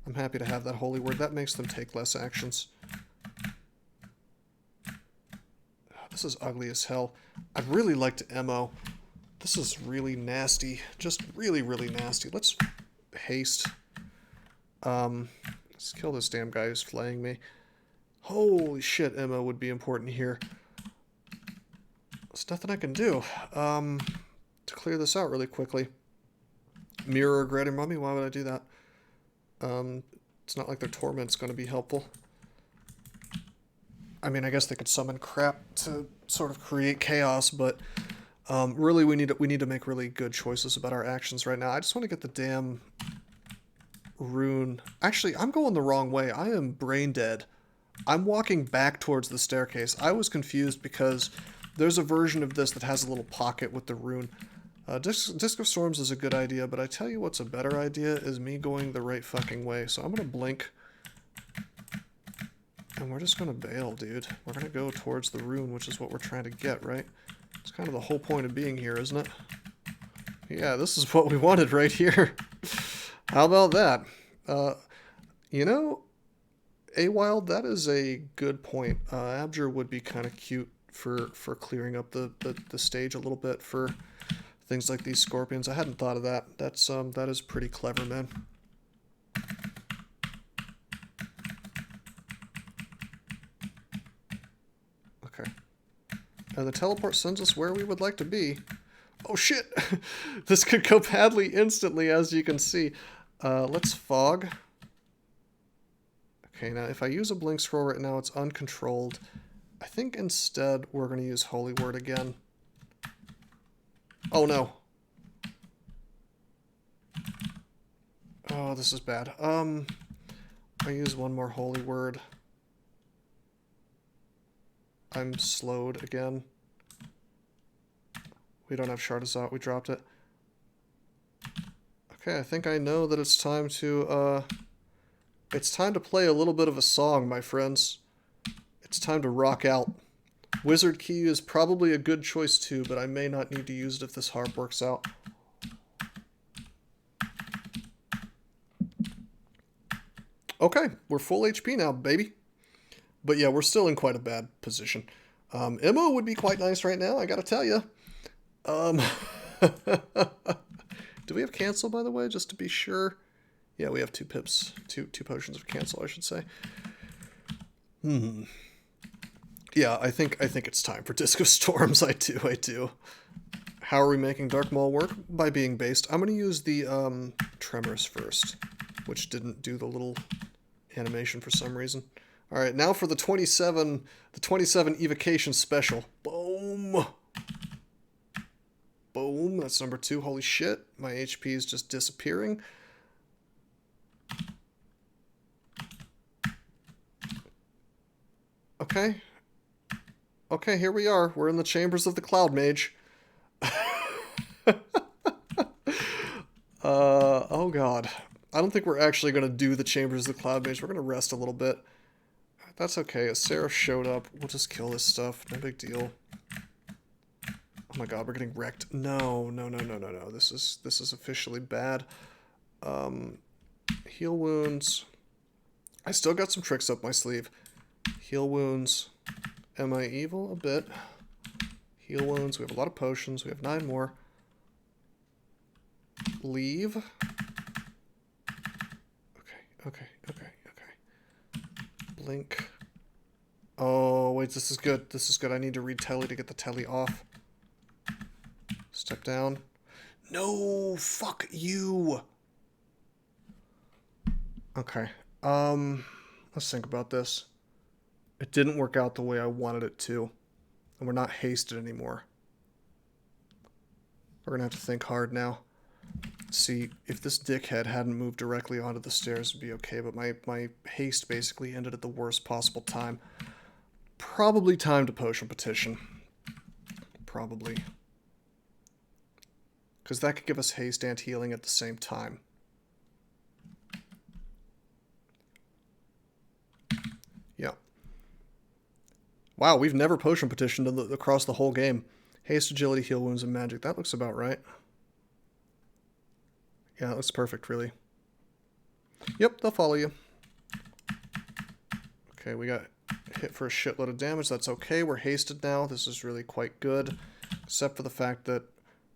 I'm happy to have that Holy Word. That makes them take less actions. This is ugly as hell. I'd really like to MO. This is really nasty. Just really, really nasty. Let's haste. Let's kill this damn guy who's flaying me. Holy shit, MO would be important here. There's nothing I can do. To clear this out really quickly. Mirror or Greater Mummy? Why would I do that? It's not like their Torment's going to be helpful. I mean, I guess they could summon crap to sort of create chaos, but really we need to make really good choices about our actions right now. I just want to get the damn rune. Actually, I'm going the wrong way. I am brain dead. I'm walking back towards the staircase. I was confused because there's a version of this that has a little pocket with the rune. Disc of Storms is a good idea, but I tell you what's a better idea is me going the right fucking way. So I'm going to blink. And we're just going to bail, dude. We're going to go towards the rune, which is what we're trying to get, right? It's kind of the whole point of being here, isn't it? Yeah, this is what we wanted right here. How about that? You know, A-Wild, that is a good point. AbAr would be kind of cute for clearing up the stage a little bit for things like these scorpions. I hadn't thought of that. That is pretty clever, man. Okay. And the teleport sends us where we would like to be. Oh shit! This could go badly instantly, as you can see. Let's fog. Okay, now if I use a blink scroll right now, it's uncontrolled. I think instead we're going to use Holy Word again. Oh no. Oh, this is bad. I use one more Holy Word. I'm slowed again. We don't have Shard of Zot, we dropped it. Okay, I think I know that it's time to play a little bit of a song, my friends. It's time to rock out. Wizard Key is probably a good choice too, but I may not need to use it if this harp works out. Okay, we're full HP now, baby. But yeah, we're still in quite a bad position. Mo would be quite nice right now, I gotta tell you. Do we have cancel, by the way, just to be sure? Yeah, we have 2 pips, two potions of cancel, I should say. Yeah, I think it's time for Disc of Storms. I do. How are we making Dark Maul work? By being based. I'm going to use the Tremors first, which didn't do the little animation for some reason. All right, now for the 27 evocation special. Boom. Boom, that's number 2. Holy shit, my HP is just disappearing. Okay. Okay, here we are. We're in the chambers of the Cloud Mage. Oh god. I don't think we're actually going to do the chambers of the Cloud Mage. We're going to rest a little bit. That's okay. A Seraph showed up. We'll just kill this stuff. No big deal. Oh my god, we're getting wrecked. No. This is officially bad. Heal wounds. I still got some tricks up my sleeve. Heal wounds. Am I evil? A bit. Heal wounds. We have a lot of potions. We have 9 more. Leave. Okay. Blink. Oh, wait, this is good. This is good. I need to read Telly to get the Telly off. Step down. No, fuck you. Okay. Let's think about this. It didn't work out the way I wanted it to. And we're not hasted anymore. We're gonna have to think hard now. See, if this dickhead hadn't moved directly onto the stairs, it'd be okay, but my haste basically ended at the worst possible time. Probably time to potion petition. Probably. Because that could give us haste and healing at the same time. Yeah. Wow, we've never potion petitioned across the whole game. Haste, agility, heal wounds, and magic. That looks about right. Yeah, that looks perfect, really. Yep, they'll follow you. Okay, we got hit for a shitload of damage. That's okay. We're hasted now. This is really quite good. Except for the fact that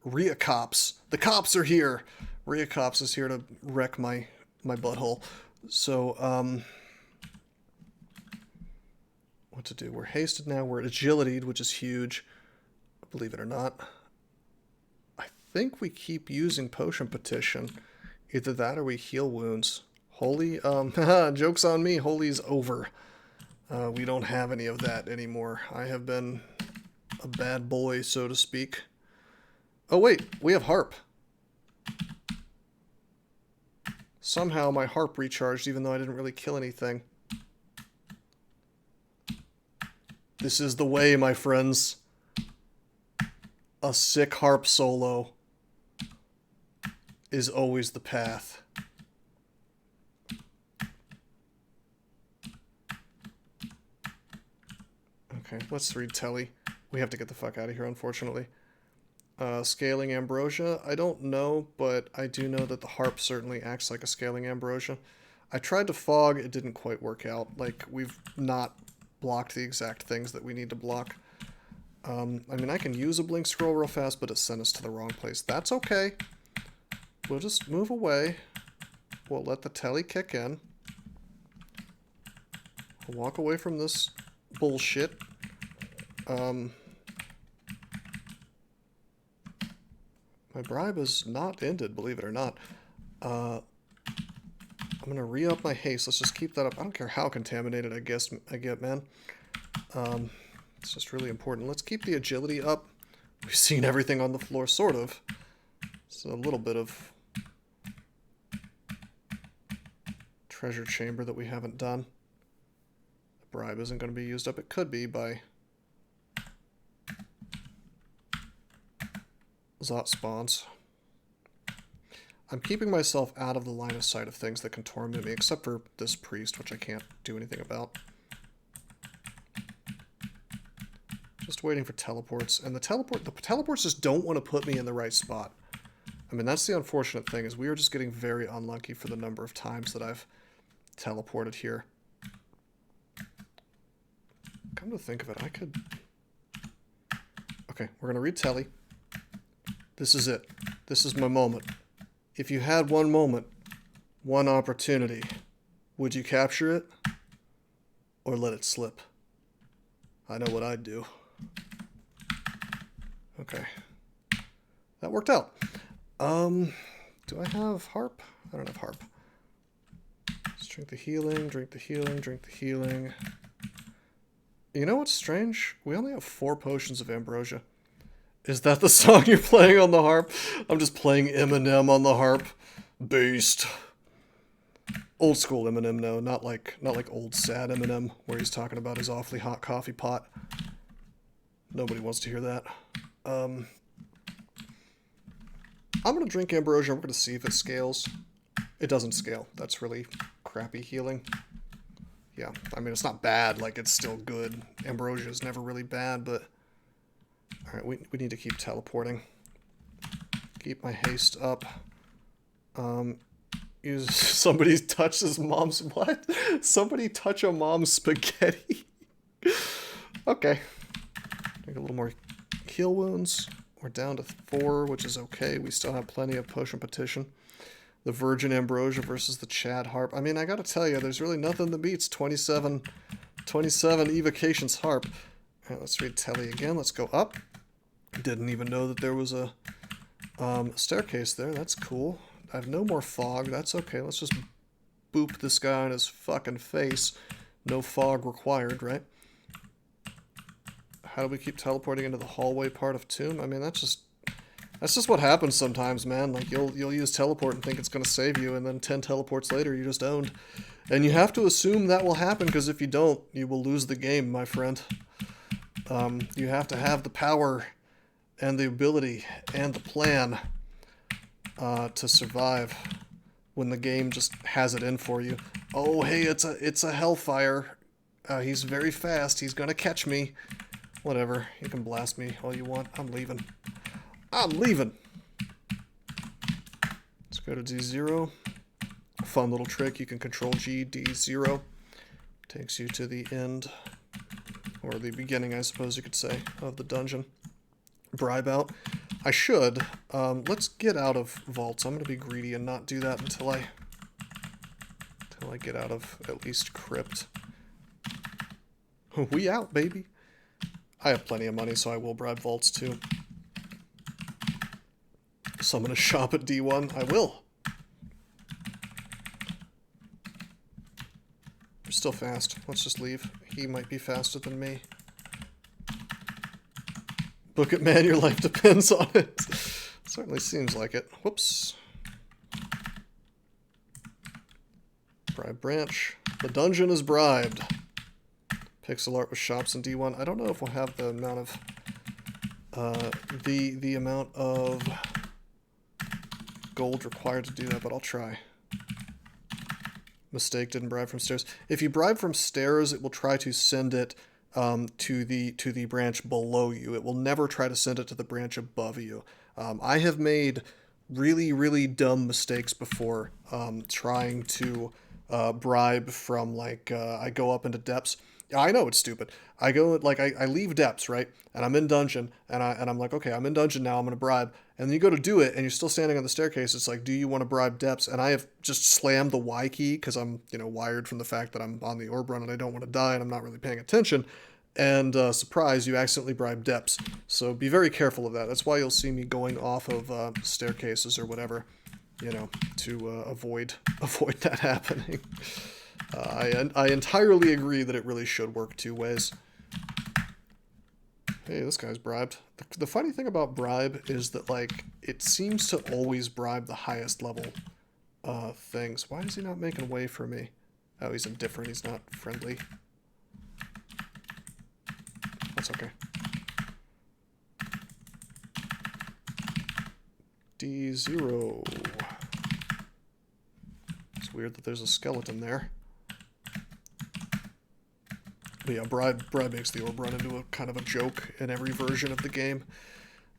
Rhea Cops. The cops are here. Rhea Cops is here to wreck my butthole. So, what to do? We're hasted now. We're agilityed, which is huge. Believe it or not. I think we keep using potion petition. Either that or we heal wounds. Holy, joke's on me. Holy's over. We don't have any of that anymore. I have been a bad boy, so to speak. Oh wait, we have harp. Somehow my harp recharged even though I didn't really kill anything. This is the way, my friends. A sick harp solo is always the path. Okay, let's read Telly. We have to get the fuck out of here, unfortunately. Scaling ambrosia, I don't know, but I do know that the harp certainly acts like a scaling ambrosia. I tried to fog, it didn't quite work out. Like, we've not blocked the exact things that we need to block. I mean, I can use a blink scroll real fast, but it sent us to the wrong place. That's okay. We'll just move away. We'll let the Telly kick in. We'll walk away from this bullshit. My bribe is not ended, believe it or not. I'm gonna re-up my haste. Let's just keep that up. I don't care how contaminated I get, man. It's just really important. Let's keep the agility up. We've seen everything on the floor, sort of. So a little bit of treasure chamber that we haven't done. The bribe isn't going to be used up. It could be by Zot spawns. I'm keeping myself out of the line of sight of things that can torment me, except for this priest, which I can't do anything about. Just waiting for teleports, and the teleports just don't want to put me in the right spot. I mean, that's the unfortunate thing, is we are just getting very unlucky for the number of times that I've teleported here. Come to think of it, I could... Okay, we're gonna read Telly. This is it. This is my moment. If you had one moment, one opportunity, would you capture it? Or let it slip? I know what I'd do. Okay. that worked out. Do I have harp? I don't have harp. Let's drink the healing, drink the healing, drink the healing. You know what's strange? We only have 4 potions of ambrosia. Is that the song you're playing on the harp? I'm just playing Eminem on the harp. Beast. Old school Eminem, no, not like old sad Eminem, where he's talking about his awfully hot coffee pot. Nobody wants to hear that. I'm gonna drink ambrosia. We're gonna see if it scales. It doesn't scale. That's really crappy healing. Yeah, I mean, it's not bad. Like, it's still good. Ambrosia is never really bad, but... Alright, we need to keep teleporting. Keep my haste up. Somebody touched his mom's... What? Somebody touch a mom's spaghetti? Okay. Make a little more heal wounds. We're down to 4, which is okay. We still have plenty of potion petition. The Virgin Ambrosia versus the Chad Harp. I mean, I gotta tell you, there's really nothing that beats 27 Evocation's Harp. Alright, let's read Telly again. Let's go up. Didn't even know that there was a staircase there. That's cool. I have no more fog. That's okay. Let's just boop this guy in his fucking face. No fog required, right? How do we keep teleporting into the hallway part of Tomb? I mean, that's just what happens sometimes, man. Like, you'll use teleport and think it's going to save you, and then 10 teleports later, you're just owned. And you have to assume that will happen, because if you don't, you will lose the game, my friend. You have to have the power and the ability and the plan to survive when the game just has it in for you. Oh, hey, it's a Hellfire. He's very fast. He's going to catch me. Whatever. You can blast me all you want. I'm leaving. I'm leaving. Let's go to D0. Fun little trick. You can control G, D0. Takes you to the end, or the beginning, I suppose you could say, of the dungeon. Bribe out. I should. Let's get out of vaults. I'm going to be greedy and not do that until I get out of at least crypt. We out, baby. I have plenty of money, so I will bribe vaults too. So I'm going to shop at D1. I will. We're still fast. Let's just leave. He might be faster than me. Book it, man. Your life depends on it. Certainly seems like it. Whoops. Bribe branch. The dungeon is bribed. Pixel art with shops in D1. I don't know if we'll have the amount of the amount of gold required to do that, but I'll try. Mistake, didn't bribe from stairs. If you bribe from stairs, it will try to send it to the branch below you. It will never try to send it to the branch above you. I have made really, really dumb mistakes before trying to bribe from, like, I go up into depths. I know it's stupid. I go, like, I leave depths, right? And I'm in dungeon, and I'm like, okay, I'm in dungeon now, I'm going to bribe. And then you go to do it, and you're still standing on the staircase. It's like, do you want to bribe depths? And I have just slammed the Y key, because I'm, wired from the fact that I'm on the orb run, and I don't want to die, and I'm not really paying attention. And, surprise, you accidentally bribe depths. So be very careful of that. That's why you'll see me going off of staircases or whatever, to avoid that happening. I entirely agree that it really should work 2 ways. Hey, this guy's bribed. The funny thing about bribe is that, like, it seems to always bribe the highest level things. Why is he not making way for me? Oh, he's indifferent. He's not friendly. That's okay. D0. It's weird that there's a skeleton there. But yeah, bribe makes the orb run into a kind of a joke in every version of the game.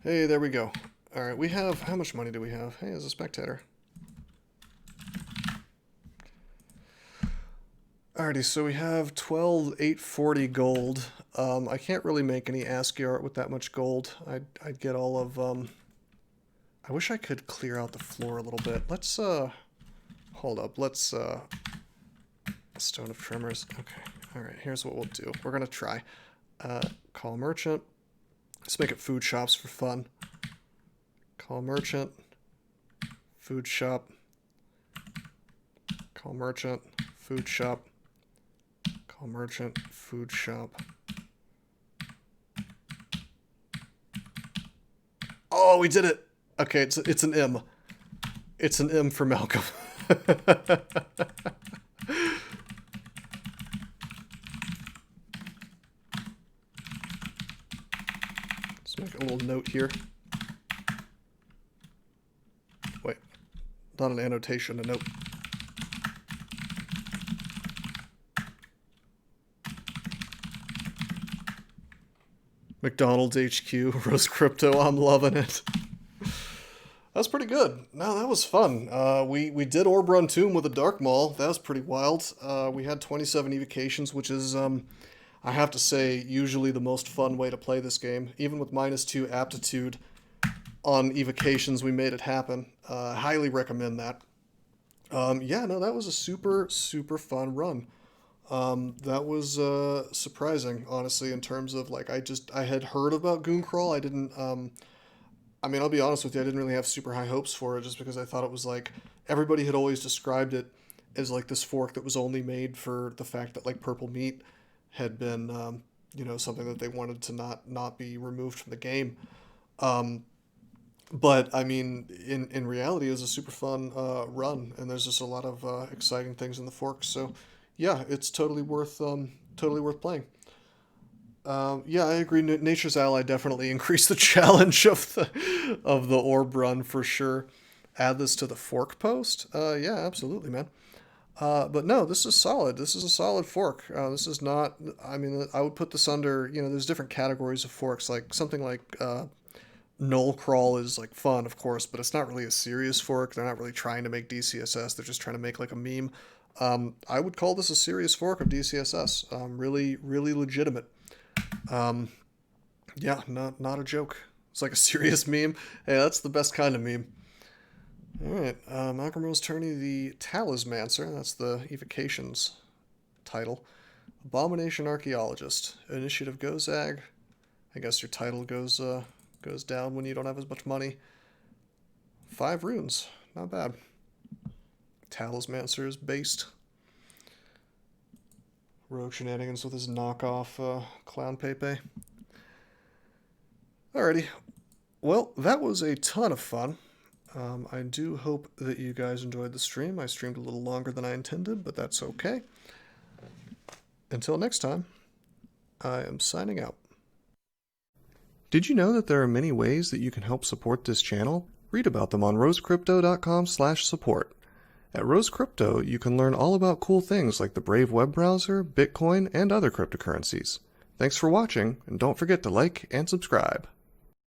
Hey, there we go. Alright, we have... How much money do we have? Hey, as a spectator. Alrighty, so we have 12,840 gold. I can't really make any ASCII art with that much gold. I'd get all of... I wish I could clear out the floor a little bit. Let's, hold up. Let's, Stone of Tremors. Okay. Alright, here's what we'll do. We're gonna try. Call merchant. Let's make it food shops for fun. Call merchant. Food shop. Call merchant. Food shop. Call merchant. Food shop. Oh, we did it! Okay, it's an M. It's an M for Malcolm. Let's make a little note here. Wait, not an annotation, a note. McDonald's HQ, Rose Crypto, I'm loving it. That's pretty good. No, that was fun. We did Orb Run Tomb with a Dark Maul. That was pretty wild. We had 27 evocations, which is, I have to say, usually the most fun way to play this game. Even with -2 aptitude on evocations, we made it happen. Highly recommend that. Yeah, no, that was a super, super fun run. That was surprising, honestly, in terms of, like, I had heard about Gooncrawl. I didn't, I mean, I'll be honest with you, I didn't really have super high hopes for it, just because I thought it was, like, everybody had always described it as, like, this fork that was only made for the fact that, like, purple meat had been, you know, something that they wanted to not be removed from the game. But, I mean, in reality, it was a super fun run, and there's just a lot of exciting things in the forks, so yeah, it's totally worth playing. Yeah, I agree. Nature's Ally definitely increased the challenge of the orb run for sure. Add this to the fork post. Yeah, absolutely, man. But no, this is solid. This is a solid fork. This is not. I mean, I would put this under. You know, there's different categories of forks. Like something like Null Crawl is like fun, of course, but it's not really a serious fork. They're not really trying to make DCSS. They're just trying to make like a meme. I would call this a serious fork of DCSS. Really, really legitimate. Yeah, not a joke. It's like a serious meme. Hey, that's the best kind of meme. Alright, Malcolm Rose Turney, the Talismancer. That's the evocations title. Abomination Archaeologist. Initiative Gozag. I guess your title goes down when you don't have as much money. 5 runes. Not bad. Talismancer is based. Rogue Shenanigans with his knockoff Clown Pepe. Alrighty. Well, that was a ton of fun. I do hope that you guys enjoyed the stream. I streamed a little longer than I intended, but that's okay. Until next time, I am signing out. Did you know that there are many ways that you can help support this channel? Read about them on rosecrypto.com/support. At Rose Crypto, you can learn all about cool things like the Brave web browser, Bitcoin, and other cryptocurrencies. Thanks for watching, and don't forget to like and subscribe.